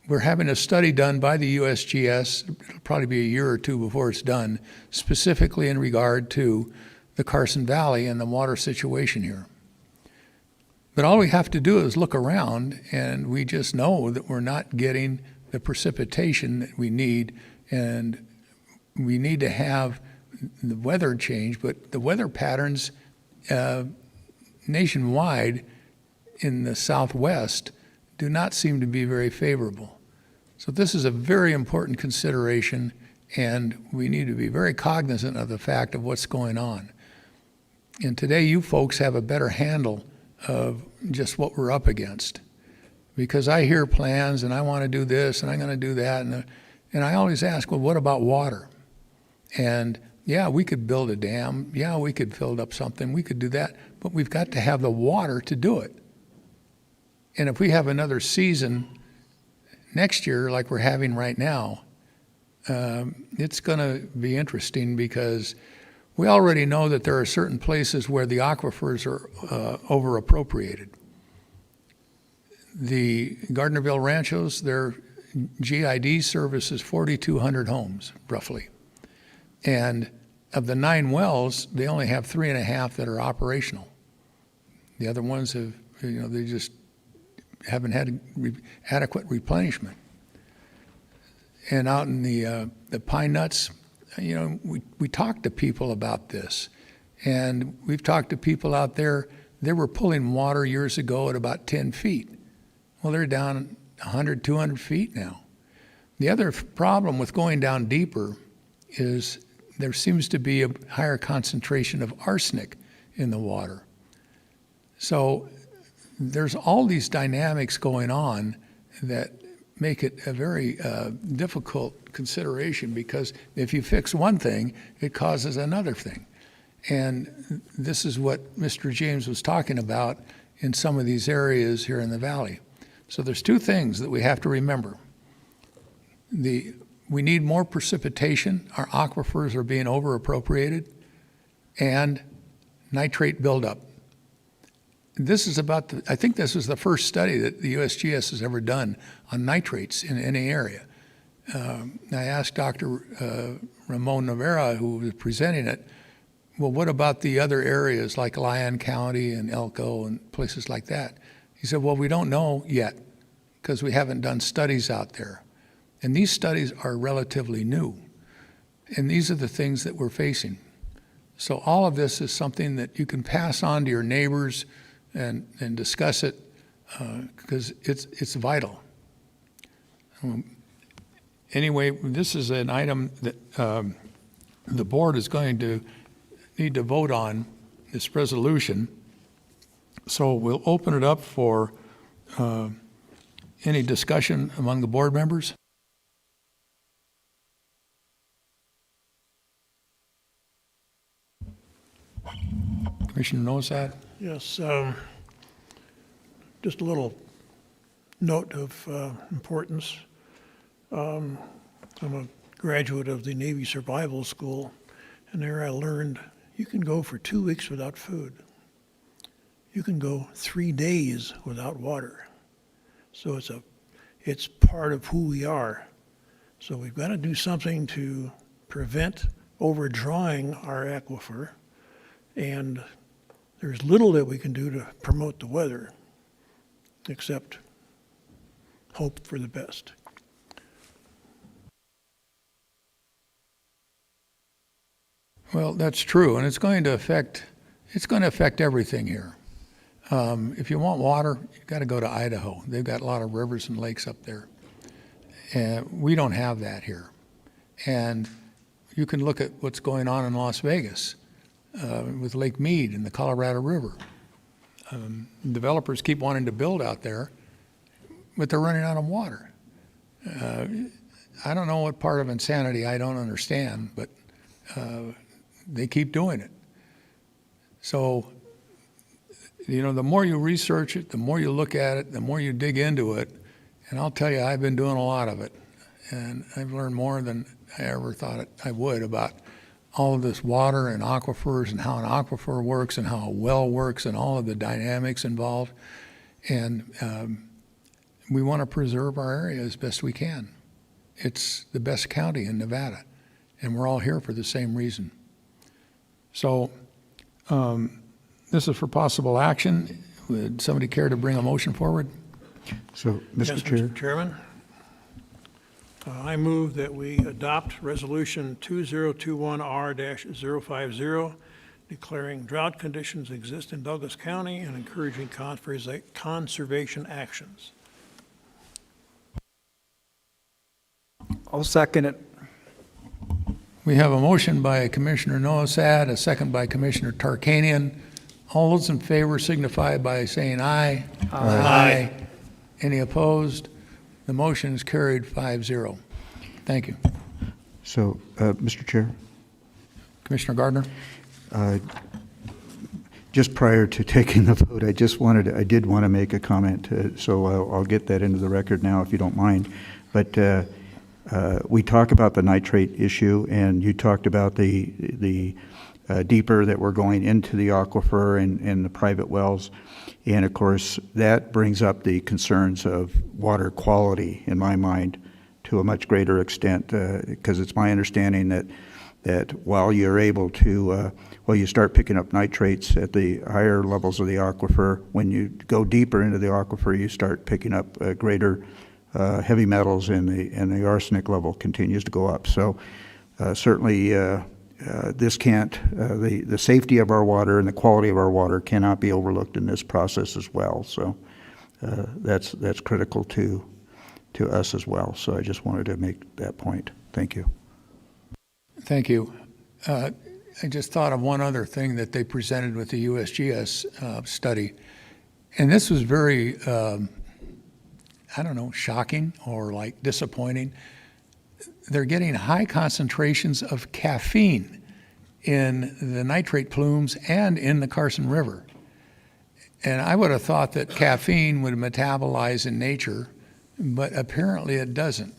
we're having a study done by the USGS, it'll probably be a year or two before it's done, specifically in regard to the Carson Valley and the water situation here. But all we have to do is look around, and we just know that we're not getting the precipitation that we need, and we need to have the weather change, but the weather patterns nationwide in the Southwest do not seem to be very favorable. So this is a very important consideration, and we need to be very cognizant of the fact of what's going on. And today you folks have a better handle of just what we're up against. Because I hear plans and I want to do this and I'm going to do that. And I always ask, well, what about water? And yeah, we could build a dam. Yeah, we could fill up something. We could do that. But we've got to have the water to do it. And if we have another season next year like we're having right now, it's going to be interesting because we already know that there are certain places where the aquifers are over-appropriated. The Gardnerville Ranchos, their GID services 4,200 homes, roughly. And of the 9 wells, they only have 3.5 that are operational. The other ones have, they just haven't had adequate replenishment. And out in the Pine Nuts, we talked to people about this. And we've talked to people out there, they were pulling water years ago at about 10 feet. Well, they're down 100, 200 feet now. The other problem with going down deeper is there seems to be a higher concentration of arsenic in the water. So there's all these dynamics going on that make it a very difficult consideration, because if you fix one thing, it causes another thing. And this is what Mr. James was talking about in some of these areas here in the valley. So there's 2 things that we have to remember. We need more precipitation. Our aquifers are being over-appropriated, and nitrate buildup. This is about, I think this is the first study that the USGS has ever done on nitrates in any area. I asked Dr. Ramon Navarra, who was presenting it, well, what about the other areas like Lyon County and Elko and places like that? He said, well, we don't know yet because we haven't done studies out there. And these studies are relatively new. And these are the things that we're facing. So all of this is something that you can pass on to your neighbors and discuss it because it's vital. Anyway, this is an item that the board is going to need to vote on, this resolution. So we'll open it up for any discussion among the board members. Commissioner Nosad? Yes, just a little note of importance. I'm a graduate of the Navy Survival School, and there I learned you can go for 2 weeks without food. You can go 3 days without water. So it's part of who we are. So we've got to do something to prevent overdrawing our aquifer, and there's little that we can do to promote the weather, except hope for the best. Well, that's true, and it's going to affect everything here. If you want water, you've got to go to Idaho. They've got a lot of rivers and lakes up there. And we don't have that here. And you can look at what's going on in Las Vegas with Lake Mead and the Colorado River. Developers keep wanting to build out there, but they're running out of water. I don't know what part of insanity I don't understand, but they keep doing it. So, the more you research it, the more you look at it, the more you dig into it, and I'll tell you, I've been doing a lot of it, and I've learned more than I ever thought I would about all of this water and aquifers and how an aquifer works and how a well works and all of the dynamics involved. And we want to preserve our area as best we can. It's the best county in Nevada, and we're all here for the same reason. So this is for possible action. Would somebody care to bring a motion forward? So, Yes, Mr. Chair, Mr. Chairman. I move that we adopt Resolution 2021R-050, declaring drought conditions exist in Douglas County and encouraging conservation actions. I'll second it. We have a motion by Commissioner Nosad, a second by Commissioner Tarkanian. All those in favor signify by saying aye. Aye. Any opposed? The motion is carried 5-0. Thank you. so, Mr. Chair, Commissioner Gardner? just prior to taking the vote, I did want to make a comment, so I'll get that into the record now if you don't mind. But we talk about the nitrate issue, and you talked about the deeper that we're going into the aquifer and the private wells. And of course, that brings up the concerns of water quality, in my mind, to a much greater extent, because it's my understanding that while you're able to, you start picking up nitrates at the higher levels of the aquifer, when you go deeper into the aquifer, you start picking up greater heavy metals, and the arsenic level continues to go up. So certainly this can't, the safety of our water and the quality of our water cannot be overlooked in this process as well. So that's critical to us as well. So I just wanted to make that point. Thank you. Thank you. I just thought of one other thing that they presented with the USGS study. And this was very, shocking or like disappointing. They're getting high concentrations of caffeine in the nitrate plumes and in the Carson River. And I would have thought that caffeine would metabolize in nature, but apparently it doesn't.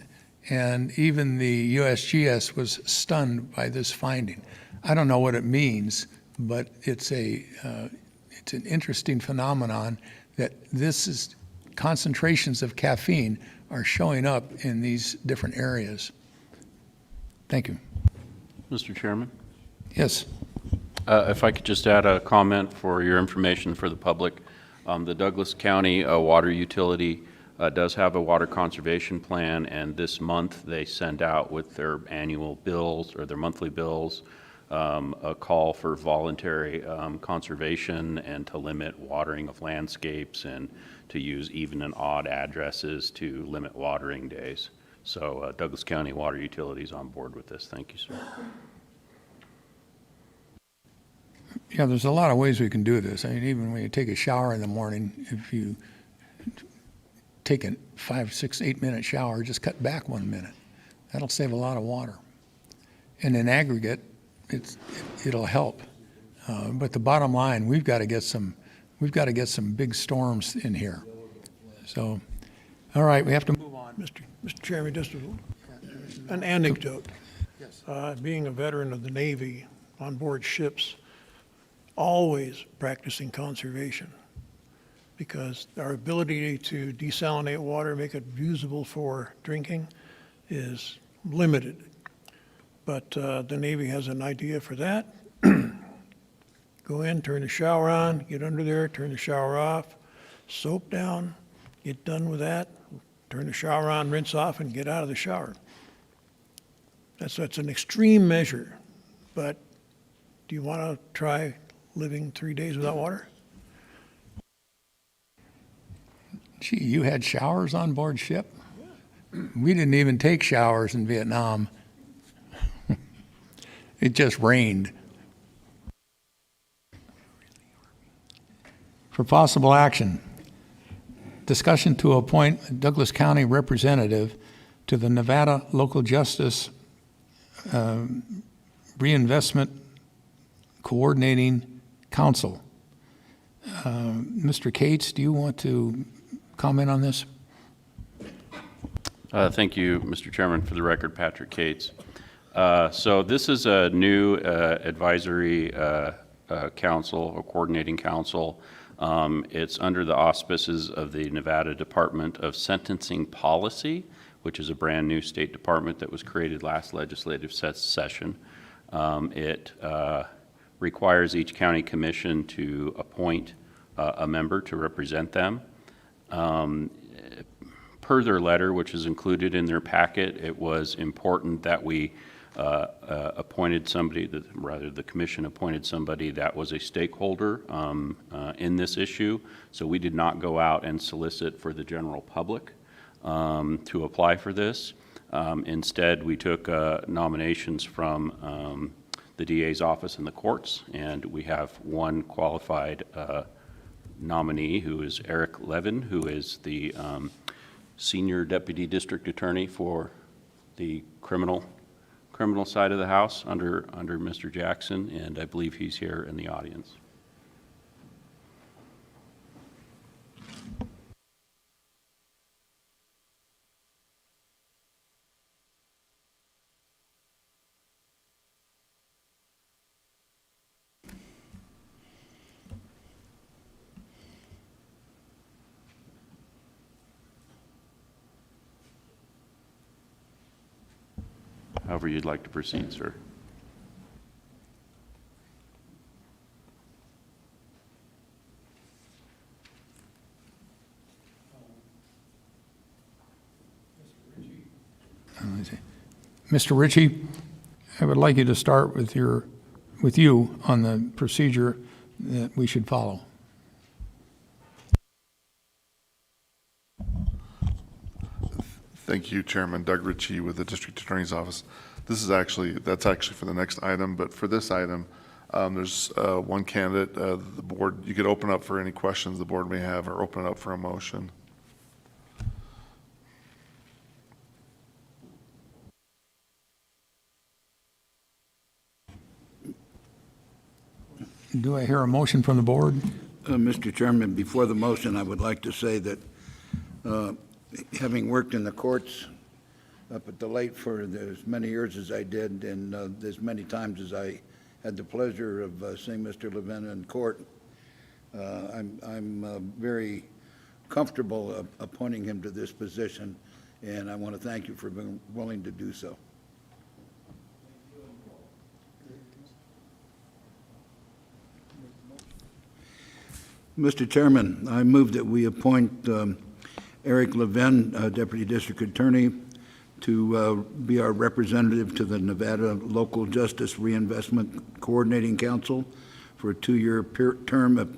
And even the USGS was stunned by this finding. I don't know what it means, but it's an interesting phenomenon that concentrations of caffeine are showing up in these different areas. Thank you. Mr. Chairman? Yes. If I could just add a comment for your information for the public. The Douglas County Water Utility does have a water conservation plan, and this month they send out with their annual bills or their monthly bills a call for voluntary conservation and to limit watering of landscapes and to use even and odd addresses to limit watering days. So Douglas County Water Utility is on board with this. Thank you, sir. Yeah, there's a lot of ways we can do this. I mean, even when you take a shower in the morning, if you take a 5, 6, 8 minute shower, just cut back 1 minute. That'll save a lot of water. And in aggregate, it'll help. But the bottom line, we've got to get some big storms in here. So, all right, we have to move on. Mr. Chairman, just an anecdote. Yes. Being a veteran of the Navy on board ships, always practicing conservation, because our ability to desalinate water, make it usable for drinking, is limited. But the Navy has an idea for that. Go in, turn the shower on, get under there, turn the shower off, soap down, get done with that, turn the shower on, rinse off, and get out of the shower. That's an extreme measure, but do you want to try living 3 days without water? Gee, you had showers on board ship? We didn't even take showers in Vietnam. It just rained. For possible action, discussion to appoint a Douglas County representative to the Nevada Local Justice Reinvestment Coordinating Council. Mr. Cates, do you want to comment on this? Thank you, Mr. Chairman. For the record, Patrick Cates. So this is a new advisory council or coordinating council It's under the auspices of the Nevada Department of Sentencing Policy, which is a brand-new state department that was created last legislative session. It requires each county commission to appoint a member to represent them. Per their letter, which is included in their packet, it was important that we appointed somebody, the commission appointed somebody that was a stakeholder in this issue. So we did not go out and solicit for the general public to apply for this. Instead, we took nominations from the DA's office and the courts, and we have one qualified nominee, who is Eric Levin, who is the Senior Deputy District Attorney for the criminal side of the house under Mr. Jackson, and I believe he's here in the audience. However you'd like to proceed, sir. Mr. Ritchie, I would like you to start with you on the procedure that we should follow. Thank you, Chairman. Doug Ritchie with the District Attorney's Office. That's actually for the next item, but for this item, there's one candidate. The board, you could open up for any questions the board may have, or open it up for a motion. Do I hear a motion from the board? Mr. Chairman, before the motion, I would like to say that having worked in the courts up at the Lake for as many years as I did, and as many times as I had the pleasure of seeing Mr. Levin in court, I'm very comfortable appointing him to this position, and I want to thank you for being willing to do so. Mr. Chairman, I move that we appoint Eric Levin, Deputy District Attorney, to be our representative to the Nevada Local Justice Reinvestment Coordinating Council for a 2-year term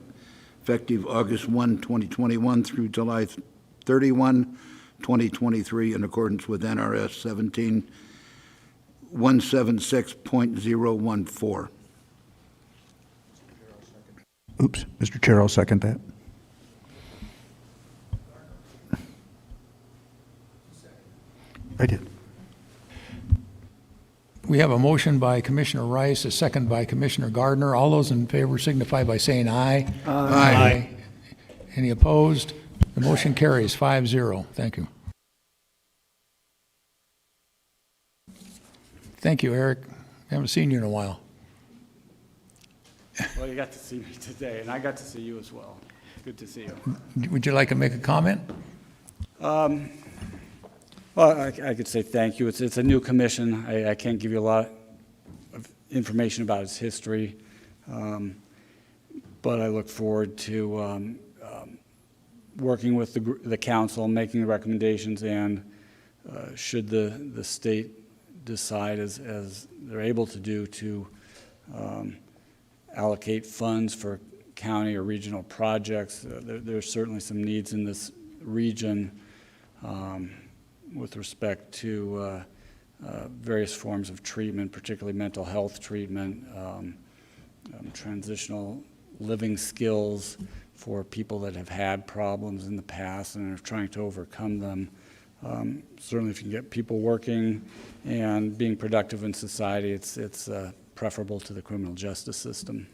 effective August 1, 2021 through July 31, 2023, in accordance with NRS 17176.014. Oops, Mr. Chair, I'll second that. I did. We have a motion by Commissioner Rice, a second by Commissioner Gardner. All those in favor signify by saying aye. Aye. Any opposed? The motion carries 5-0. Thank you. Thank you, Eric. I haven't seen you in a while. Well, you got to see me today, and I got to see you as well. Good to see you. Would you like to make a comment? Well, I could say thank you. It's a new commission. I can't give you a lot of information about its history, but I look forward to working with the council, making the recommendations, and should the state decide, as they're able to do, to allocate funds for county or regional projects. There's certainly some needs in this region with respect to various forms of treatment, particularly mental health treatment, transitional living skills for people that have had problems in the past and are trying to overcome them. Certainly if you can get people working and being productive in society, it's preferable to the criminal justice system.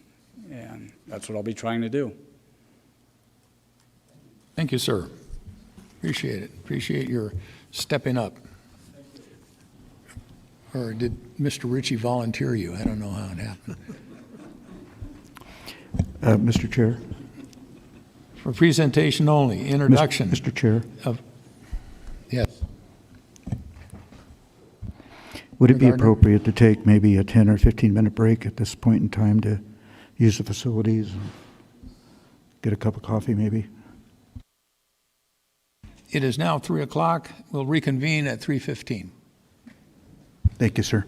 And that's what I'll be trying to do. Thank you, sir. Appreciate it. Appreciate your stepping up. Or did Mr. Ritchie volunteer you? I don't know how it happened. Mr. Chair, for presentation only, introduction. Mr. Chair, Yes. would it be Gardner? appropriate to take maybe a 10 or 15-minute break at this point in time to use the facilities, and get a cup of coffee maybe? It is now 3 o'clock. We'll reconvene at 3:15. Thank you, sir.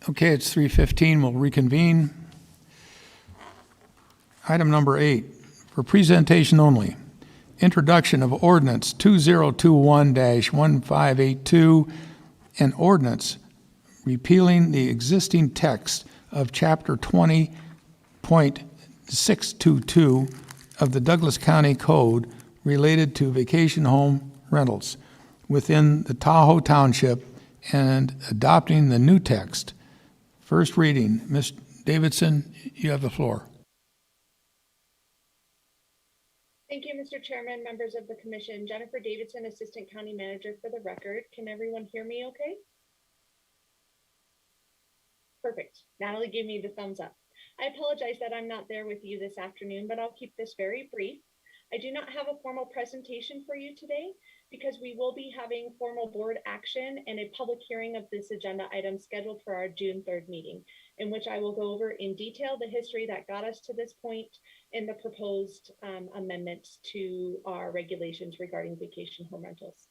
Okay, it's 3:15. We'll reconvene. Item number 8, for presentation only. Introduction of Ordinance 2021-1582, an ordinance repealing the existing text of Chapter 20.622 of the Douglas County Code related to vacation home rentals within the Tahoe Township and adopting the new text. First reading. Ms. Davidson, you have the floor. Thank you, Mr. Chairman, members of the commission. Jennifer Davidson, Assistant County Manager for the record. Can everyone hear me okay? Perfect. Natalie gave me the thumbs up. I apologize that I'm not there with you this afternoon, but I'll keep this very brief. I do not have a formal presentation for you today because we will be having formal board action and a public hearing of this agenda item scheduled for our June 3rd meeting, in which I will go over in detail the history that got us to this point and the proposed amendments to our regulations regarding vacation home rentals.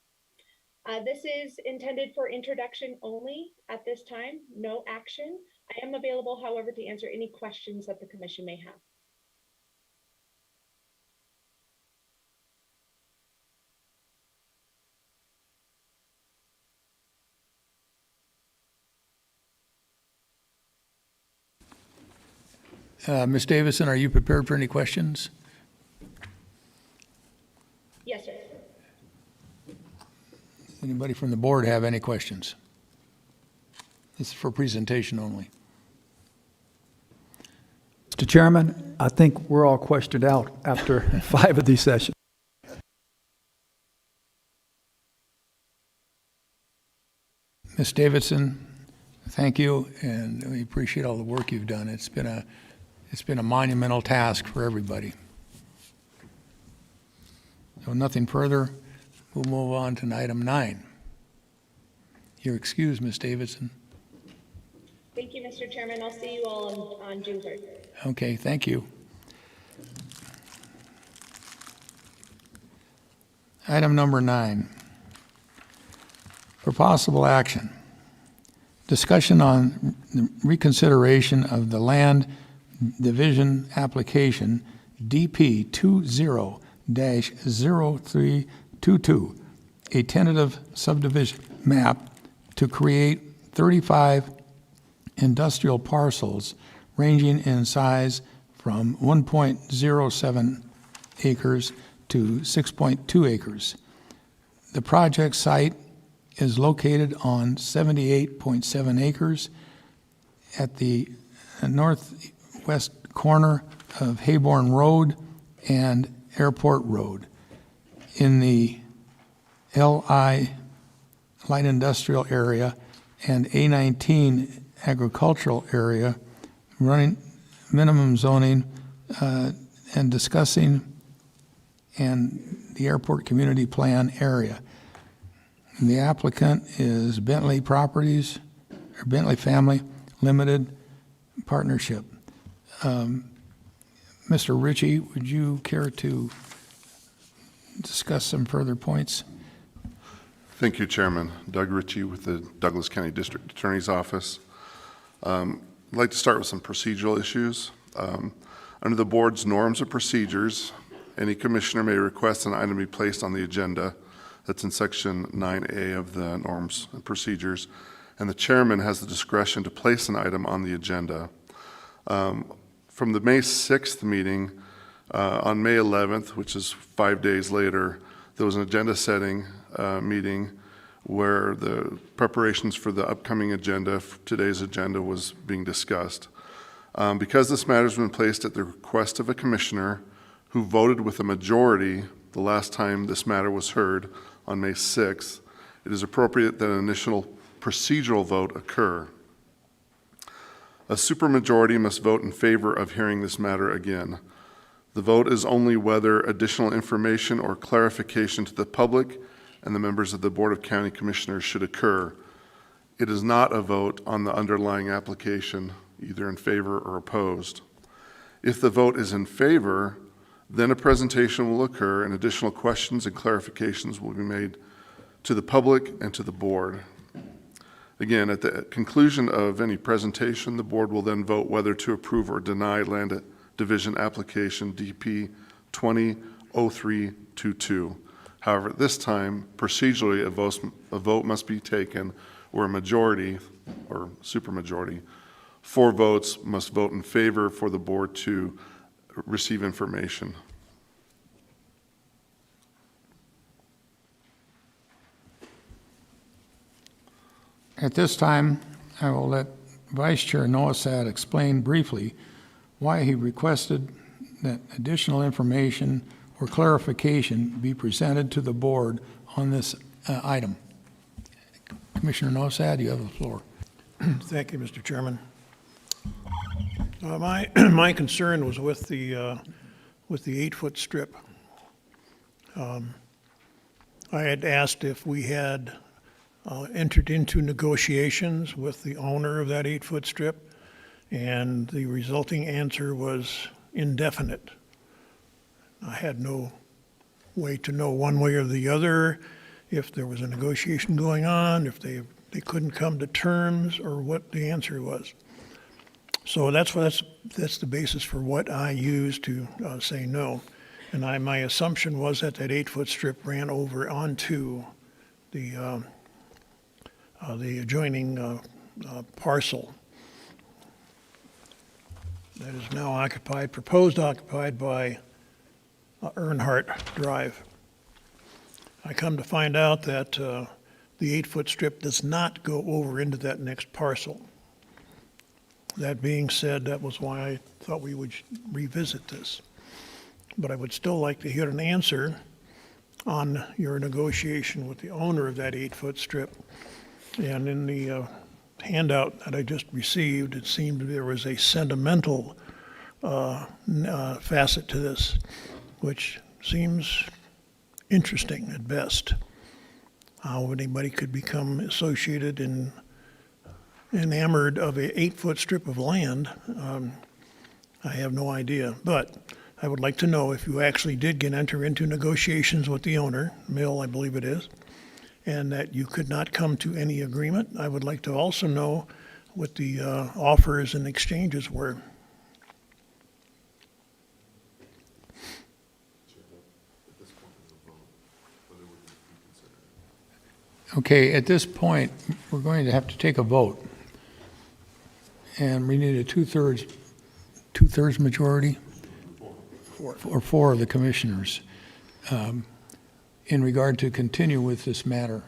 This is intended for introduction only at this time, no action. I am available, however, to answer any questions that the commission may have. Ms. Davidson, are you prepared for any questions? Yes, sir. Anybody from the board have any questions? This is for presentation only. Mr. Chairman, I think we're all questioned out after 5 of these sessions. Ms. Davidson, thank you, and we appreciate all the work you've done. It's been a monumental task for everybody. So nothing further. We'll move on to item 9. You're excused, Ms. Davidson. Thank you, Mr. Chairman. I'll see you all on June 3rd. Okay, thank you. Item number 9. For possible action, discussion on the reconsideration of the land division application DP 20-0322, a tentative subdivision map to create 35 industrial parcels ranging in size from 1.07 acres to 6.2 acres. The project site is located on 78.7 acres at the northwest corner of Hayborn Road and Airport Road in the LI Light Industrial Area and A19 Agricultural Area, running minimum zoning and discussing and the Airport Community Plan area. And the applicant is Bentley Properties, or Bentley Family Limited Partnership. Mr. Ritchie, would you care to discuss some further points? Thank you, Chairman. Doug Ritchie with the Douglas County District Attorney's Office. I'd like to start with some procedural issues. Under the board's norms of procedures, any commissioner may request an item be placed on the agenda. That's in section 9A of the norms and procedures. And the chairman has the discretion to place an item on the agenda. From the May 6th meeting, on May 11th, which is 5 days later, there was an agenda setting meeting where the preparations for the upcoming agenda, today's agenda, was being discussed. Because this matter has been placed at the request of a commissioner who voted with a majority the last time this matter was heard on May 6th, it is appropriate that an initial procedural vote occur. A supermajority must vote in favor of hearing this matter again. The vote is only whether additional information or clarification to the public and the members of the Board of County Commissioners should occur. It is not a vote on the underlying application, either in favor or opposed. If the vote is in favor, then a presentation will occur and additional questions and clarifications will be made to the public and to the board. Again, at the conclusion of any presentation, the board will then vote whether to approve or deny land division application DP 200322. However, at this time, procedurally, a vote must be taken where a majority or supermajority, 4 votes must vote in favor for the board to receive information. At this time, I will let Vice Chair Noasad explain briefly why he requested that additional information or clarification be presented to the board on this item. Commissioner Noasad, you have the floor. Thank you, Mr. Chairman. My concern was with the 8-foot strip. I had asked if we had entered into negotiations with the owner of that 8-foot strip, and the resulting answer was indefinite. I had no way to know one way or the other if there was a negotiation going on, if they couldn't come to terms, or what the answer was. So that's the basis for what I used to say no. And my assumption was that 8-foot strip ran over onto the adjoining parcel that is now proposed occupied by Earnhardt Drive. I come to find out that the 8-foot strip does not go over into that next parcel. That being said, that was why I thought we would revisit this. But I would still like to hear an answer on your negotiation with the owner of that 8-foot strip. And in the handout that I just received, it seemed there was a sentimental facet to this, which seems interesting at best. How anybody could become associated and enamored of a 8-foot strip of land, I have no idea. But I would like to know if you actually did enter into negotiations with the owner, Mill, I believe it is, and that you could not come to any agreement. I would like to also know what the offers and exchanges were. Okay, at this point, we're going to have to take a vote. And we need a two-thirds majority? Or 4 of the commissioners in regard to continue with this matter.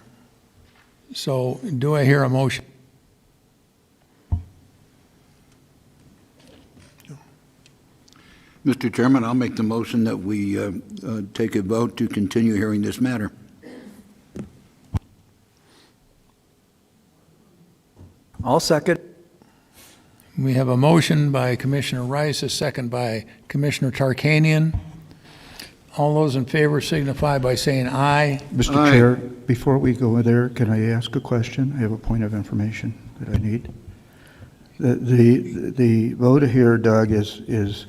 So do I hear a motion? Mr. Chairman, I'll make the motion that we take a vote to continue hearing this matter. I'll second. We have a motion by Commissioner Rice, a second by Commissioner Tarkanian. All those in favor signify by saying aye. Mr. Aye. Chair, before we go there, can I ask a question? I have a point of information that I need. The vote here, Doug, is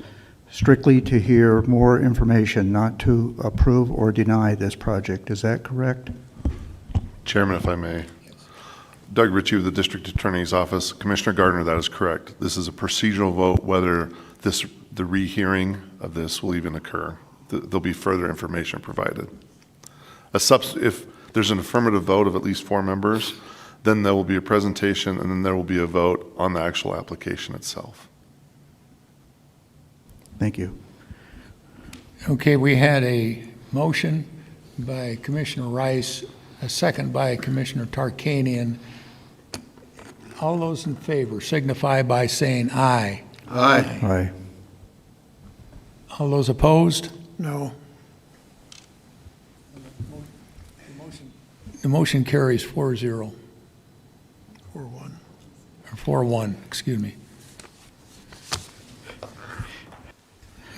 strictly to hear more information, not to approve or deny this project. Is that correct? Chairman, if I may. Doug Ritchie with the District Attorney's Office. Commissioner Gardner, that is correct. This is a procedural vote whether the rehearing of this will even occur. There'll be further information provided. If there's an affirmative vote of at least 4 members, then there will be a presentation and then there will be a vote on the actual application itself. Thank you. Okay, we had a motion by Commissioner Rice, a second by Commissioner Tarkanian. All those in favor signify by saying aye. Aye. Aye. All those opposed? No. The motion carries 4-0. 4-1. Or 4-1, excuse me.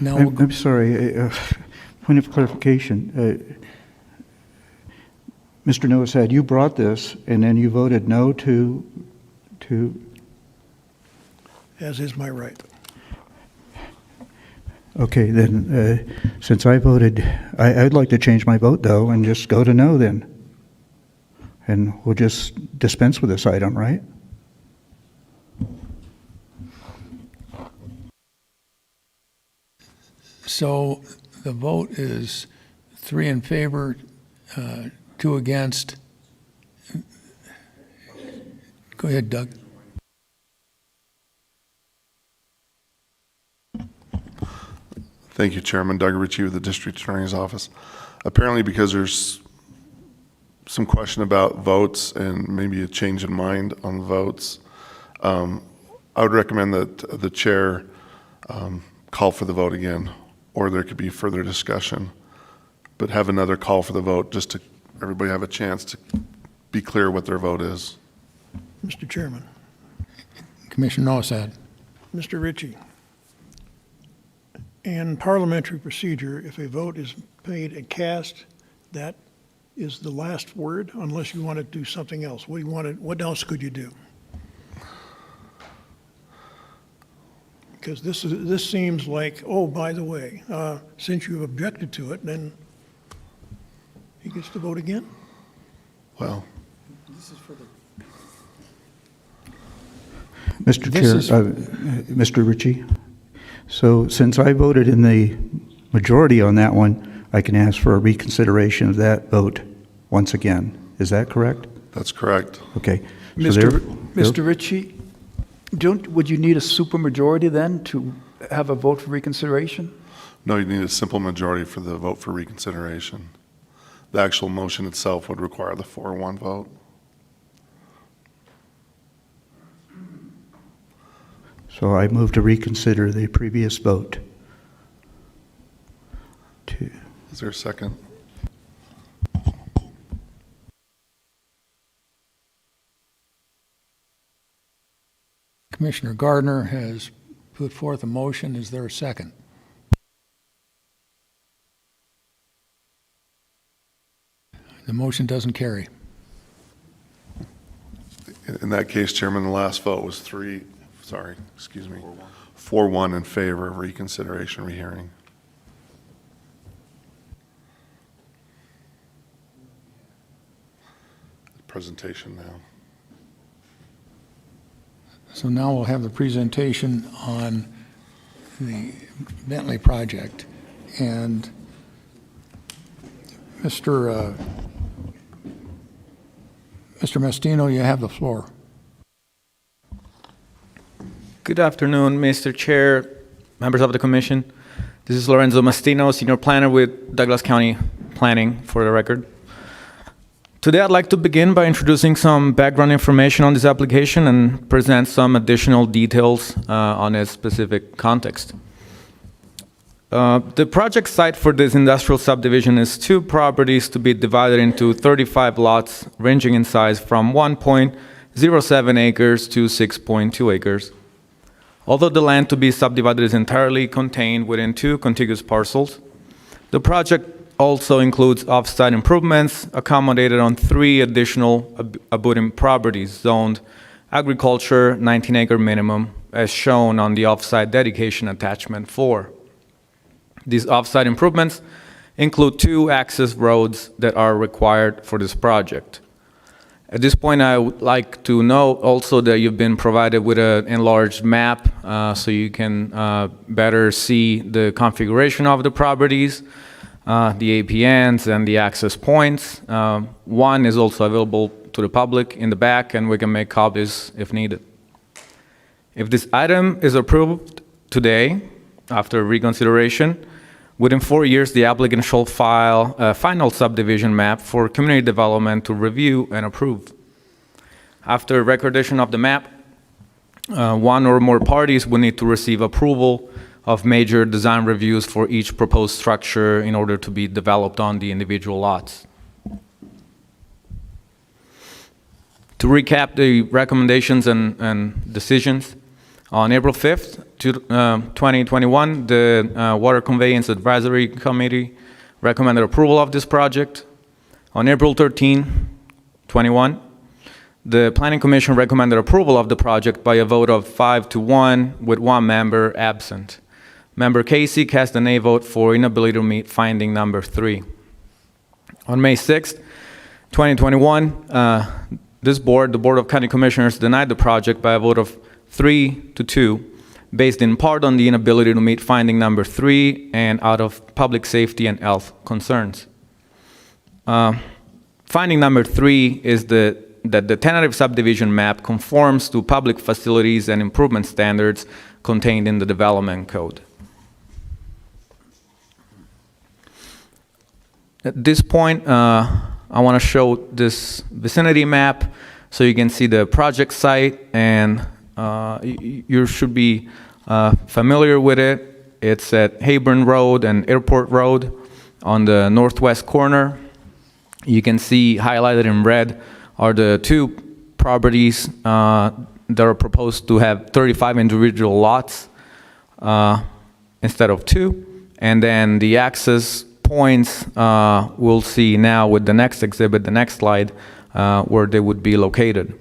Now, I'm sorry, point of clarification. Mr. Noasad, you brought this and then you voted no to, As is my right. okay, then, since I voted, I'd like to change my vote though and just go to no then. And we'll just dispense with this item, right? So the vote is 3 in favor, 2 against. Go ahead, Doug. Thank you, Chairman. Doug Ritchie with the District Attorney's Office. Apparently, because there's some question about votes and maybe a change in mind on votes, I would recommend that the chair call for the vote again, or there could be further discussion, but have another call for the vote just to everybody have a chance to be clear what their vote is. Mr. Chairman. Commissioner Nosad. Mr. Ritchie. In parliamentary procedure, if a vote is made and cast, that is the last word, unless you want to do something else. What else could you do? Because this seems like, oh, by the way, since you've objected to it, then he gets to vote again? Well, Mr. Chair, Mr. Ritchie, so since I voted in the majority on that one, I can ask for a reconsideration of that vote once again. Is that correct? that's correct. Okay. So Mr. Ritchie, would you need a supermajority then to have a vote for reconsideration? No, you need a simple majority for the vote for reconsideration. The actual motion itself would require the 4-1 vote. So I move to reconsider the previous vote. Is there a second? Commissioner Gardner has put forth a motion. Is there a second? The motion doesn't carry. In that case, Chairman, the last vote was 4-1 in favor of reconsideration, rehearing. Presentation now. So now we'll have the presentation on the Bentley project. And Mr. Mastino, you have the floor. Good afternoon, Mr. Chair, members of the Commission. This is Lorenzo Mastino, Senior Planner with Douglas County Planning, for the record. Today, I'd like to begin by introducing some background information on this application and present some additional details on its specific context. The project site for this industrial subdivision is 2 properties to be divided into 35 lots, ranging in size from 1.07 acres to 6.2 acres. Although the land to be subdivided is entirely contained within 2 contiguous parcels, the project also includes off-site improvements accommodated on 3 additional abutting properties zoned agriculture 19-acre minimum, as shown on the off-site dedication attachment 4. These off-site improvements include 2 access roads that are required for this project. At this point, I would like to note also that you've been provided with an enlarged map so you can better see the configuration of the properties, the APNs and the access points. One is also available to the public in the back, and we can make copies if needed. If this item is approved today, after reconsideration, within 4 years, the applicant shall file a final subdivision map for community development to review and approve. After recordation of the map, 1 or more parties will need to receive approval of major design reviews for each proposed structure in order to be developed on the individual lots. To recap the recommendations and decisions, on April 5th, 2021, the Water Conveyance Advisory Committee recommended approval of this project. On April 13, 21, the Planning Commission recommended approval of the project by a vote of 5-1 with 1 member absent. Member Casey cast a nay vote for inability to meet finding number 3. On May 6th, 2021, this board, the Board of County Commissioners, denied the project by a vote of 3-2, based in part on the inability to meet finding number 3 and out of public safety and health concerns. Finding number 3 is that the tentative subdivision map conforms to public facilities and improvement standards contained in the development code. At this point, I want to show this vicinity map so you can see the project site, and you should be familiar with it. It's at Hayburn Road and Airport Road on the northwest corner. You can see highlighted in red are the 2 properties that are proposed to have 35 individual lots instead of 2. And then the access points we'll see now with the next exhibit, the next slide, where they would be located.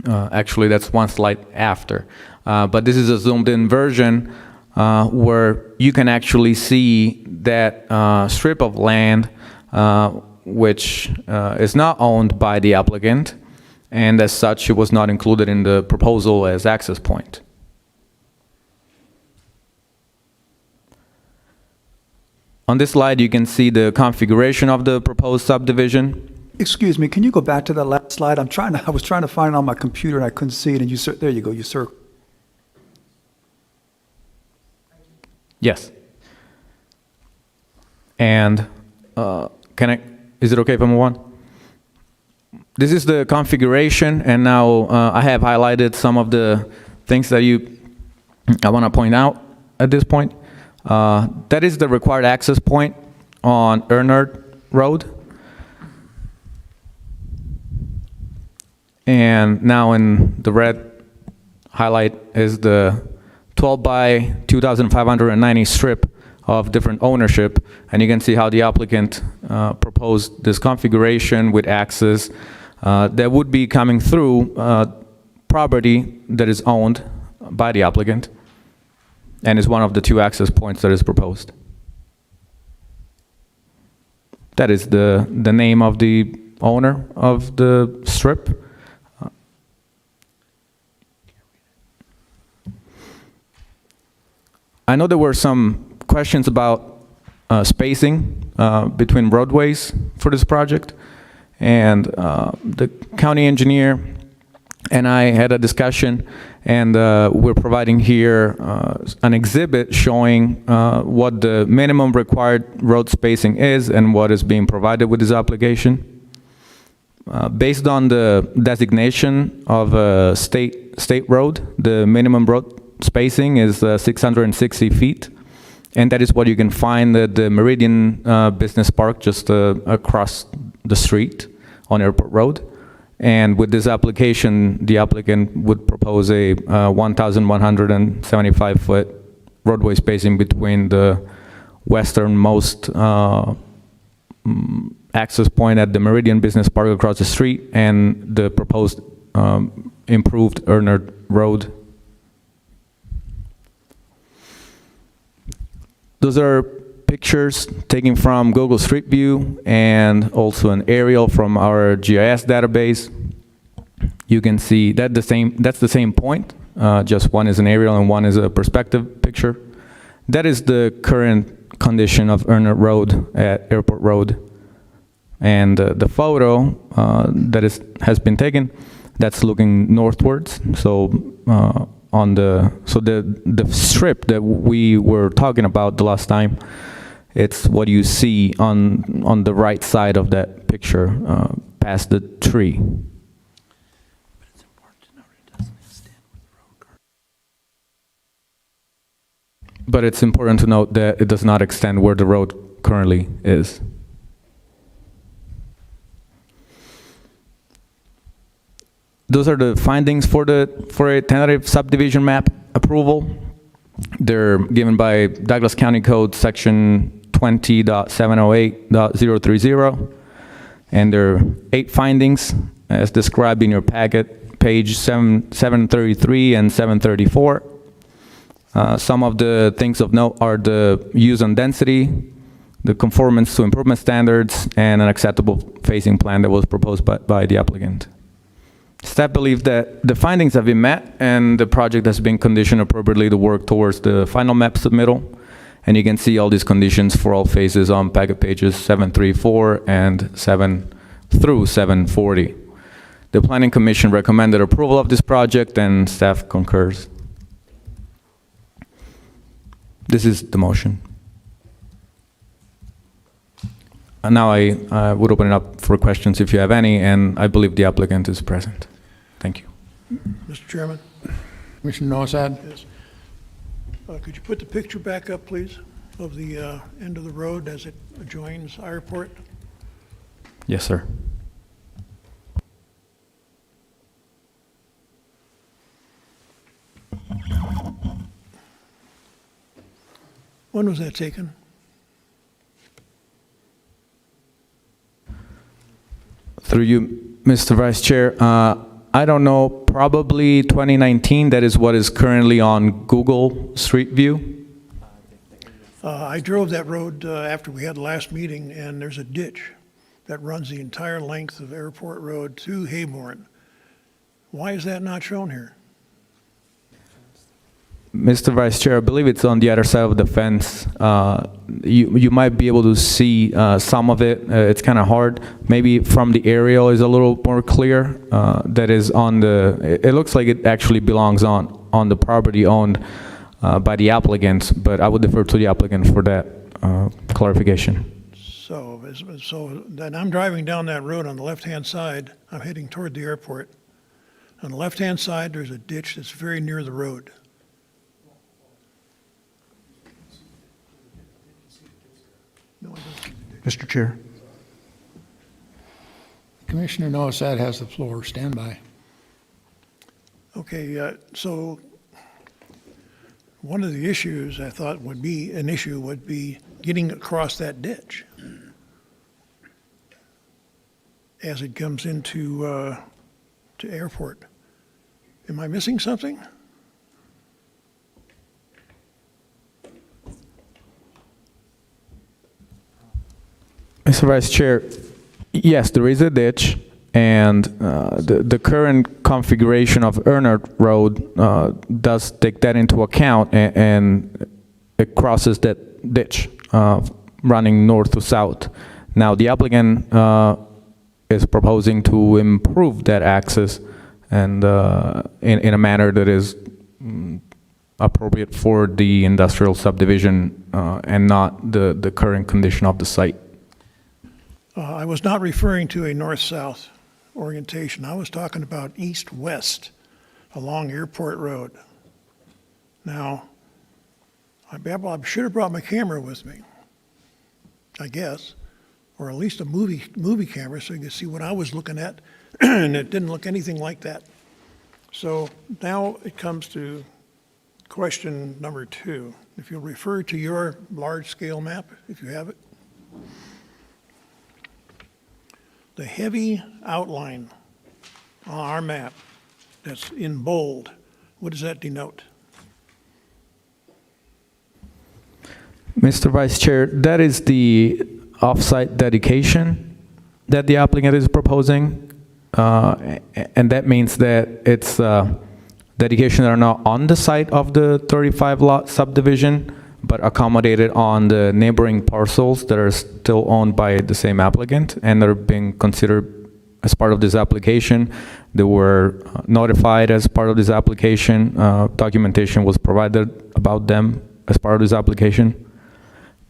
Actually, that's one slide after. But this is a zoomed in version where you can actually see that strip of land which is not owned by the applicant, and as such, it was not included in the proposal as access point. On this slide, you can see the configuration of the proposed subdivision. Excuse me, can you go back to that last slide? I was trying to find it on my computer and I couldn't see it, and there you go, you circled. Yes. And is it okay if I move on? This is the configuration, and now I have highlighted some of the things that I want to point out at this point. That is the required access point on Ernard Road. And now in the red highlight is the 12 by 2,590 strip of different ownership, and you can see how the applicant proposed this configuration with access that would be coming through property that is owned by the applicant and is one of the 2 access points that is proposed. That is the name of the owner of the strip. I know there were some questions about spacing between roadways for this project, and the county engineer and I had a discussion, and we're providing here an exhibit showing what the minimum required road spacing is and what is being provided with this application. Based on the designation of a state road, the minimum road spacing is 660 feet. And that is what you can find at the Meridian Business Park just across the street on Airport Road. And with this application, the applicant would propose a 1,175-foot roadway spacing between the westernmost access point at the Meridian Business Park across the street and the proposed improved Ernard Road. Those are pictures taken from Google Street View and also an aerial from our GIS database. You can see that that's the same point, just one is an aerial and one is a perspective picture. That is the current condition of Ernard Road at Airport Road. And the photo that has been taken, that's looking northwards. So the strip that we were talking about the last time, it's what you see on the right side of that picture, past the tree. But it's important to note that it does not extend where the road currently is. Those are the findings for a tentative subdivision map approval. They're given by Douglas County Code section 20.708.030, and there are 8 findings as described in your packet, page 733 and 734. Some of the things of note are the use on density, the conformance to improvement standards, and an acceptable phasing plan that was proposed by the applicant. Staff believe that the findings have been met and the project has been conditioned appropriately to work towards the final map submittal. And you can see all these conditions for all phases on packet pages 734 and 7 through 740. The Planning Commission recommended approval of this project and staff concurs. This is the motion. And now I would open it up for questions if you have any, and I believe the applicant is present. Thank you. Mr. Chairman? Commissioner Nosad? Yes. Could you put the picture back up, please, of the end of the road as it adjoins Airport? Yes, sir. When was that taken? Through you, Mr. Vice Chair, I don't know, probably 2019, that is what is currently on Google Street View. I drove that road after we had the last meeting, and there's a ditch that runs the entire length of Airport Road to Hayborn. Why is that not shown here? Mr. Vice Chair, I believe it's on the other side of the fence. You might be able to see some of it. It's kind of hard. Maybe from the aerial is a little more clear. That is on the, it looks like it actually belongs on the property owned by the applicants, but I would defer to the applicant for that clarification. So then I'm driving down that road on the left-hand side. I'm heading toward the airport. On the left-hand side, there's a ditch that's very near the road. Mr. Chair? Commissioner Nosad has the floor. Stand by. Okay, so one of the issues I thought would be an issue would be getting across that ditch as it comes into to airport. Am I missing something? Mr. Vice Chair, yes, there is a ditch, and the current configuration of Earnhardt Road does take that into account, and it crosses that ditch running north to south. Now, the applicant is proposing to improve that access and in a manner that is appropriate for the industrial subdivision and not the current condition of the site. I was not referring to a north-south orientation. I was talking about east-west along Airport Road. Now, I should have brought my camera with me, I guess, or at least a movie camera so you could see what I was looking at, and it didn't look anything like that. So now it comes to question number 2. If you'll refer to your large-scale map, if you have it. The heavy outline on our map that's in bold, what does that denote? Mr. Vice Chair, that is the off-site dedication that the applicant is proposing, and that means that it's dedication that are not on the site of the 35-lot subdivision, but accommodated on the neighboring parcels that are still owned by the same applicant and are being considered as part of this application. They were notified as part of this application. Documentation was provided about them as part of this application.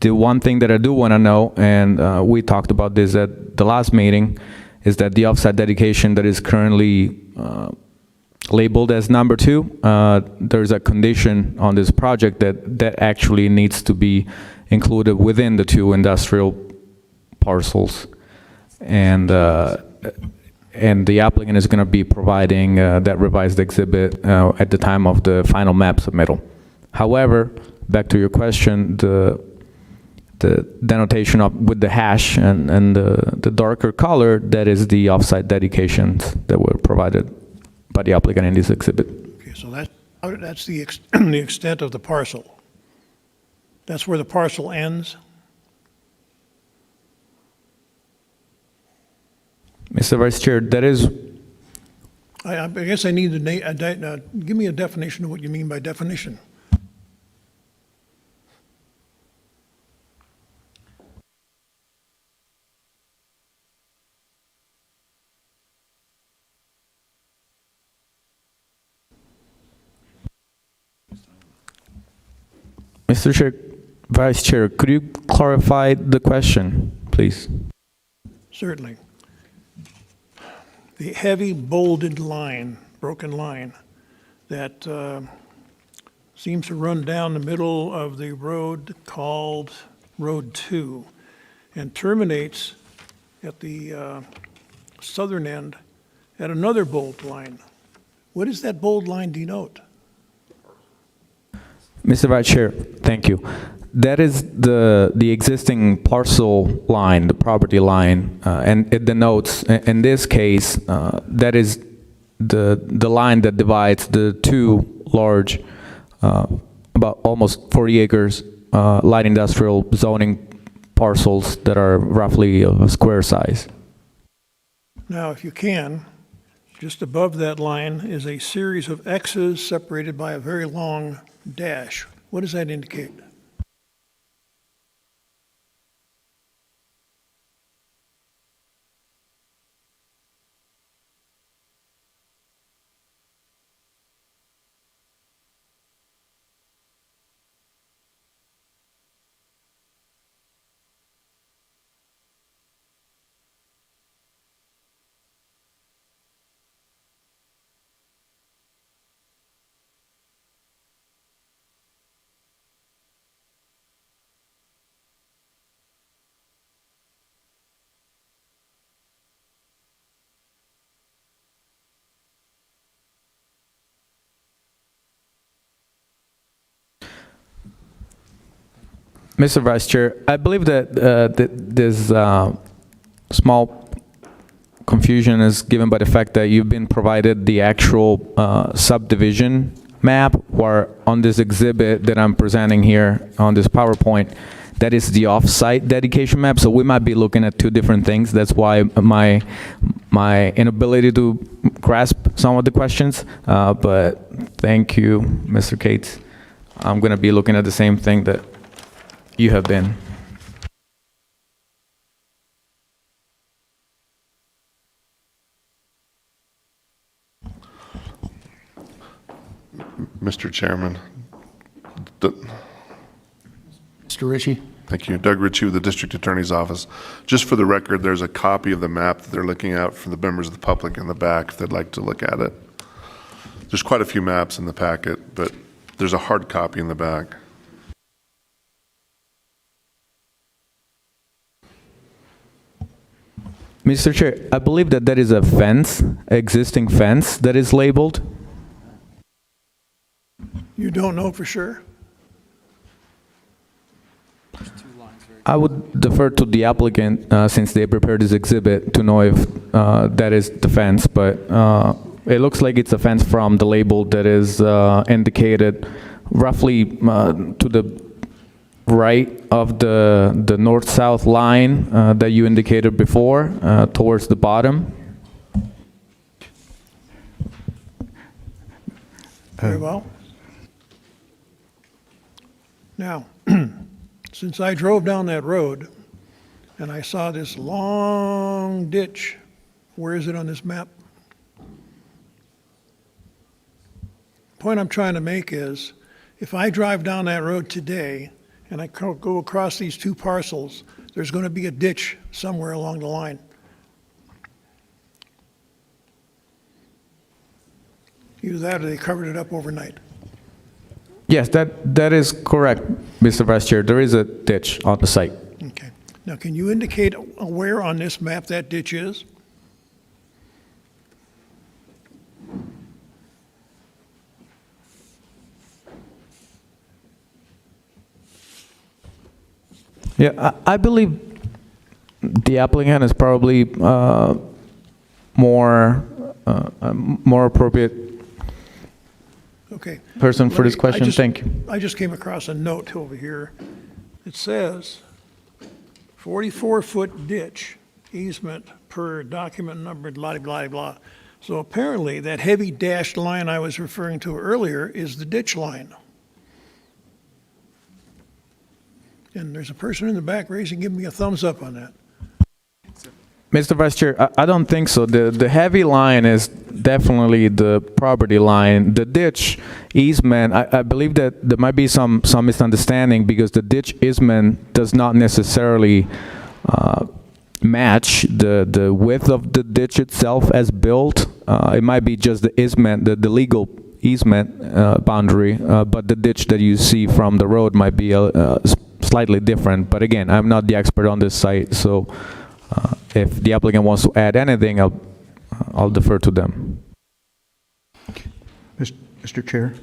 The one thing that I do want to know, and we talked about this at the last meeting, is that the offsite dedication that is currently labeled as number 2, there's a condition on this project that actually needs to be included within the 2 industrial parcels. And the applicant is going to be providing that revised exhibit at the time of the final map submittal. However, back to your question, the denotation with the hash and the darker color, that is the offsite dedications that were provided by the applicant in this exhibit. Okay, so that's the extent of the parcel. That's where the parcel ends? Mr. Vice Chair, that is, I guess I need to give me a definition of what you mean by definition. Mr. Chair, Vice Chair, could you clarify the question, please? Certainly. The heavy bolded line, broken line, that seems to run down the middle of the road called Road 2 and terminates at the southern end at another bold line. What does that bold line denote? Mr. Vice Chair, thank you. That is the existing parcel line, the property line, and it denotes, in this case, that is the line that divides the two large, about almost 40 acres, light industrial zoning parcels that are roughly of a square size. Now, if you can, just above that line is a series of X's separated by a very long dash. What does that indicate? Mr. Vice Chair, I believe that this small confusion is given by the fact that you've been provided the actual subdivision map, where on this exhibit that I'm presenting here on this PowerPoint, that is the off-site dedication map. So we might be looking at two different things. That's why my inability to grasp some of the questions. But thank you, Mr. Cates. I'm going to be looking at the same thing that you have been. Mr. Chairman. Mr. Ritchie? Thank you. Doug Ritchie with the District Attorney's Office. Just for the record, there's a copy of the map that they're looking at for the members of the public in the back if they'd like to look at it. There's quite a few maps in the packet, but there's a hard copy in the back. Mr. Chair, I believe that there is a fence, existing fence that is labeled. You don't know for sure? I would defer to the applicant, since they prepared this exhibit, to know if that is the fence, but it looks like it's a fence from the label that is indicated roughly to the right of the north-south line that you indicated before, towards the bottom. Very well. Now, since I drove down that road and I saw this long ditch, where is it on this map? The point I'm trying to make is, if I drive down that road today and I go across these two parcels, there's going to be a ditch somewhere along the line. Either that or they covered it up overnight. Yes, that is correct, Mr. Vice Chair. There is a ditch on the site. Okay. Now, can you indicate where on this map that ditch is? Yeah, I believe the applicant is probably more appropriate Okay. person for this question. Thank you. I just came across a note over here. It says 44-foot ditch easement per document number, blah, blah, blah. So apparently, that heavy dashed line I was referring to earlier is the ditch line. And there's a person in the back raising, give me a thumbs up on that. Mr. Vice Chair, I don't think so. The heavy line is definitely the property line. The ditch easement, I believe that there might be some misunderstanding because the ditch easement does not necessarily match the width of the ditch itself as built. It might be just the easement, the legal easement boundary, but the ditch that you see from the road might be slightly different. But again, I'm not the expert on this site, so if the applicant wants to add anything, I'll defer to them. Mr. Chair?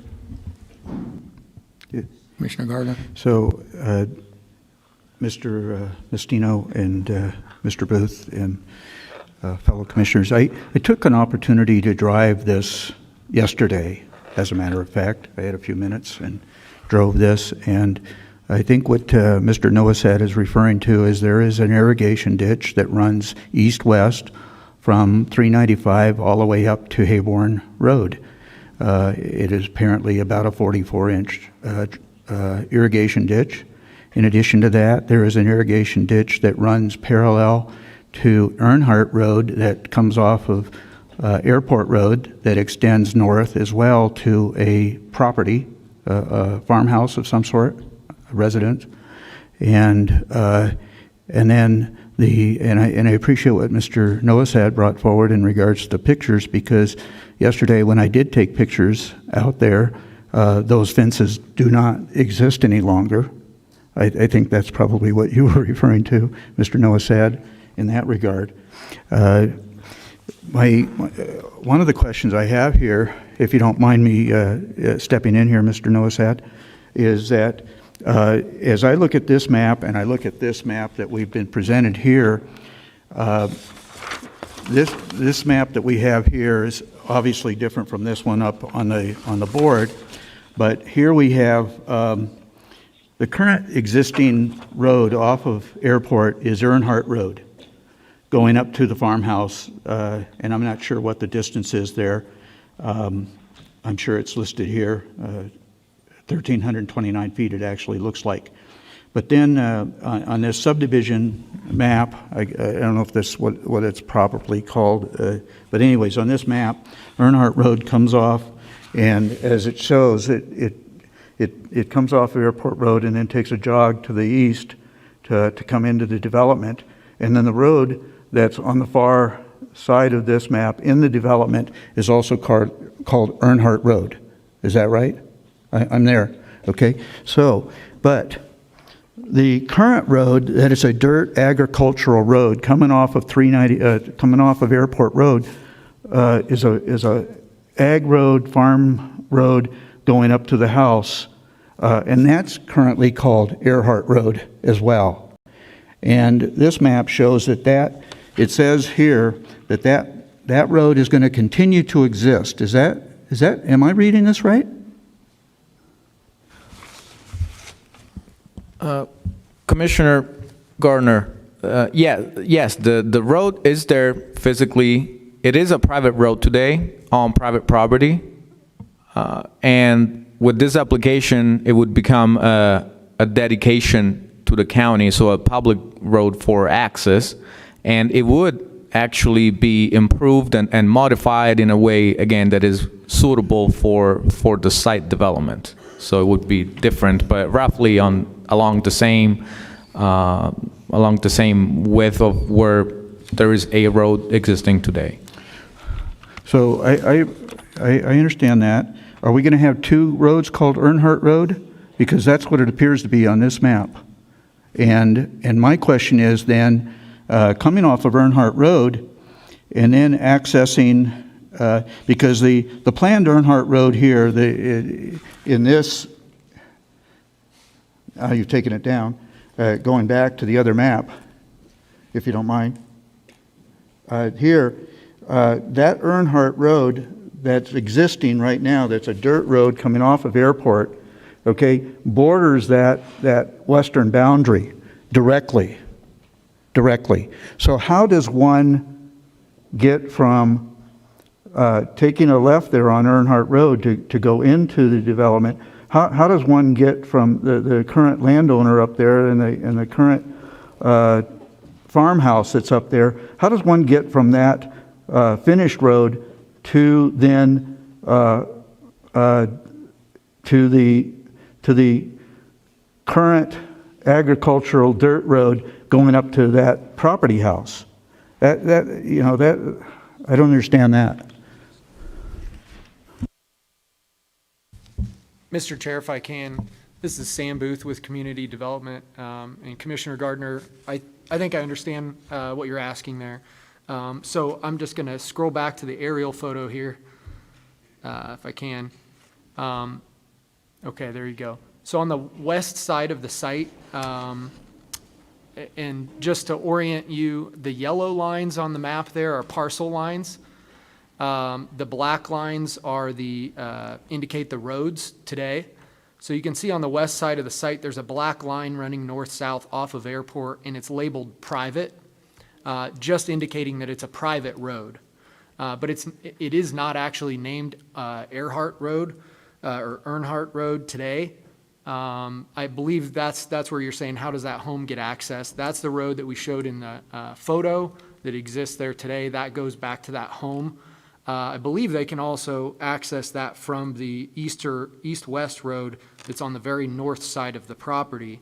Commissioner Gardner? So, Mr. Mestino and Mr. Booth and fellow commissioners, I took an opportunity to drive this yesterday, as a matter of fact. I had a few minutes and drove this, and I think what Mr. Noasad is referring to is there is an irrigation ditch that runs east-west from 395 all the way up to Hayborn Road. It is apparently about a 44-inch irrigation ditch. In addition to that, there is an irrigation ditch that runs parallel to Earnhardt Road that comes off of Airport Road that extends north as well to a property, a farmhouse of some sort, a residence, and then I appreciate what Mr. Noasad brought forward in regards to the pictures, because yesterday when I did take pictures out there, those fences do not exist any longer. I think that's probably what you were referring to, Mr. Noasad, in that regard. One of the questions I have here, if you don't mind me stepping in here, Mr. Noasad, is that as I look at this map and I look at this map that we've been presented here, this map that we have here is obviously different from this one up on the board, but here we have the current existing road off of Airport is Earnhardt Road, going up to the farmhouse, and I'm not sure what the distance is there. I'm sure it's listed here, 1,329 feet it actually looks like. But then on this subdivision map, I don't know if this what it's properly called, but anyways, on this map, Earnhardt Road comes off, and as it shows, it comes off of Airport Road and then takes a jog to the east to come into the development, and then the road that's on the far side of this map in the development is also called Earnhardt Road. Is that right? I'm there. Okay. So, but the current road that is a dirt agricultural road coming off of 390, coming off of Airport Road, is a ag road, farm road going up to the house, and that's currently called Earhart Road as well. And this map shows that it says here that road is going to continue to exist. Is that? Am I reading this right? Commissioner Gardner, yes, the road is there physically. It is a private road today on private property, and with this application, it would become a dedication to the county, so a public road for access, and it would actually be improved and modified in a way, again, that is suitable for the site development. So it would be different, but roughly along the same width of where there is a road existing today. So I understand that. Are we going to have two roads called Earnhardt Road? Because that's what it appears to be on this map. And my question is then, coming off of Earnhardt Road and then accessing, because the planned Earnhardt Road here, in this, you've taken it down, going back to the other map, if you don't mind. Here, that Earnhardt Road that's existing right now, that's a dirt road coming off of Airport, okay, borders that western boundary directly. So how does one get from taking a left there on Earnhardt Road to go into the development, how does one get from the current landowner up there and the current farmhouse that's up there, how does one get from that finished road to then to the current agricultural dirt road going up to that property house? That I don't understand that. Mr. Chair, if I can, this is Sam Booth with Community Development. And Commissioner Gardner, I think I understand what you're asking there. So I'm just going to scroll back to the aerial photo here, if I can. Okay, there you go. So on the west side of the site, and just to orient you, the yellow lines on the map there are parcel lines. The black lines are indicate the roads today. So you can see on the west side of the site, there's a black line running north-south off of Airport, and it's labeled private, just indicating that it's a private road. But it is not actually named Earhart Road or Earnhardt Road today. I believe that's where you're saying, how does that home get access? That's the road that we showed in the photo that exists there today. That goes back to that home. I believe they can also access that from the east-west road that's on the very north side of the property.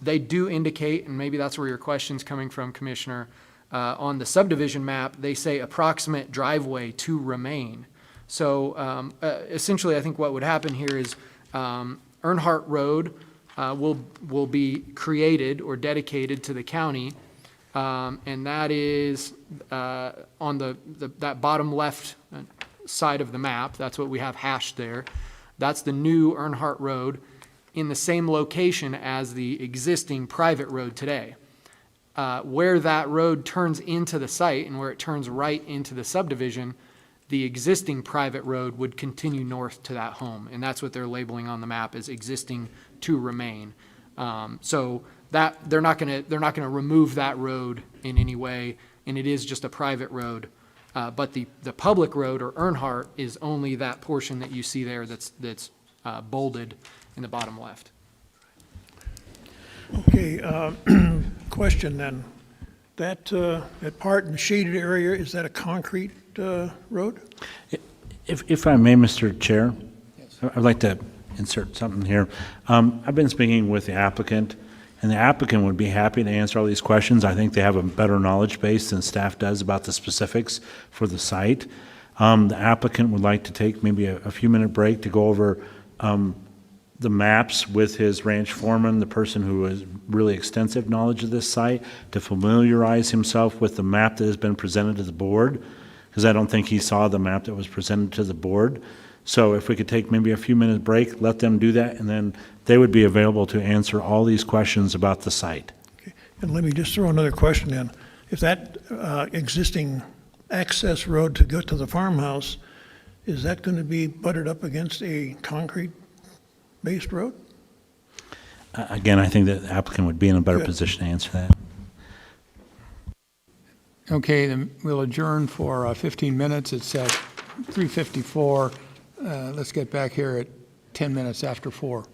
They do indicate, and maybe that's where your question's coming from, Commissioner, on the subdivision map, they say approximate driveway to remain. So essentially, I think what would happen here is Earnhardt Road will be created or dedicated to the county, and that is on that bottom left side of the map. That's what we have hashed there. That's the new Earnhardt Road in the same location as the existing private road today. Where that road turns into the site and where it turns right into the subdivision, the existing private road would continue north to that home, and that's what they're labeling on the map as existing to remain. So that they're not going to remove that road in any way, and it is just a private road. But the public road, or Earnhardt, is only that portion that you see there that's bolded in the bottom left. Okay, question then. That part in the shaded area, is that a concrete road? If I may, Mr. Chair, I'd like to insert something here. I've been speaking with the applicant, and the applicant would be happy to answer all these questions. I think they have a better knowledge base than staff does about the specifics for the site. The applicant would like to take maybe a few-minute break to go over the maps with his ranch foreman, the person who has really extensive knowledge of this site, to familiarize himself with the map that has been presented to the board, because I don't think he saw the map that was presented to the board. So if we could take maybe a few-minute break, let them do that, and then they would be available to answer all these questions about the site. Okay. And let me just throw another question in. If that existing access road to go to the farmhouse, is that going to be butted up against a concrete-based road? Again, I think that the applicant would be in a better position to answer that. Okay, then we'll adjourn for 15 minutes. It's at 3:54. Let's get back here at 10 minutes after 4.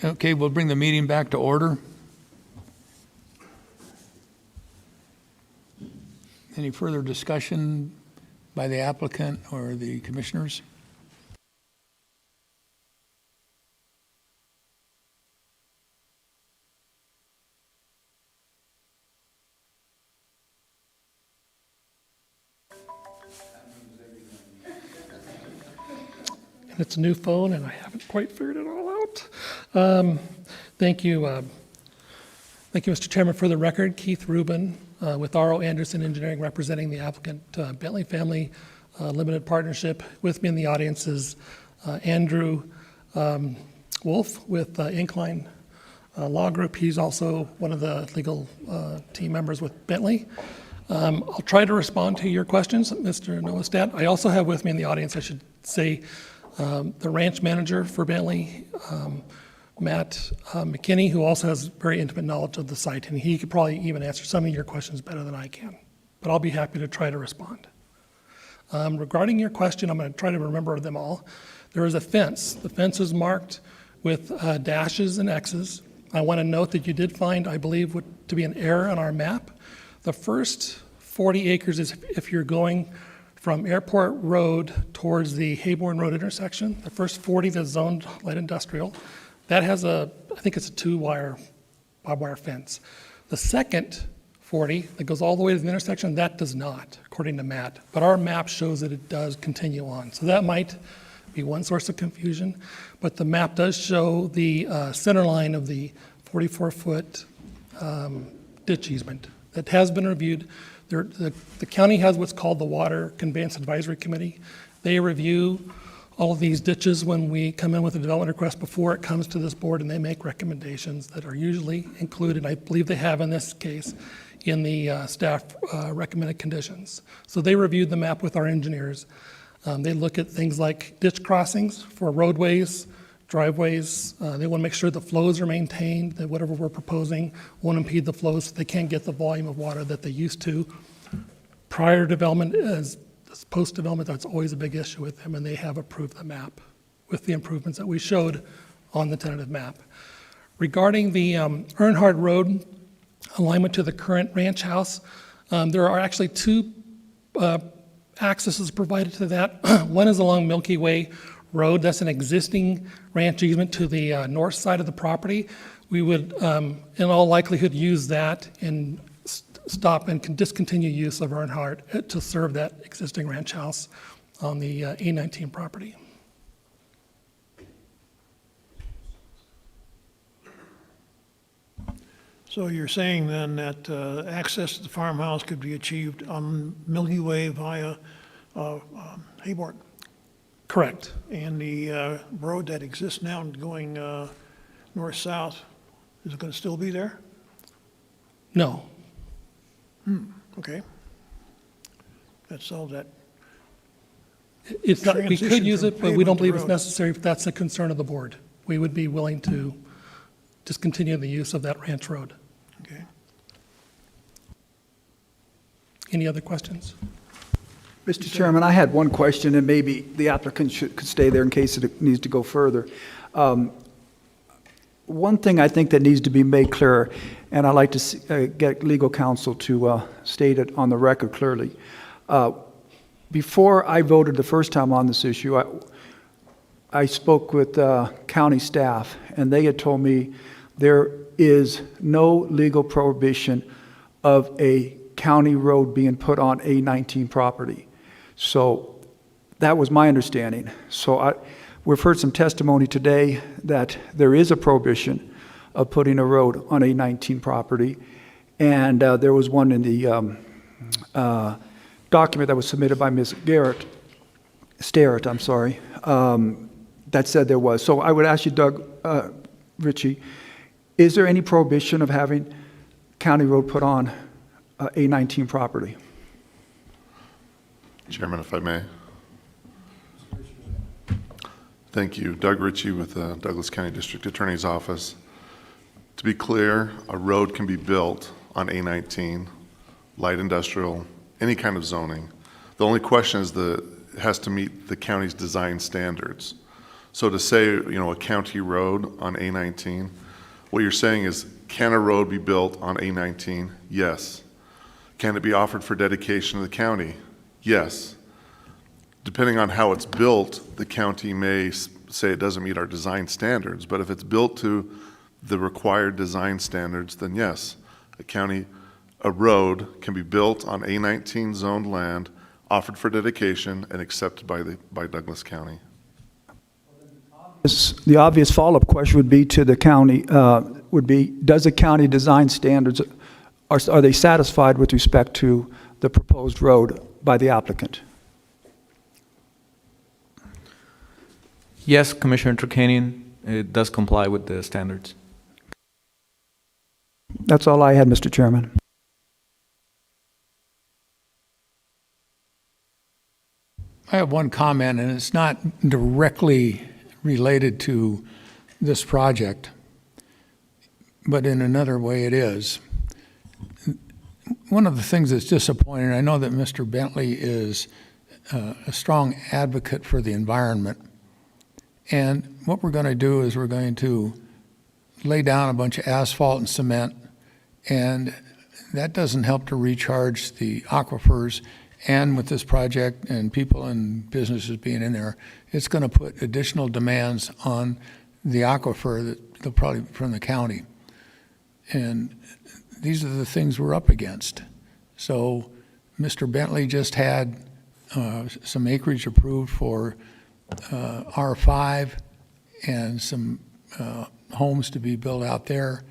Okay, we'll bring the meeting back to order. Any further discussion by the applicant or the commissioners? It's a new phone, and I haven't quite figured it all out. Thank you. Thank you, Mr. Chairman. For the record, Keith Rubin with R.O. Anderson Engineering, representing the applicant Bentley Family Limited Partnership. With me in the audience is Andrew Wolf with Incline Law Group. He's also one of the legal team members with Bentley. I'll try to respond to your questions, Mr. Noestat. I also have with me in the audience, I should say, the ranch manager for Bentley, Matt McKinney, who also has very intimate knowledge of the site, and he could probably even answer some of your questions better than I can. But I'll be happy to try to respond. Regarding your question, I'm going to try to remember them all. There is a fence. The fence is marked with dashes and X's. I want to note that you did find, I believe, to be an error on our map. The first 40 acres is if you're going from Airport Road towards the Hayborn Road intersection. The first 40 that's zoned light industrial, that has I think it's a 2-wire barbed wire fence. The second 40 that goes all the way to the intersection, that does not, according to Matt. But our map shows that it does continue on. So that might be one source of confusion. But the map does show the center line of the 44-foot ditch easement that has been reviewed. The county has what's called the Water Conveyance Advisory Committee. They review all of these ditches when we come in with a development request before it comes to this board, and they make recommendations that are usually included, I believe they have in this case, in the staff recommended conditions. So they reviewed the map with our engineers. They look at things like ditch crossings for roadways, driveways. They want to make sure the flows are maintained, that whatever we're proposing won't impede the flows so they can't get the volume of water that they used to. Prior development, as post-development, that's always a big issue with them, and they have approved the map with the improvements that we showed on the tentative map. Regarding the Earnhardt Road alignment to the current ranch house, there are actually two accesses provided to that. One is along Milky Way Road. That's an existing ranch easement to the north side of the property. We would, in all likelihood, use that and stop and discontinue use of Earnhardt to serve that existing ranch house on the A19 property. So you're saying then that access to the farmhouse could be achieved on Milky Way via Hayborn? Correct. And the road that exists now going north-south, is it going to still be there? No. Okay. That solves that. It's not, we could Transition use from it, but we don't pavement to believe it's road. necessary if that's a concern of the board. We would be willing to discontinue the use of that ranch road. Okay. Any other questions? Mr. Chairman, I had one question, and maybe the applicant could stay there in case it needs to go further. One thing I think that needs to be made clear, and I'd like to get legal counsel to state it on the record clearly. Before I voted the first time on this issue, I spoke with county staff, and they had told me there is no legal prohibition of a county road being put on A19 property. So that was my understanding. So we've heard some testimony today that there is a prohibition of putting a road on A19 property. And there was one in the document that was submitted by Ms. Starrett, I'm sorry, that said there was. So I would ask you, Doug Ritchie, is there any prohibition of having county road put on A19 property? Chairman, if I may. Thank you. Doug Ritchie with the Douglas County District Attorney's Office. To be clear, a road can be built on A19, light industrial, any kind of zoning. The only question is it has to meet the county's design standards. So to say, a county road on A19, what you're saying is, can a road be built on A19? Yes. Can it be offered for dedication to the county? Yes. Depending on how it's built, the county may say it doesn't meet our design standards, but if it's built to the required design standards, then yes, a road can be built on A19 zoned land, offered for dedication, and accepted by Douglas County. The obvious follow-up question would be to the county, does the county design standards, are they satisfied with respect to the proposed road by the applicant? Yes, Commissioner Turkanian, it does comply with the standards. That's all I had, Mr. Chairman. I have one comment, and it's not directly related to this project, but in another way it is. One of the things that's disappointing, I know that Mr. Bentley is a strong advocate for the environment, and what we're going to do is we're going to lay down a bunch of asphalt and cement, and that doesn't help to recharge the aquifers. And with this project and people and businesses being in there, it's going to put additional demands on the aquifer that they'll probably from the county. And these are the things we're up against. So Mr. Bentley just had some acreage approved for R5 and some homes to be built out there.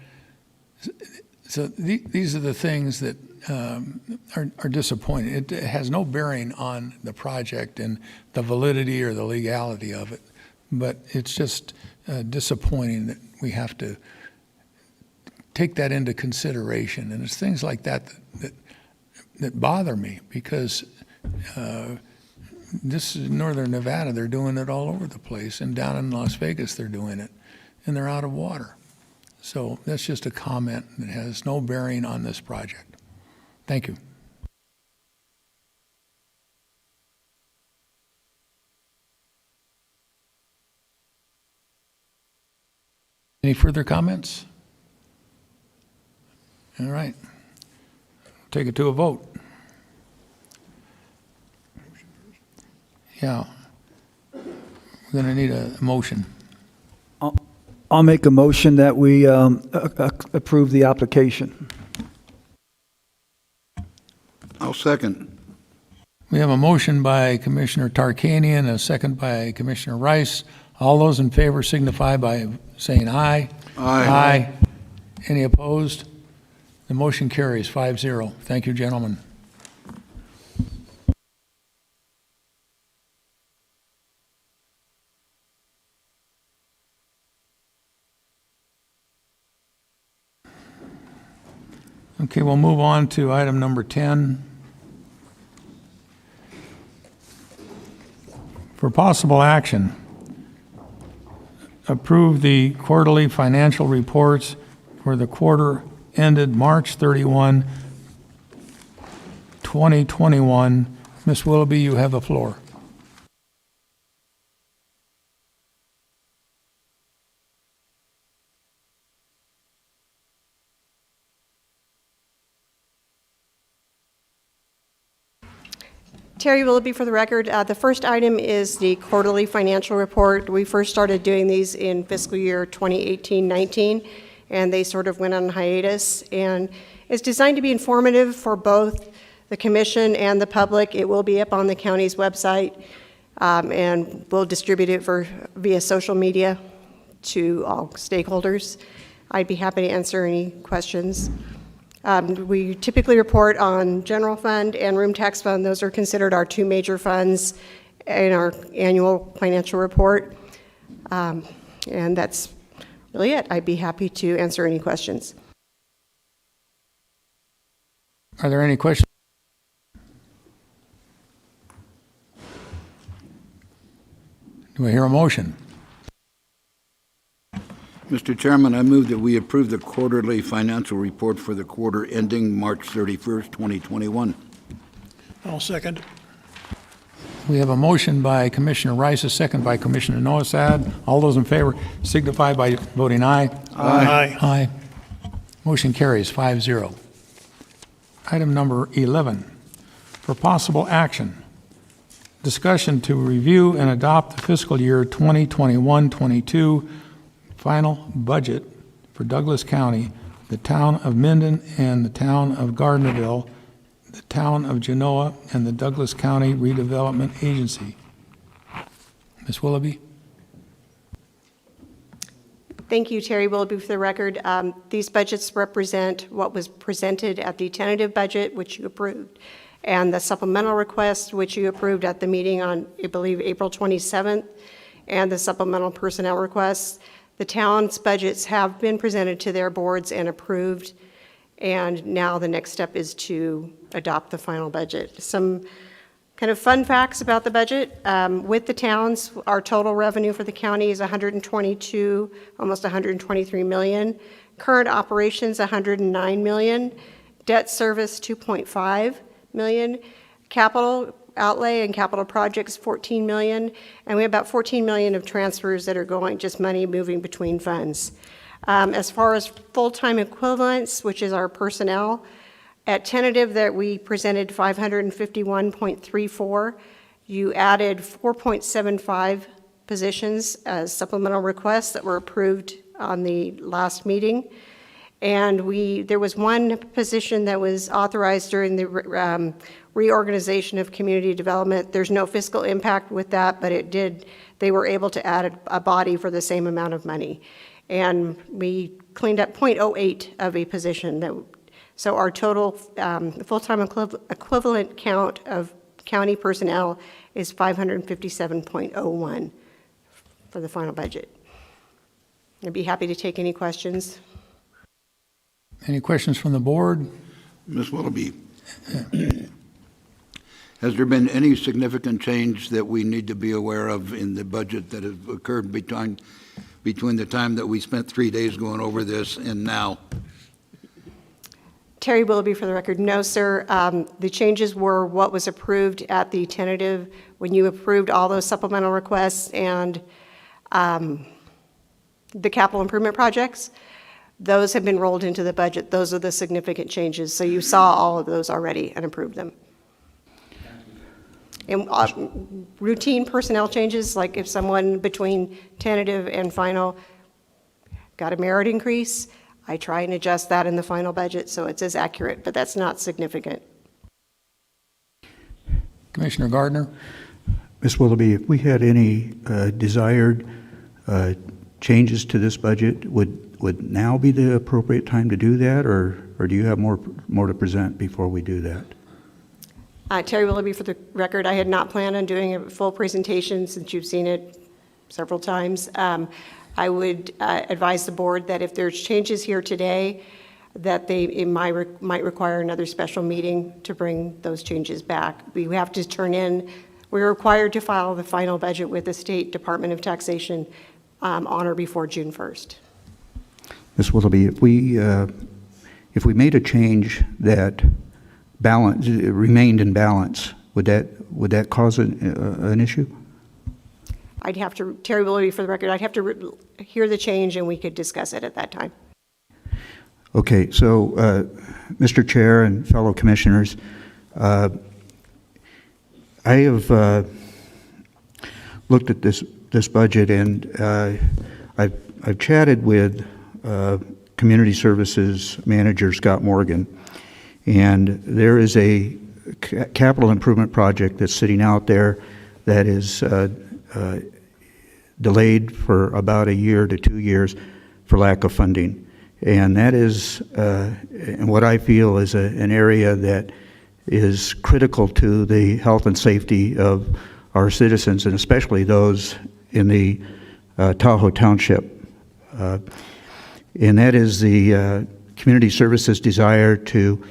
So these are the things that are disappointing. It has no bearing on the project and the validity or the legality of it, but it's just disappointing that we have to take that into consideration. And it's things like that bother me, because this is Northern Nevada. They're doing it all over the place, and down in Las Vegas they're doing it, and they're out of water. So that's just a comment that has no bearing on this project. Thank you. Any further comments? All right. Take it to a vote. Yeah. We're going to need a motion. I'll make a motion that we approve the application. I'll second. We have a motion by Commissioner Tarkanian, a second by Commissioner Rice. All those in favor signify by saying aye. Aye. Aye. Any opposed? The motion carries 5-0. Thank you, gentlemen. Okay, we'll move on to item number 10. For possible action, approve the quarterly financial reports for the quarter ended March 31, 2021. Ms. Willoughby, you have the floor. Terry Willoughby for the record. The first item is the quarterly financial report. We first started doing these in fiscal year 2018-19, and they sort of went on hiatus. And it's designed to be informative for both the commission and the public. It will be up on the county's website, and we'll distribute it via social media to all stakeholders. I'd be happy to answer any questions. We typically report on general fund and room tax fund. Those are considered our two major funds in our annual financial report. And that's really it. I'd be happy to answer any questions. Are there any questions? Do I hear a motion? Mr. Chairman, I move that we approve the quarterly financial report for the quarter ending March 31st, 2021. I'll second. We have a motion by Commissioner Rice, a second by Commissioner Noasad. All those in favor signify by voting aye. Aye. Aye. Motion carries 5-0. Item number 11, for possible action, discussion to review and adopt the fiscal year 2021-22 final budget for Douglas County, the town of Minden and the town of Gardnerville, the town of Genoa, and the Douglas County Redevelopment Agency. Ms. Willoughby? Thank you, Terry Willoughby, for the record. These budgets represent what was presented at the tentative budget, which you approved, and the supplemental request, which you approved at the meeting on, I believe, April 27th, and the supplemental personnel requests. The town's budgets have been presented to their boards and approved, and now the next step is to adopt the final budget. Some kind of fun facts about the budget. With the towns, our total revenue for the county is 122, almost 123 million. Current operations, 109 million. Debt service, 2.5 million. Capital outlay and capital projects, 14 million. And we have about 14 million of transfers that are going, just money moving between funds. As far as full-time equivalents, which is our personnel, at tentative that we presented 551.34, you added 4.75 positions as supplemental requests that were approved on the last meeting. And there was one position that was authorized during the reorganization of community development. There's no fiscal impact with that, but they were able to add a body for the same amount of money. And we cleaned up 0.08 of a position. So our total full-time equivalent count of county personnel is 557.01 for the final budget. I'd be happy to take any questions. Any questions from the board? Ms. Willoughby, has there been any significant change that we need to be aware of in the budget that has occurred between the time that we spent 3 days going over this and now? Terry Willoughby, for the record. No, sir. The changes were what was approved at the tentative when you approved all those supplemental requests and the capital improvement projects. Those have been rolled into the budget. Those are the significant changes. So you saw all of those already and approved them. And routine personnel changes, like if someone between tentative and final got a merit increase, I try and adjust that in the final budget so it's as accurate, but that's not significant. Commissioner Gardner? Ms. Willoughby, if we had any desired changes to this budget, would now be the appropriate time to do that, or do you have more to present before we do that? Terry Willoughby, for the record, I had not planned on doing a full presentation since you've seen it several times. I would advise the board that if there's changes here today, that it might require another special meeting to bring those changes back. We have to we're required to file the final budget with the State Department of Taxation on or before June 1st. Ms. Willoughby, if we made a change that remained in balance, would that cause an issue? I'd have to, Terry Willoughby, for the record, I'd have to hear the change and we could discuss it at that time. Okay, so Mr. Chair and fellow commissioners, I have looked at this budget, and I've chatted with Community Services Manager Scott Morgan, and there is a capital improvement project that's sitting out there that is delayed for about a year to 2 years for lack of funding. And that is what I feel is an area that is critical to the health and safety of our citizens, and especially those in the Tahoe Township. And that is the Community Services desire to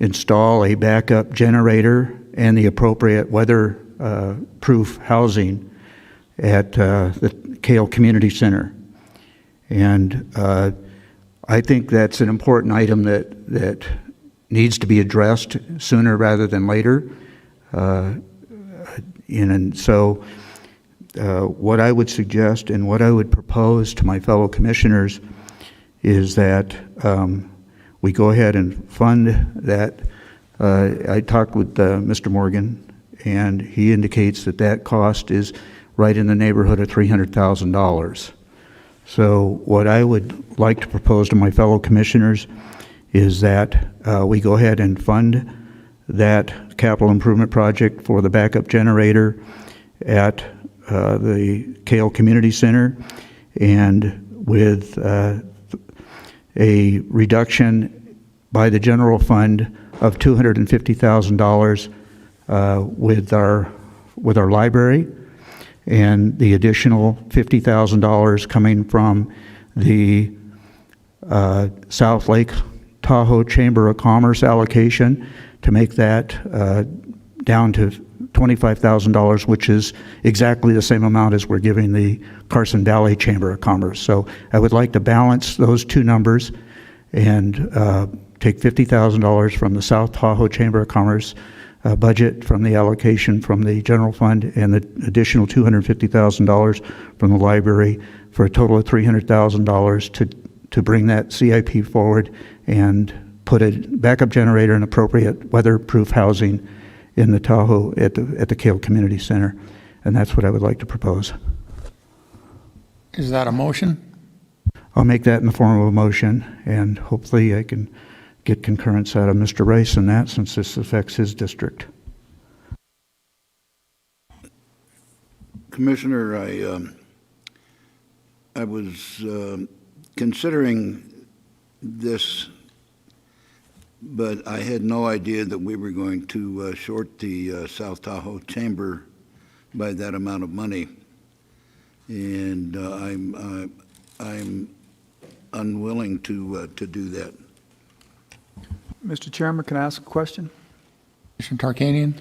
install a backup generator and the appropriate weather-proof housing at the Kale Community Center. And I think that's an important item that needs to be addressed sooner rather than later. And so what I would suggest and what I would propose to my fellow commissioners is that we go ahead and fund that. I talked with Mr. Morgan, and he indicates that that cost is right in the neighborhood of $300,000. So what I would like to propose to my fellow commissioners is that we go ahead and fund that capital improvement project for the backup generator at the Kale Community Center, and with a reduction by the general fund of $250,000 with our library, and the additional $50,000 coming from the South Lake Tahoe Chamber of Commerce allocation to make that down to $25,000, which is exactly the same amount as we're giving the Carson Valley Chamber of Commerce. So I would like to balance those two numbers and take $50,000 from the South Tahoe Chamber of Commerce budget from the allocation from the general fund, and the additional $250,000 from the library, for a total of $300,000 to bring that CIP forward and put a backup generator and appropriate weatherproof housing in the Tahoe at the Kale Community Center. And that's what I would like to propose. Is that a motion? I'll make that in the form of a motion, and hopefully I can get concurrence out of Mr. Rice in that, since this affects his district. Commissioner, I was considering this, but I had no idea that we were going to short the South Tahoe Chamber by that amount of money, and I'm unwilling to do that. Mr. Chairman, can I ask a question? Commissioner Tarkanian?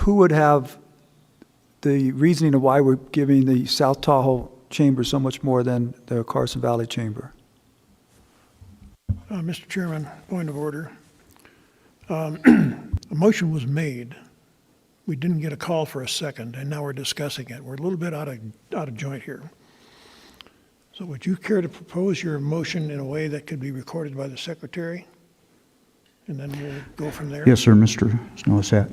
Who would have the reasoning of why we're giving the South Tahoe Chamber so much more than the Carson Valley Chamber? Mr. Chairman, point of order. A motion was made. We didn't get a call for a second, and now we're discussing it. We're a little bit out of joint here. So would you care to propose your motion in a way that could be recorded by the secretary? And then we'll go from there? Yes, sir, Mr. Snowsat.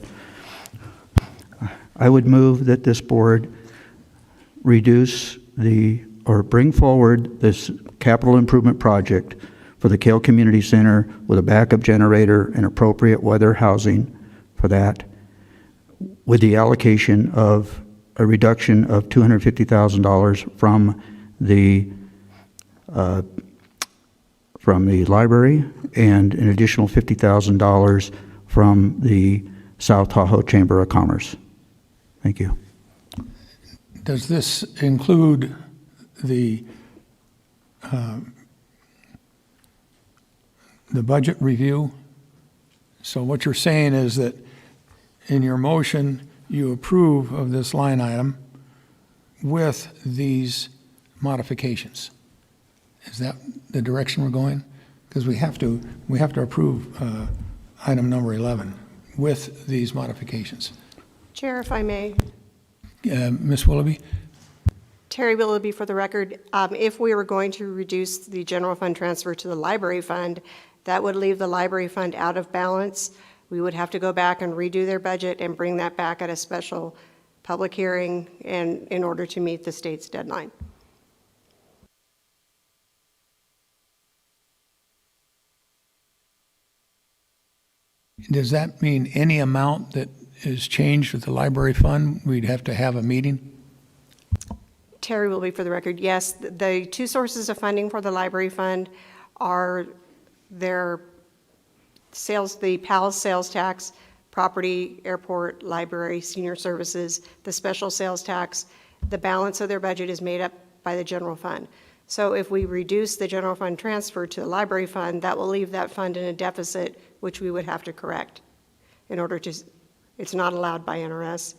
I would move that this board reduce or bring forward this capital improvement project for the Kale Community Center with a backup generator and appropriate weather housing for that, with the allocation of a reduction of $250,000 from the library, and an additional $50,000 from the South Tahoe Chamber of Commerce. Thank you. Does this include the budget review? So what you're saying is that in your motion, you approve of this line item with these modifications. Is that the direction we're going? Because we have to approve item number 11 with these modifications. Chair, if I may. Ms. Willoughby? Terry Willoughby for the record. If we were going to reduce the general fund transfer to the library fund, that would leave the library fund out of balance. We would have to go back and redo their budget and bring that back at a special public hearing and in order to meet the state's deadline. Does that mean any amount that is changed with the library fund, we'd have to have a meeting? Terry Willoughby for the record. Yes, the two sources of funding for the library fund are their sales, the Palace sales tax, property, airport, library, senior services, the special sales tax. The balance of their budget is made up by the general fund. So if we reduce the general fund transfer to the library fund, that will leave that fund in a deficit, which we would have to correct in order to, it's not allowed by NRS.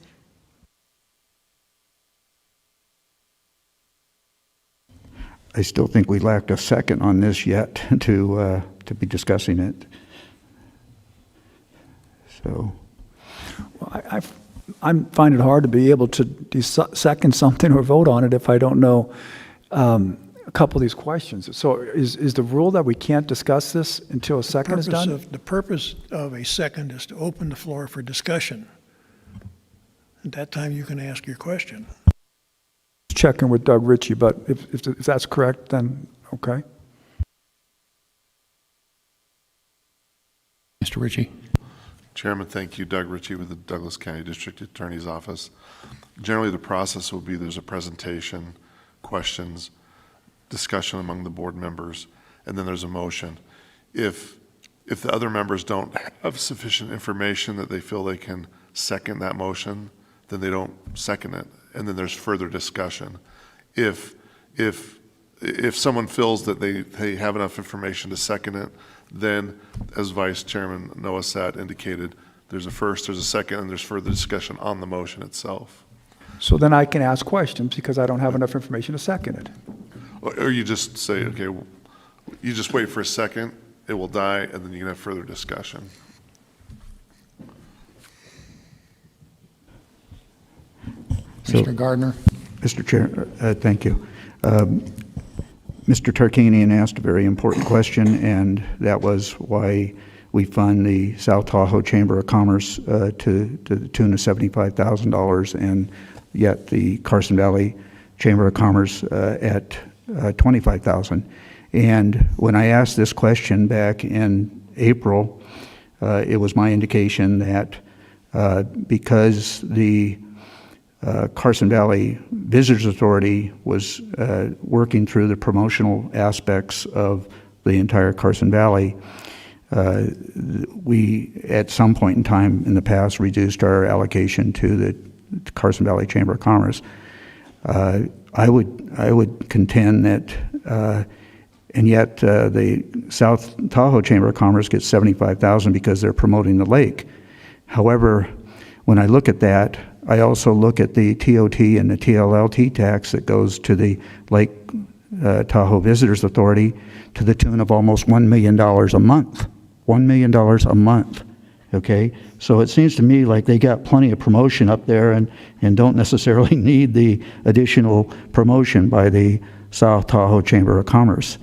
I still think we lacked a second on this yet to be discussing it. So, Well, I find it hard to be able to second something or vote on it if I don't know a couple of these questions. So is the rule that we can't discuss this until a second is done? The purpose of a second is to open the floor for discussion. At that time, you can ask your question. Checking with Doug Ritchie, but if that's correct, then okay. Mr. Ritchie? Chairman, thank you. Doug Ritchie with the Douglas County District Attorney's Office. Generally, the process will be there's a presentation, questions, discussion among the board members, and then there's a motion. If the other members don't have sufficient information that they feel they can second that motion, then they don't second it, and then there's further discussion. If someone feels that they have enough information to second it, then, as Vice Chairman Noah Satt indicated, there's a first, there's a second, and there's further discussion on the motion itself. So then I can ask questions because I don't have enough information to second it. Or you just say, okay, you just wait for a second, it will die, and then you can have further discussion. Mr. Gardner? Mr. Chair, thank you. Mr. Tarkanian asked a very important question, and that was why we fund the South Tahoe Chamber of Commerce to the tune of $75,000, and yet the Carson Valley Chamber of Commerce at $25,000. And when I asked this question back in April, it was my indication that because the Carson Valley Visitors Authority was working through the promotional aspects of the entire Carson Valley, we, at some point in time in the past, reduced our allocation to the Carson Valley Chamber of Commerce. I would contend that, and yet the South Tahoe Chamber of Commerce gets $75,000 because they're promoting the lake. However, when I look at that, I also look at the TOT and the TLLT tax that goes to the Lake Tahoe Visitors Authority to the tune of almost $1 million a month. $1 million a month, okay? So it seems to me like they got plenty of promotion up there and don't necessarily need the additional promotion by the South Tahoe Chamber of Commerce.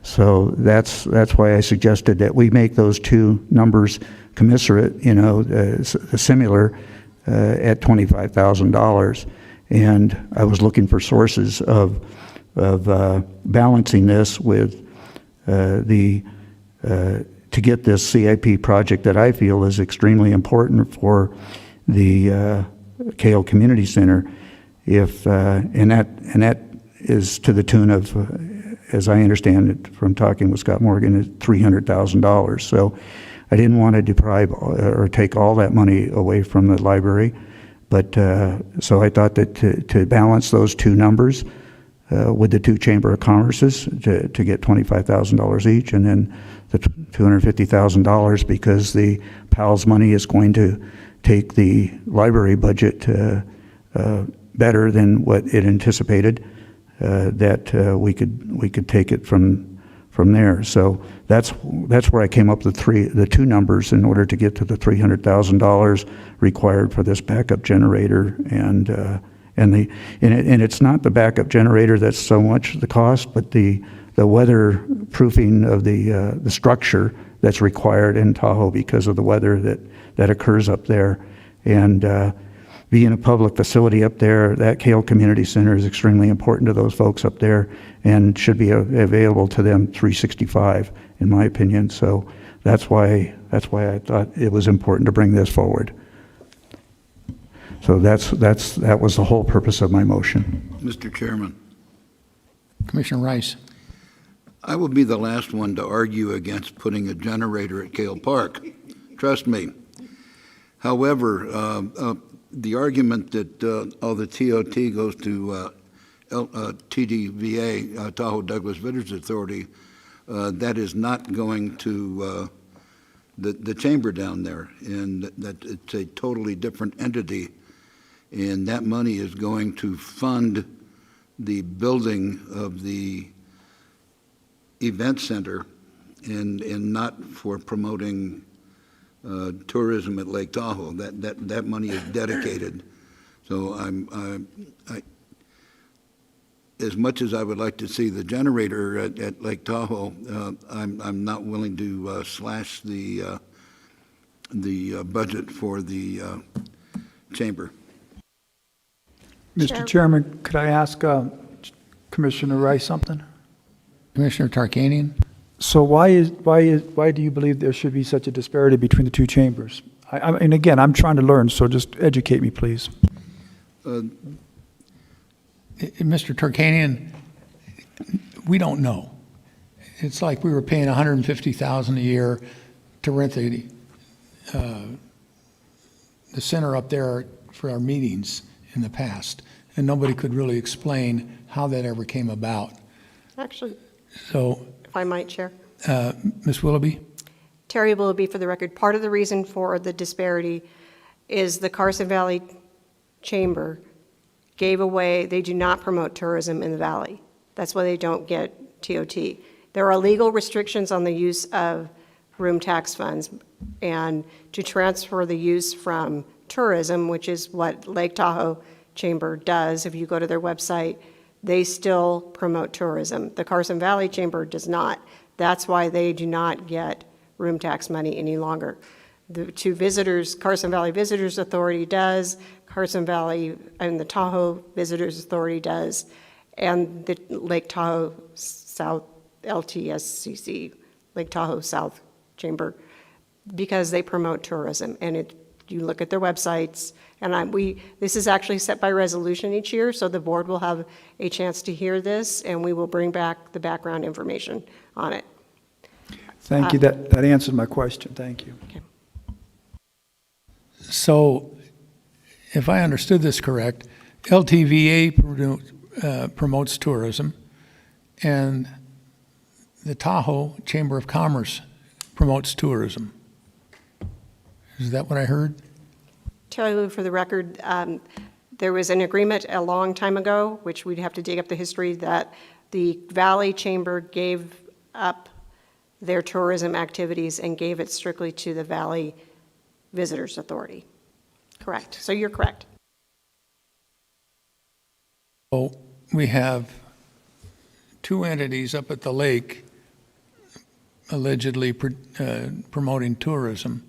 So that's why I suggested that we make those two numbers commiserate, similar, at $25,000. And I was looking for sources of balancing this with to get this CIP project that I feel is extremely important for the Kale Community Center. And that is to the tune of, as I understand it from talking with Scott Morgan, $300,000. So I didn't want to deprive or take all that money away from the library, but so I thought that to balance those two numbers with the two Chamber of Commerces to get $25,000 each, and then the $250,000 because the PALS money is going to take the library budget better than what it anticipated, that we could take it from there. So that's where I came up with the two numbers in order to get to the $300,000 required for this backup generator, and it's not the backup generator that's so much the cost, but the weatherproofing of the structure that's required in Tahoe because of the weather that occurs up there. And being a public facility up there, that Kale Community Center is extremely important to those folks up there and should be available to them 365, in my opinion. So that's why I thought it was important to bring this forward. So that was the whole purpose of my motion. Mr. Chairman. Commissioner Rice. I will be the last one to argue against putting a generator at Kale Park. Trust me. However, the argument that all the TOT goes to TDVA, Tahoe Douglas Visitors Authority, that is not going to the chamber down there, and that it's a totally different entity, and that money is going to fund the building of the event center and not for promoting tourism at Lake Tahoe. That money is dedicated. So as much as I would like to see the generator at Lake Tahoe, I'm not willing to slash the budget for the chamber. Mr. Chairman, could I ask Commissioner Rice something? Commissioner Tarkanian? So why do you believe there should be such a disparity between the two chambers? And again, I'm trying to learn, so just educate me, please. Mr. Tarkanian, we don't know. It's like we were paying $150,000 a year to rent the center up there for our meetings in the past, and nobody could really explain how that ever came about. Actually, So, if I might, Chair. Ms. Willoughby? Terry Willoughby, for the record. Part of the reason for the disparity is the Carson Valley Chamber gave away, they do not promote tourism in the valley. That's why they don't get TOT. There are legal restrictions on the use of room tax funds, and to transfer the use from tourism, which is what Lake Tahoe Chamber does, if you go to their website, they still promote tourism. The Carson Valley Chamber does not. That's why they do not get room tax money any longer. The two visitors, Carson Valley Visitors Authority does, Carson Valley and the Tahoe Visitors Authority does, and the Lake Tahoe South LTSCC, Lake Tahoe South Chamber, because they promote tourism. And you look at their websites, and this is actually set by resolution each year, so the board will have a chance to hear this, and we will bring back the background information on it. Thank you. That answered my question. Thank you. Okay. So, if I understood this correct, LTVA promotes tourism, and the Tahoe Chamber of Commerce promotes tourism. Is that what I heard? Terry, for the record, there was an agreement a long time ago, which we'd have to dig up the history, that the Valley Chamber gave up their tourism activities and gave it strictly to the Valley Visitors Authority. Correct. So you're correct. So we have two entities up at the lake allegedly promoting tourism.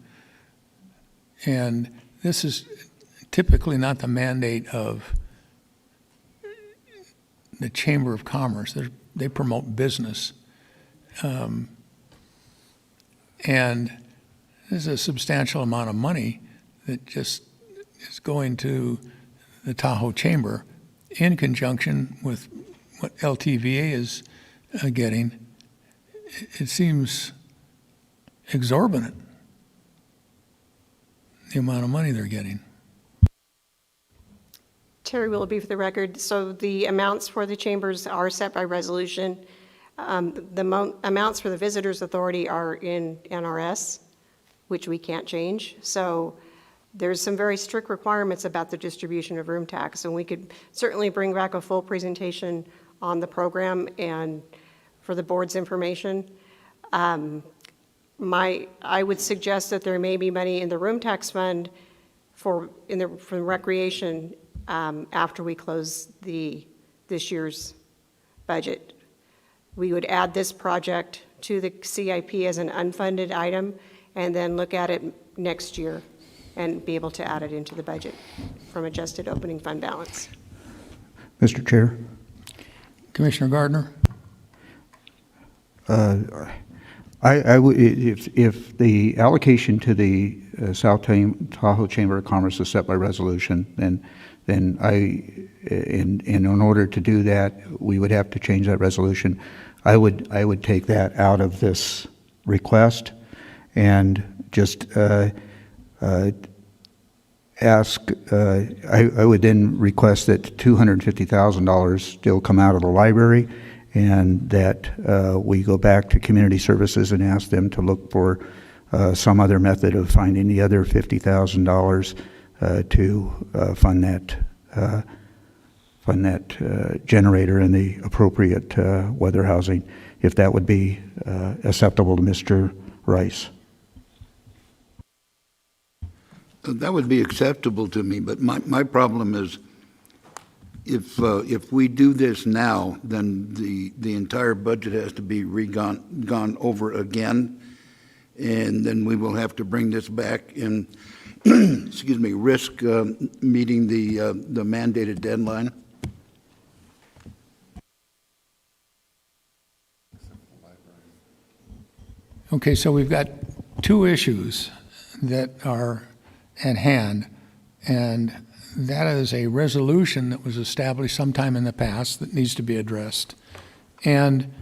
And this is typically not the mandate of the Chamber of Commerce. They promote business. And there's a substantial amount of money that just is going to the Tahoe Chamber in conjunction with what LTVA is getting. It seems exorbitant, the amount of money they're getting. Terry Willoughby, for the record. So the amounts for the chambers are set by resolution. The amounts for the Visitors Authority are in NRS, which we can't change. So there's some very strict requirements about the distribution of room tax, and we could certainly bring back a full presentation on the program and for the board's information. I would suggest that there may be money in the room tax fund for recreation after we close this year's budget. We would add this project to the CIP as an unfunded item and then look at it next year and be able to add it into the budget from adjusted opening fund balance. Mr. Chair? Commissioner Gardner? I would, if the allocation to the South Tahoe Chamber of Commerce is set by resolution, then in order to do that, we would have to change that resolution. I would take that out of this request and just ask. I would then request that $250,000 still come out of the library, and that we go back to community services and ask them to look for some other method of finding the other $50,000 to fund that generator and the appropriate weather housing, if that would be acceptable to Mr. Rice. That would be acceptable to me, but my problem is if we do this now, then the entire budget has to be gone over again, and then we will have to bring this back and, excuse me, risk meeting the mandated deadline. Okay, so we've got two issues that are at hand, and that is a resolution that was established sometime in the past that needs to be addressed, and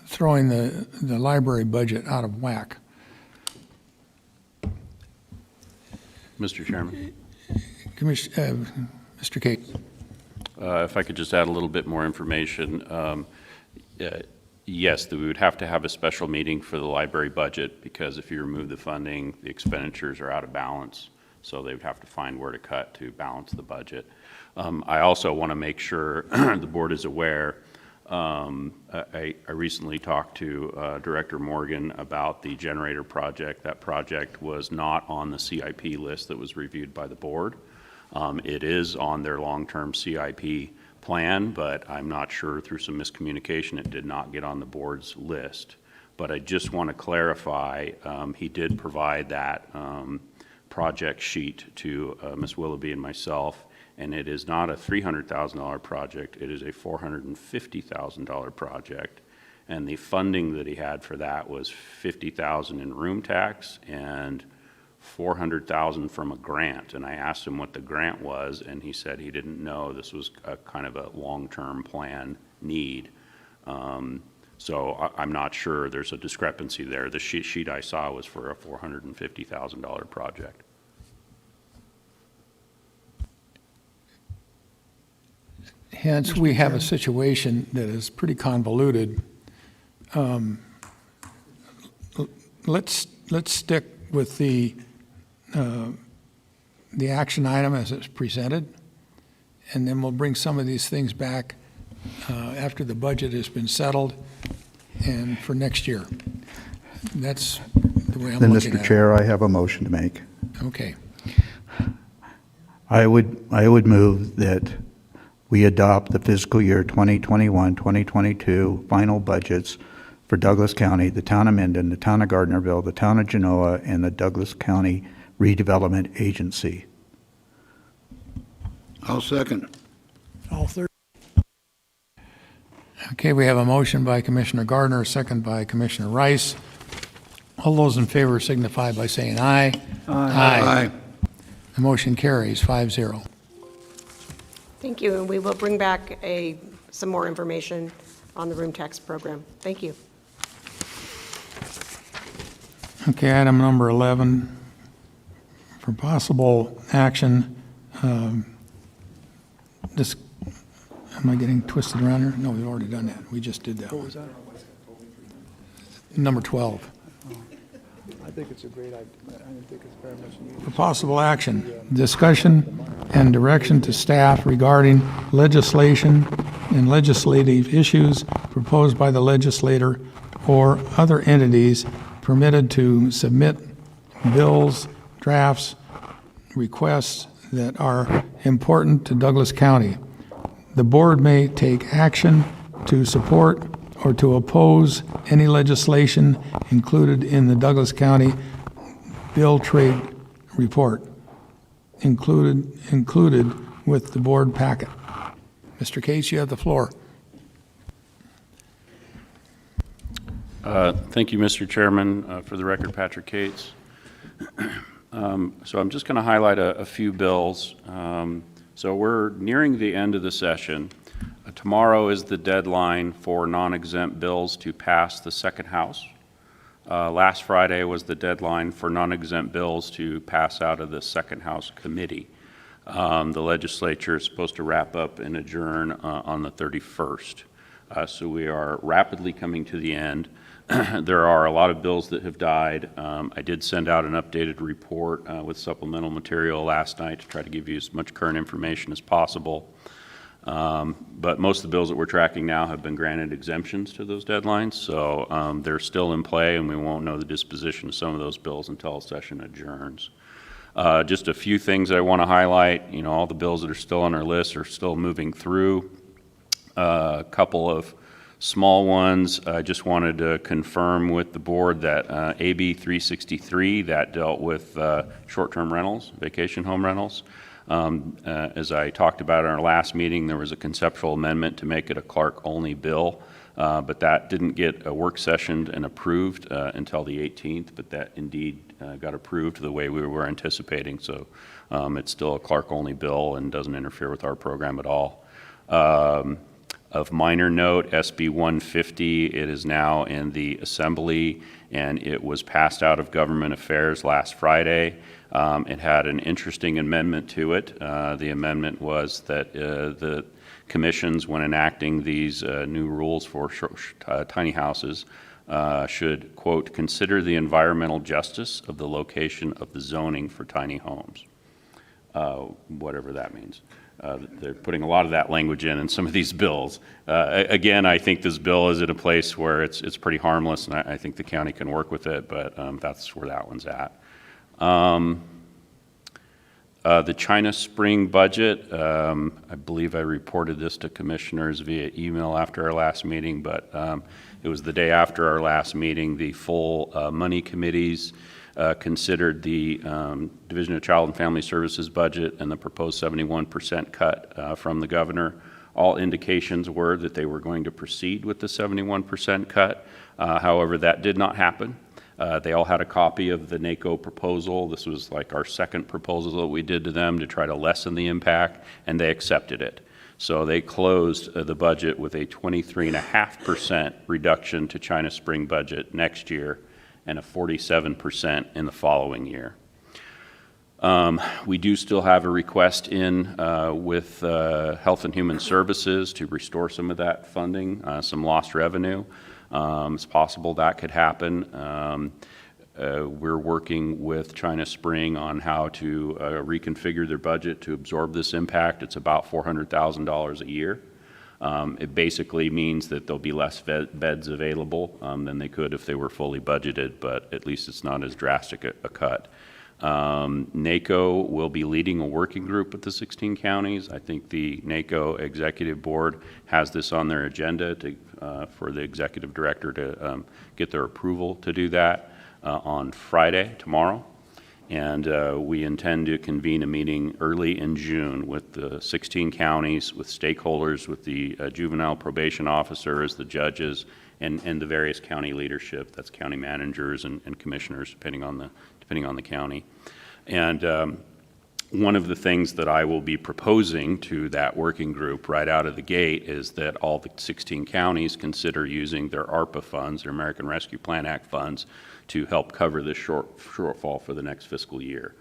throwing the library budget out of whack. Mr. Chairman. Mr. Cates. If I could just add a little bit more information. Yes, we would have to have a special meeting for the library budget, because if you remove the funding, the expenditures are out of balance. So they would have to find where to cut to balance the budget. I also want to make sure the board is aware. I recently talked to Director Morgan about the generator project. That project was not on the CIP list that was reviewed by the board. It is on their long-term CIP plan, but I'm not sure, through some miscommunication, it did not get on the board's list. But I just want to clarify, he did provide that project sheet to Ms. Willoughby and myself, and it is not a $300,000 project, it is a $450,000 project. And the funding that he had for that was $50,000 in room tax and $400,000 from a grant. And I asked him what the grant was, and he said he didn't know. This was a kind of a long-term plan need. So I'm not sure. There's a discrepancy there. The sheet I saw was for a $450,000 project. Hence, we have a situation that is pretty convoluted. Let's stick with the action item as it's presented, and then we'll bring some of these things back after the budget has been settled and for next year. That's the way I'm Then, looking at it. Mr. Chair, I have a motion to make. Okay. I would move that we adopt the fiscal year 2021-2022 final budgets for Douglas County, the town of Minden, the town of Gardnerville, the town of Genoa, and the Douglas County Redevelopment Agency. I'll second. All third. Okay, we have a motion by Commissioner Gardner, a second by Commissioner Rice. All those in favor signify by saying aye. Aye. The motion carries 5-0. Thank you, and we will bring back some more information on the room tax program. Thank you. Okay, item number 11, for possible action, this, am I getting twisted around here? No, we've already done that. We just did that one. Number 12. I think it's a great idea. I think it's very much needed. For possible action, discussion and direction to staff regarding legislation and legislative issues proposed by the legislator or other entities permitted to submit bills, drafts, requests that are important to Douglas County. The board may take action to support or to oppose any legislation included in the Douglas County Bill Trade Report, included with the board packet. Mr. Case, you have the floor. Thank you, Mr. Chairman. For the record, Patrick Cates. So I'm just going to highlight a few bills. So we're nearing the end of the session. Tomorrow is the deadline for non-exempt bills to pass the second house. Last Friday was the deadline for non-exempt bills to pass out of the second house committee. The legislature is supposed to wrap up and adjourn on the 31st. So we are rapidly coming to the end. There are a lot of bills that have died. I did send out an updated report with supplemental material last night to try to give you as much current information as possible. But most of the bills that we're tracking now have been granted exemptions to those deadlines, so they're still in play, and we won't know the disposition of some of those bills until a session adjourns. Just a few things I want to highlight. You know, all the bills that are still on our list are still moving through. A couple of small ones. I just wanted to confirm with the board that AB 363, that dealt with short-term rentals, vacation home rentals. As I talked about in our last meeting, there was a conceptual amendment to make it a Clark-only bill, but that didn't get a work session and approved until the 18th, but that indeed got approved the way we were anticipating. So it's still a Clark-only bill and doesn't interfere with our program at all. Of minor note, SB 150, it is now in the Assembly, and it was passed out of Government Affairs last Friday. It had an interesting amendment to it. The amendment was that the commissions, when enacting these new rules for tiny houses, should, quote, consider the environmental justice of the location of the zoning for tiny homes, whatever that means. They're putting a lot of that language in some of these bills. Again, I think this bill is at a place where it's pretty harmless, and I think the county can work with it, but that's where that one's at. The China Spring budget, I believe I reported this to commissioners via email after our last meeting, but it was the day after our last meeting. The full money committees considered the Division of Child and Family Services budget and the proposed 71% cut from the governor. All indications were that they were going to proceed with the 71% cut. However, that did not happen. They all had a copy of the NACO proposal. This was like our second proposal that we did to them to try to lessen the impact, and they accepted it. So they closed the budget with a 23.5% reduction to China Spring budget next year and a 47% in the following year. We do still have a request in with Health and Human Services to restore some of that funding, some lost revenue. It's possible that could happen. We're working with China Spring on how to reconfigure their budget to absorb this impact. It's about $400,000 a year. It basically means that there'll be less beds available than they could if they were fully budgeted, but at least it's not as drastic a cut. NACO will be leading a working group with the 16 counties. I think the NACO Executive Board has this on their agenda for the Executive Director to get their approval to do that on Friday, tomorrow. And we intend to convene a meeting early in June with the 16 counties, with stakeholders, with the juvenile probation officers, the judges, and the various county leadership. That's county managers and commissioners, depending on the county. And one of the things that I will be proposing to that working group right out of the gate is that all the 16 counties consider using their ARPA funds, their American Rescue Plan Act funds, to help cover this shortfall for the next fiscal year.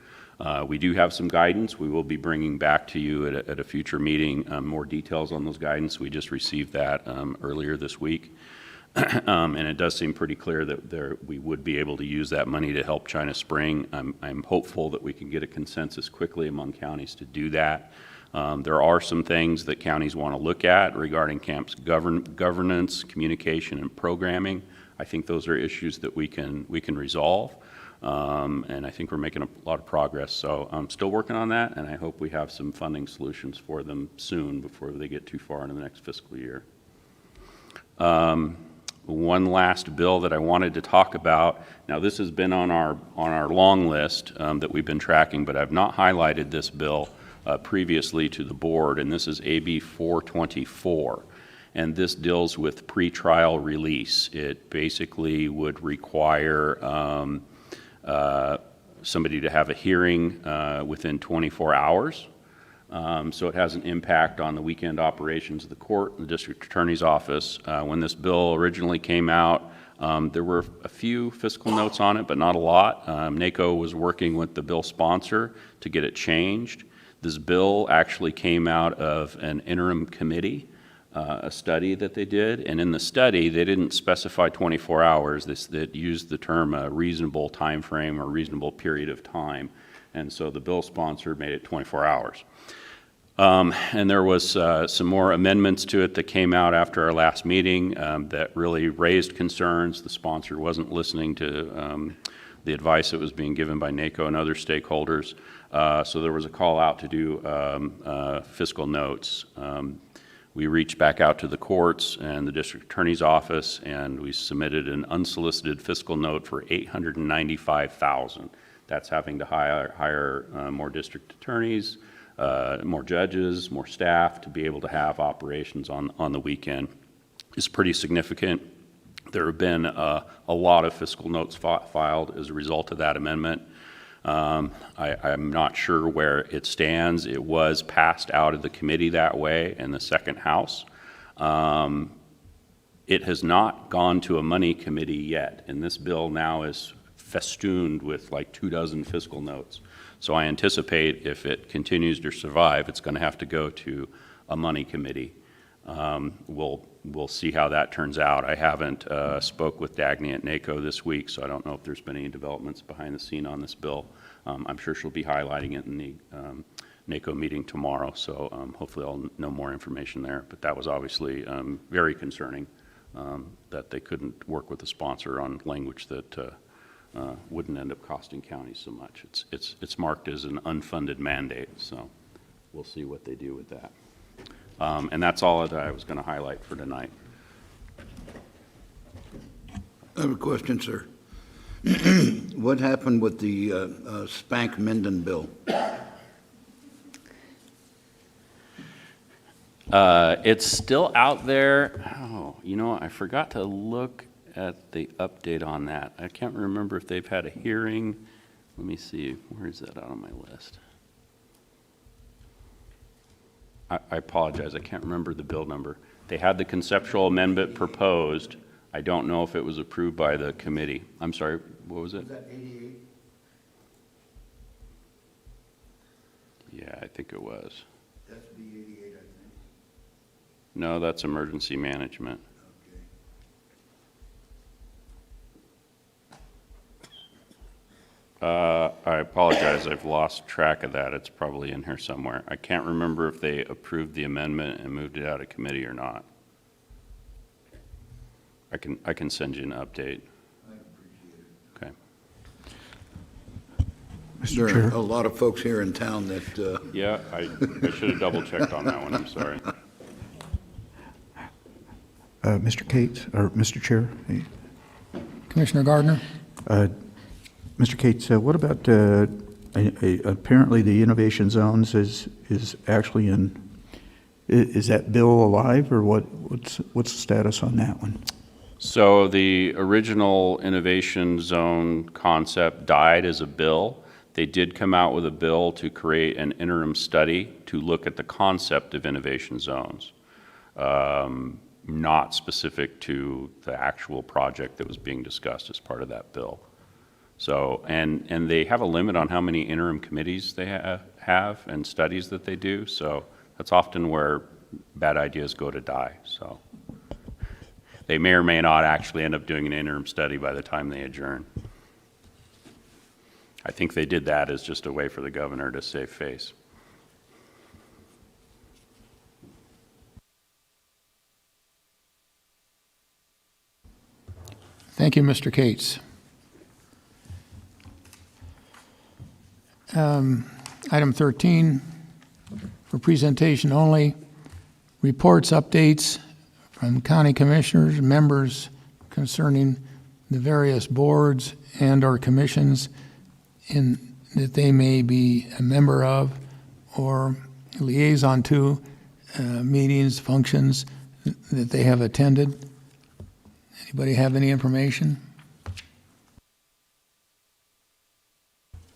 We do have some guidance. We will be bringing back to you at a future meeting more details on those guidance. We just received that earlier this week. And it does seem pretty clear that we would be able to use that money to help China Spring. I'm hopeful that we can get a consensus quickly among counties to do that. There are some things that counties want to look at regarding camps governance, communication, and programming. I think those are issues that we can resolve, and I think we're making a lot of progress. So I'm still working on that, and I hope we have some funding solutions for them soon before they get too far into the next fiscal year. One last bill that I wanted to talk about. Now, this has been on our long list that we've been tracking, but I've not highlighted this bill previously to the board, and this is AB 424. And this deals with pretrial release. It basically would require somebody to have a hearing within 24 hours. So it has an impact on the weekend operations of the court and the district attorney's office. When this bill originally came out, there were a few fiscal notes on it, but not a lot. NACO was working with the bill sponsor to get it changed. This bill actually came out of an interim committee, a study that they did, and in the study they didn't specify 24 hours. They used the term reasonable time frame or reasonable period of time, and so the bill sponsor made it 24 hours. And there was some more amendments to it that came out after our last meeting that really raised concerns. The sponsor wasn't listening to the advice that was being given by NACO and other stakeholders. So there was a call out to do fiscal notes. We reached back out to the courts and the district attorney's office, and we submitted an unsolicited fiscal note for $895,000. That's having to hire more district attorneys, more judges, more staff to be able to have operations on the weekend. It's pretty significant. There have been a lot of fiscal notes filed as a result of that amendment. I'm not sure where it stands. It was passed out of the committee that way in the second house. It has not gone to a money committee yet, and this bill now is festooned with like 24 fiscal notes. So I anticipate if it continues to survive, it's going to have to go to a money committee. We'll see how that turns out. I haven't spoke with Dagny at NACO this week, so I don't know if there's been any developments behind the scene on this bill. I'm sure she'll be highlighting it in the NACO meeting tomorrow, so hopefully I'll know more information there. But that was obviously very concerning that they couldn't work with the sponsor on language that wouldn't end up costing counties so much. It's marked as an unfunded mandate, so we'll see what they do with that. And that's all that I was going to highlight for tonight. I have a question, sir. What happened with the Spank Minden bill? It's still out there. Oh, you know, I forgot to look at the update on that. I can't remember if they've had a hearing. Let me see. Where is that on my list? I apologize. I can't remember the bill number. They had the conceptual amendment proposed. I don't know if it was approved by the committee. I'm sorry. What was it? Was that 88? Yeah, I think it was. That's B88, I think. No, that's emergency management. I apologize. I've lost track of that. It's probably in here somewhere. I can't remember if they approved the amendment and moved it out of committee or not. I can send you an update. I appreciate it. Okay. There Chair. are a lot of folks here in town that... Yeah, I should have double checked on that one. I'm sorry. Mr. Cates, or Mr. Chair? Commissioner Gardner? Mr. Cates, what about, apparently the innovation zones is actually in, is that bill alive, or what's the status on that one? So the original innovation zone concept died as a bill. They did come out with a bill to create an interim study to look at the concept of innovation zones, not specific to the actual project that was being discussed as part of that bill. So, and they have a limit on how many interim committees they have and studies that they do. So that's often where bad ideas go to die. So they may or may not actually end up doing an interim study by the time they adjourn. I think they did that as just a way for the governor to save face. Thank you, Mr. Cates. Item 13, for presentation only, reports, updates from county commissioners, members concerning the various boards and/or commissions that they may be a member of or liaison to, meetings, functions that they have attended. Anybody have any information?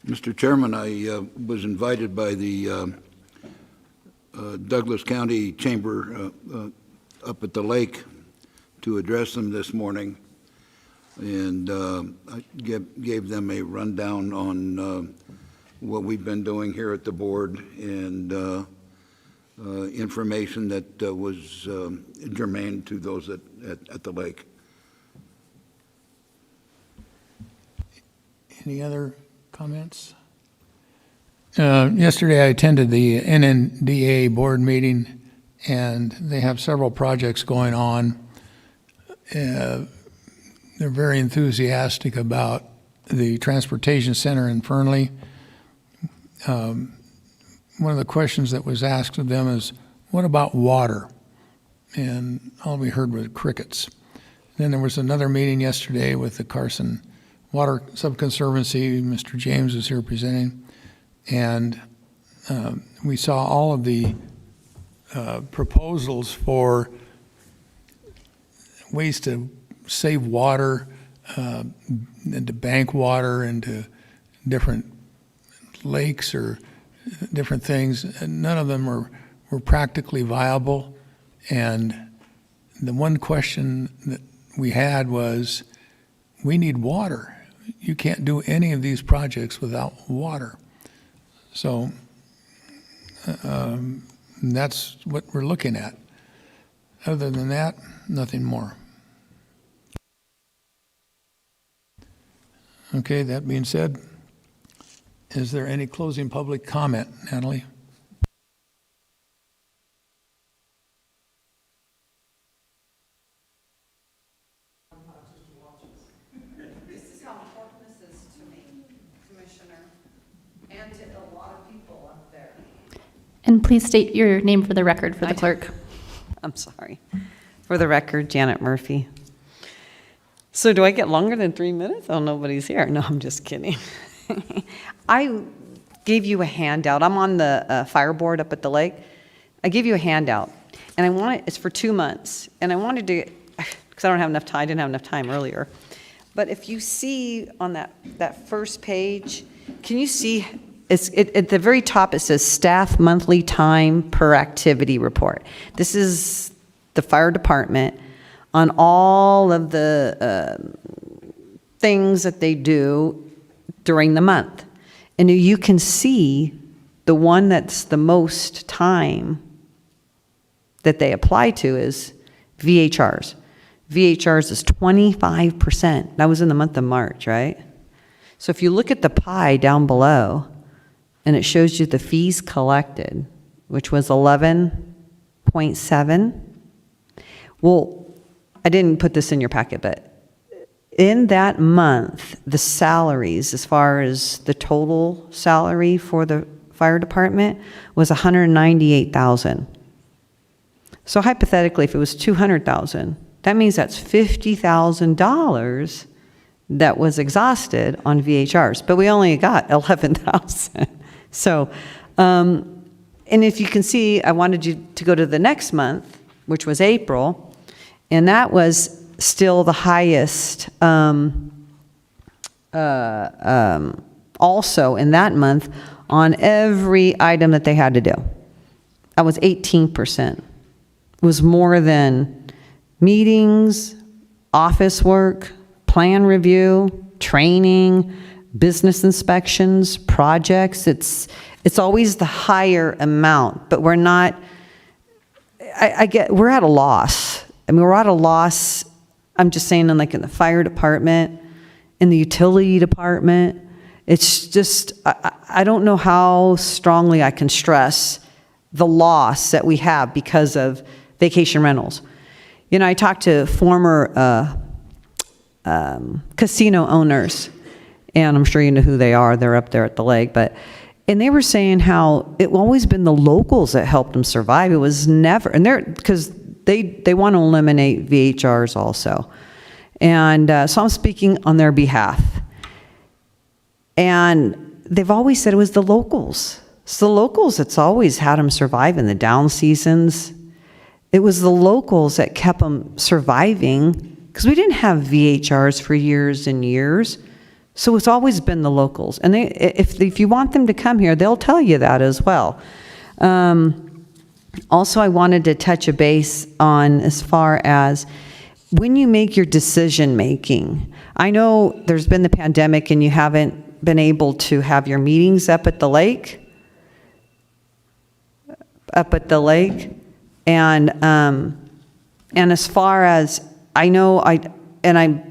Mr. Chairman, I was invited by the Douglas County Chamber up at the lake to address them this morning, and I gave them a rundown on what we've been doing here at the board and information that was germane to those at the lake. Any other comments? Yesterday, I attended the NNDA board meeting, and they have several projects going on. They're very enthusiastic about the transportation center in Fernley. One of the questions that was asked of them is, what about water? And all we heard was crickets. Then there was another meeting yesterday with the Carson Water Subconservancy. Mr. James was here presenting. And we saw all of the proposals for ways to save water, and to bank water into different lakes or different things. And none of them were practically viable. And the one question that we had was, we need water. You can't do any of these projects without water. So that's what we're looking at. Other than that, nothing more. Okay, that being said, is there any closing public comment, Natalie? This is how important this is to me, Commissioner, and to a lot of people up there. And please state your name for the record for the clerk. I'm sorry. For the record, Janet Murphy. So do I get longer than 3 minutes? Oh, nobody's here. No, I'm just kidding. I gave you a handout. I'm on the fire board up at the lake. I gave you a handout, and it's for 2 months. And I wanted to, because I don't have enough time, I didn't have enough time earlier. But if you see on that first page, can you see, at the very top it says staff monthly time per activity report. This is the fire department on all of the things that they do during the month. And you can see the one that's the most time that they apply to is VHRs. VHRs is 25%. That was in the month of March, right? So if you look at the pie down below, and it shows you the fees collected, which was 11.7. Well, I didn't put this in your packet, but in that month, the salaries, as far as the total salary for the fire department, was $198,000. So hypothetically, if it was $200,000, that means that's $50,000 that was exhausted on VHRs, but we only got $11,000. So, and if you can see, I wanted you to go to the next month, which was April, and that was still the highest also in that month on every item that they had to do. That was 18%. It was more than meetings, office work, plan review, training, business inspections, projects. It's always the higher amount, but we're not, we're at a loss. I mean, we're at a loss, I'm just saying, in the fire department, in the utility department. It's just, I don't know how strongly I can stress the loss that we have because of vacation rentals. You know, I talked to former casino owners, and I'm sure you know who they are. They're up there at the lake, and they were saying how it always been the locals that helped them survive. It was never, and because they want to eliminate VHRs also. And so I'm speaking on their behalf. And they've always said it was the locals. It's the locals that's always had them survive in the down seasons. It was the locals that kept them surviving because we didn't have VHRs for years and years. So it's always been the locals. And if you want them to come here, they'll tell you that as well. Also, I wanted to touch a base on as far as when you make your decision making. I know there's been the pandemic and you haven't been able to have your meetings up at the lake. And as far as I know, I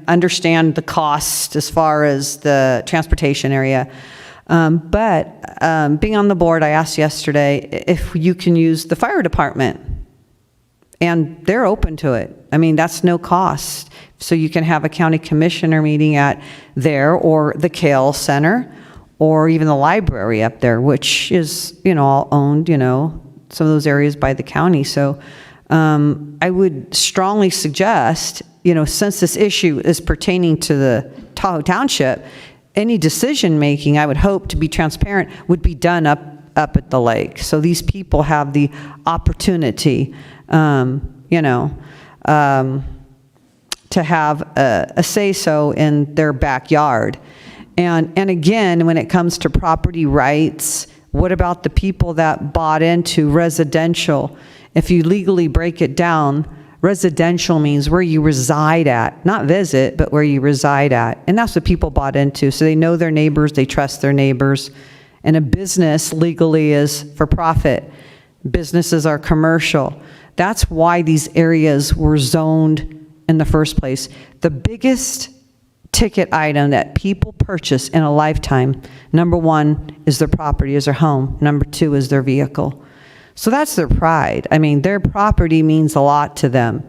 understand the cost as far as the transportation area. But being on the board, I asked yesterday if you can use the fire department. And they're open to it. I mean, that's no cost. So you can have a county commissioner meeting at there, or the Kale Center, or even the library up there, which is, all owned, some of those areas by the county. So I would strongly suggest, since this issue is pertaining to the Tahoe Township, any decision-making, I would hope to be transparent, would be done up at the lake. So these people have the opportunity, to have a say-so in their backyard. And again, when it comes to property rights, what about the people that bought into residential? If you legally break it down, residential means where you reside at, not visit, but where you reside at. And that's what people bought into. So they know their neighbors, they trust their neighbors. And a business legally is for profit. Businesses are commercial. That's why these areas were zoned in the first place. The biggest ticket item that people purchase in a lifetime, number one is their property, is their home. Number two is their vehicle. So that's their pride. I mean, their property means a lot to them.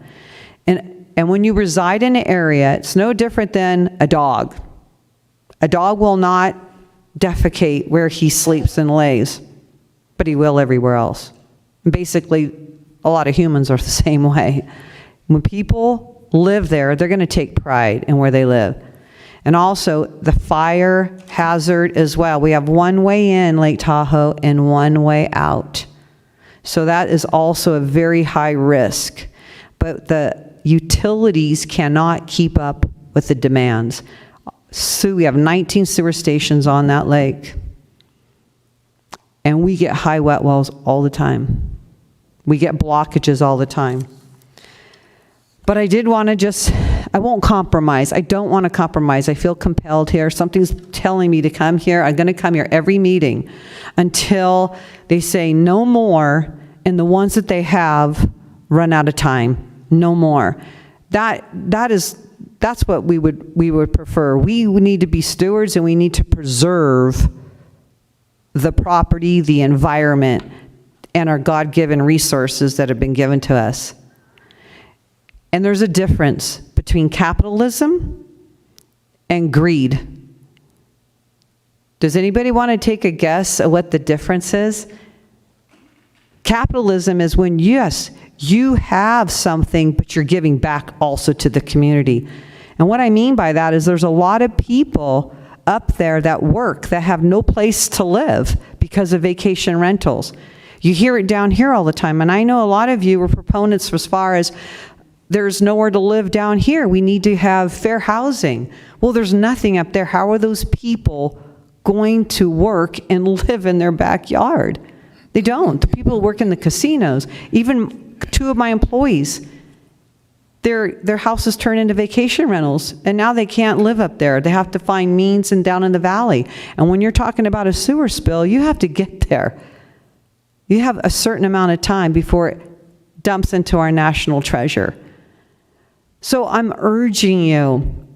And when you reside in an area, it's no different than a dog. A dog will not defecate where he sleeps and lays, but he will everywhere else. Basically, a lot of humans are the same way. When people live there, they're going to take pride in where they live. And also the fire hazard as well. We have one way in Lake Tahoe and one way out. So that is also a very high risk. But the utilities cannot keep up with the demands. So we have 19 sewer stations on that lake. And we get high wet wells all the time. We get blockages all the time. But I did want to I won't compromise. I don't want to compromise. I feel compelled here. Something's telling me to come here. I'm going to come here every meeting until they say no more, and the ones that they have run out of time. No more. That's what we would prefer. We need to be stewards, and we need to preserve the property, the environment, and our God-given resources that have been given to us. And there's a difference between capitalism and greed. Does anybody want to take a guess at what the difference is? Capitalism is when, yes, you have something, but you're giving back also to the community. And what I mean by that is there's a lot of people up there that work that have no place to live because of vacation rentals. You hear it down here all the time, and I know a lot of you were proponents as far as there's nowhere to live down here. We need to have fair housing. Well, there's nothing up there. How are those people going to work and live in their backyard? They don't. The people who work in the casinos, even two of my employees, their houses turn into vacation rentals, and now they can't live up there. They have to find means and down in the valley. And when you're talking about a sewer spill, you have to get there. You have a certain amount of time before it dumps into our national treasure. So I'm urging you,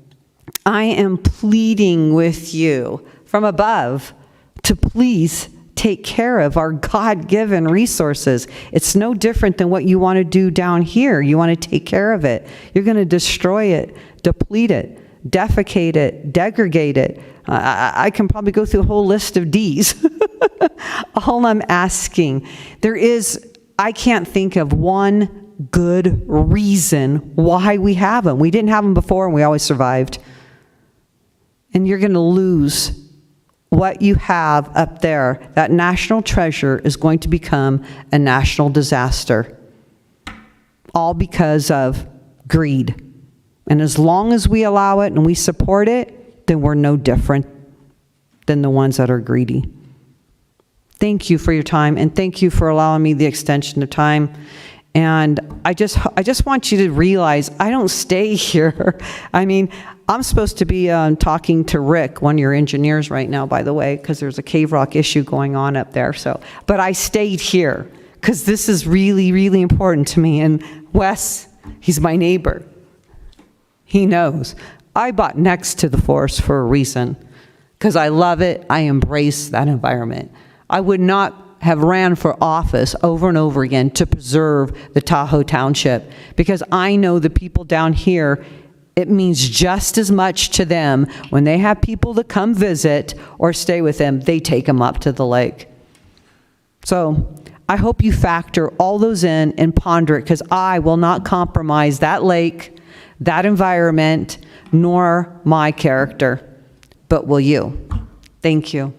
I am pleading with you from above to please take care of our God-given resources. It's no different than what you want to do down here. You want to take care of it. You're going to destroy it, deplete it, defecate it, degrade it. I can probably go through a whole list of Ds. All I'm asking, I can't think of one good reason why we have them. We didn't have them before, and we always survived. And you're going to lose what you have up there. That national treasure is going to become a national disaster, all because of greed. And as long as we allow it and we support it, then we're no different than the ones that are greedy. Thank you for your time, and thank you for allowing me the extension of time. And I just want you to realize I don't stay here. I mean, I'm supposed to be talking to Rick, one of your engineers right now, by the way, because there's a cave rock issue going on up there. But I stayed here because this is really, really important to me. And Wes, he's my neighbor. He knows. I bought next to the forest for a reason. because I love it. I embrace that environment. I would not have ran for office over and over again to preserve the Tahoe Township, because I know the people down here, it means just as much to them when they have people to come visit or stay with them, they take them up to the lake. So I hope you factor all those in and ponder it, because I will not compromise that lake, that environment, nor my character. But will you? Thank you.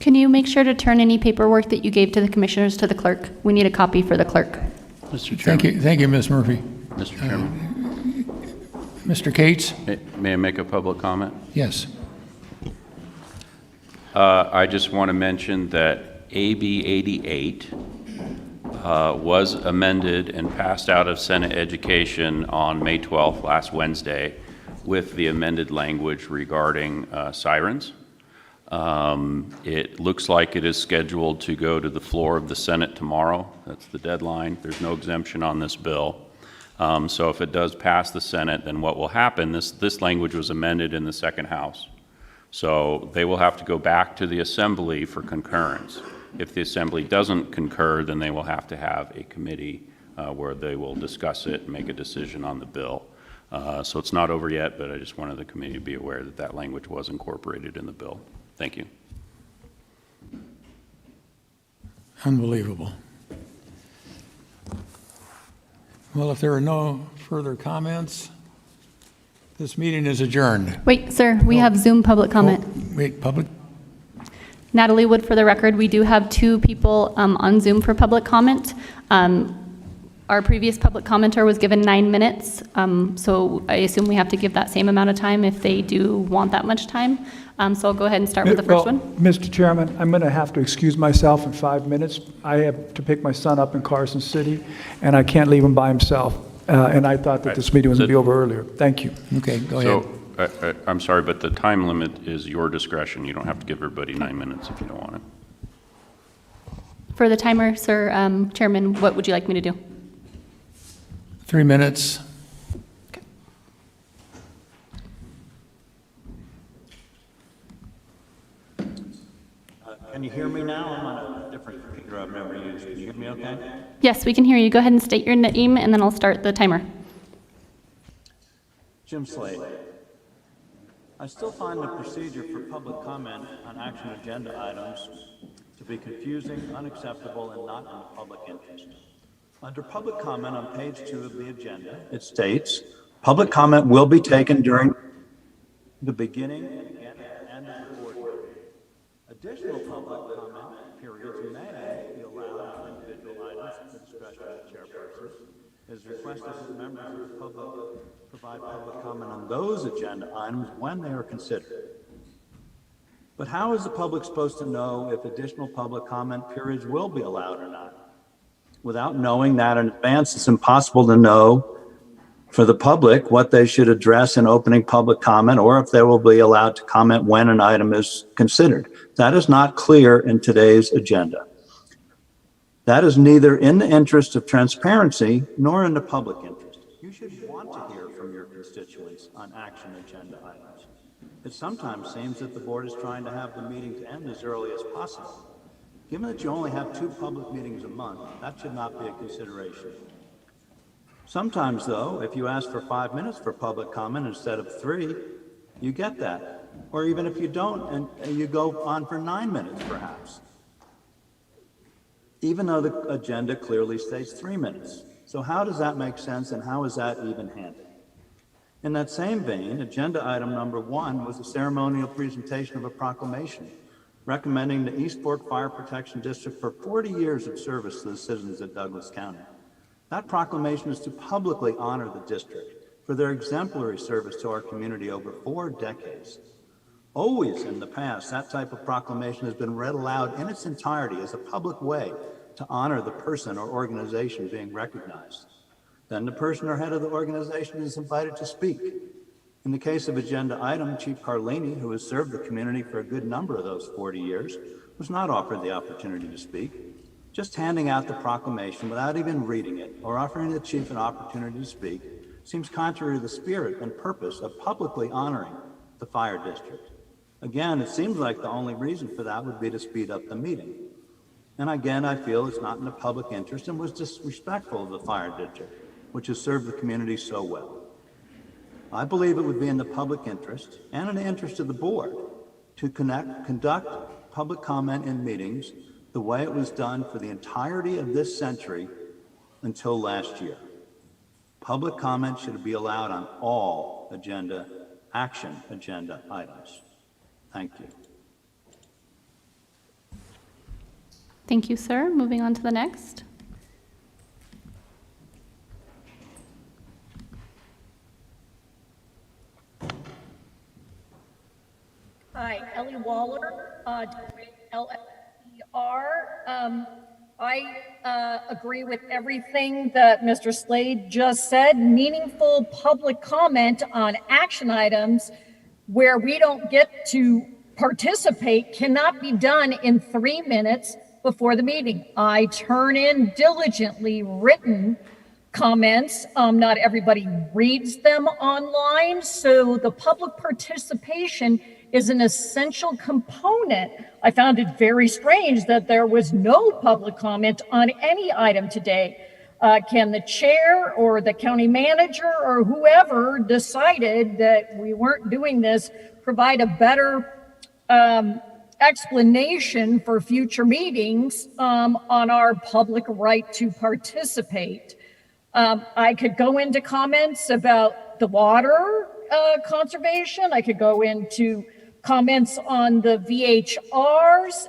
Can you make sure to turn any paperwork that you gave to the commissioners to the clerk? We need a copy for the clerk. Mr. Chairman. Thank you, Ms. Murphy. Mr. Chairman. Mr. Cates? May I make a public comment? Yes. I just want to mention that AB 88 was amended and passed out of Senate Education on May 12th, last Wednesday, with the amended language regarding sirens. It looks like it is scheduled to go to the floor of the Senate tomorrow. That's the deadline. There's no exemption on this bill. So if it does pass the Senate, then what will happen, this language was amended in the second house. So they will have to go back to the Assembly for concurrence. If the Assembly doesn't concur, then they will have to have a committee where they will discuss it and make a decision on the bill. So it's not over yet, but I just wanted the committee to be aware that that language was incorporated in the bill. Thank you. Unbelievable. Well, if there are no further comments, this meeting is adjourned. Wait, sir, we have Zoom public comment. Wait, public? Natalie Wood, for the record, we do have 2 people on Zoom for public comment. Our previous public commenter was given 9 minutes, so I assume we have to give that same amount of time if they do want that much time. So I'll go ahead and start with the first one. Mr. Chairman, I'm going to have to excuse myself in 5 minutes. I have to pick my son up in Carson City, and I can't leave him by himself. And I thought that this meeting was going to be over earlier. Thank you. Okay, go ahead. So I'm sorry, but the time limit is your discretion. You don't have to give everybody 9 minutes if you don't want it. For the timer, sir, Chairman, what would you like me to do? 3 minutes. Can you hear me now? I'm on a different computer I've never used. Can you hear me okay? Yes, we can hear you. Go ahead and state your name, and then I'll start the timer. Jim Slade. I still find the procedure for public comment on action agenda items to be confusing, unacceptable, and not in the public interest. Under public comment on page 2 of the agenda, it states, public comment will be taken during the beginning and end of the board meeting. Additional public comment periods may be allowed on individual items at the discretion of the chairperson. It is requested that members of the public provide public comment on those agenda items when they are considered. But how is the public supposed to know if additional public comment periods will be allowed or not? Without knowing that in advance, it's impossible to know for the public what they should address in opening public comment, or if they will be allowed to comment when an item is considered. That is not clear in today's agenda. That is neither in the interest of transparency nor in the public interest. You should want to hear from your constituents on action agenda items. It sometimes seems that the board is trying to have the meeting to end as early as possible. Given that you only have 2 public meetings a month, that should not be a consideration. Sometimes, though, if you ask for 5 minutes for public comment instead of 3, you get that. Or even if you don't, and you go on for 9 minutes, perhaps. Even though the agenda clearly states 3 minutes. So how does that make sense, and how is that even-handed? In that same vein, agenda item number 1 was a ceremonial presentation of a proclamation recommending the East Fork Fire Protection District for 40 years of service to the citizens of Douglas County. That proclamation is to publicly honor the district for their exemplary service to our community over 4 decades. Always in the past, that type of proclamation has been read aloud in its entirety as a public way to honor the person or organization being recognized. Then the person or head of the organization is invited to speak. In the case of agenda item, Chief Carlini, who has served the community for a good number of those 40 years, was not offered the opportunity to speak. Just handing out the proclamation without even reading it or offering the chief an opportunity to speak seems contrary to the spirit and purpose of publicly honoring the fire district. Again, it seems like the only reason for that would be to speed up the meeting. And again, I feel it's not in the public interest and was disrespectful of the fire district, which has served the community so well. I believe it would be in the public interest and in the interest of the board to conduct public comment in meetings the way it was done for the entirety of this century until last year. Public comment should be allowed on all action agenda items. Thank you. Thank you, sir. Moving on to the next. Hi, Ellie Waller, LFPR. I agree with everything that Mr. Slade just said. Meaningful public comment on action items where we don't get to participate cannot be done in 3 minutes before the meeting. I turn in diligently written comments. Not everybody reads them online, so the public participation is an essential component. I found it very strange that there was no public comment on any item today. Can the chair or the county manager or whoever decided that we weren't doing this provide a better explanation for future meetings on our public right to participate? I could go into comments about the water conservation. I could go into comments on the VHRs.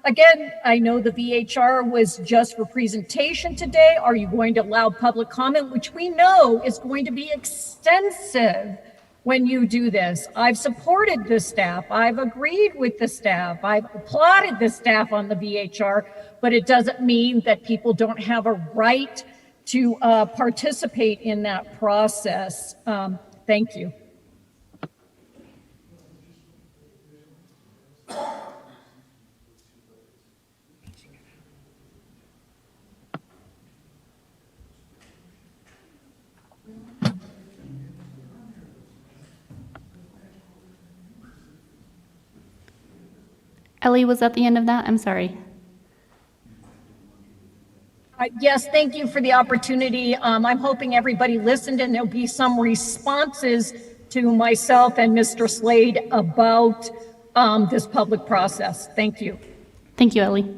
Again, I know the VHR was just for presentation today. Are you going to allow public comment, which we know is going to be extensive when you do this? I've supported the staff. I've agreed with the staff. I've applauded the staff on the VHR, but it doesn't mean that people don't have a right to participate in that process. Thank you. Ellie, was that the end of that? I'm sorry. Yes, thank you for the opportunity. I'm hoping everybody listened and there'll be some responses to myself and Mr. Slade about this public process. Thank you. Thank you, Ellie.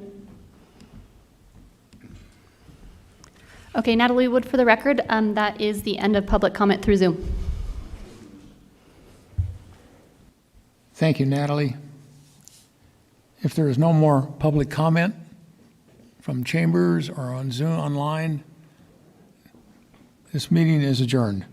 Okay, Natalie Wood, for the record, that is the end of public comment through Zoom. Thank you, Natalie. If there is no more public comment from chambers or on Zoom online, this meeting is adjourned.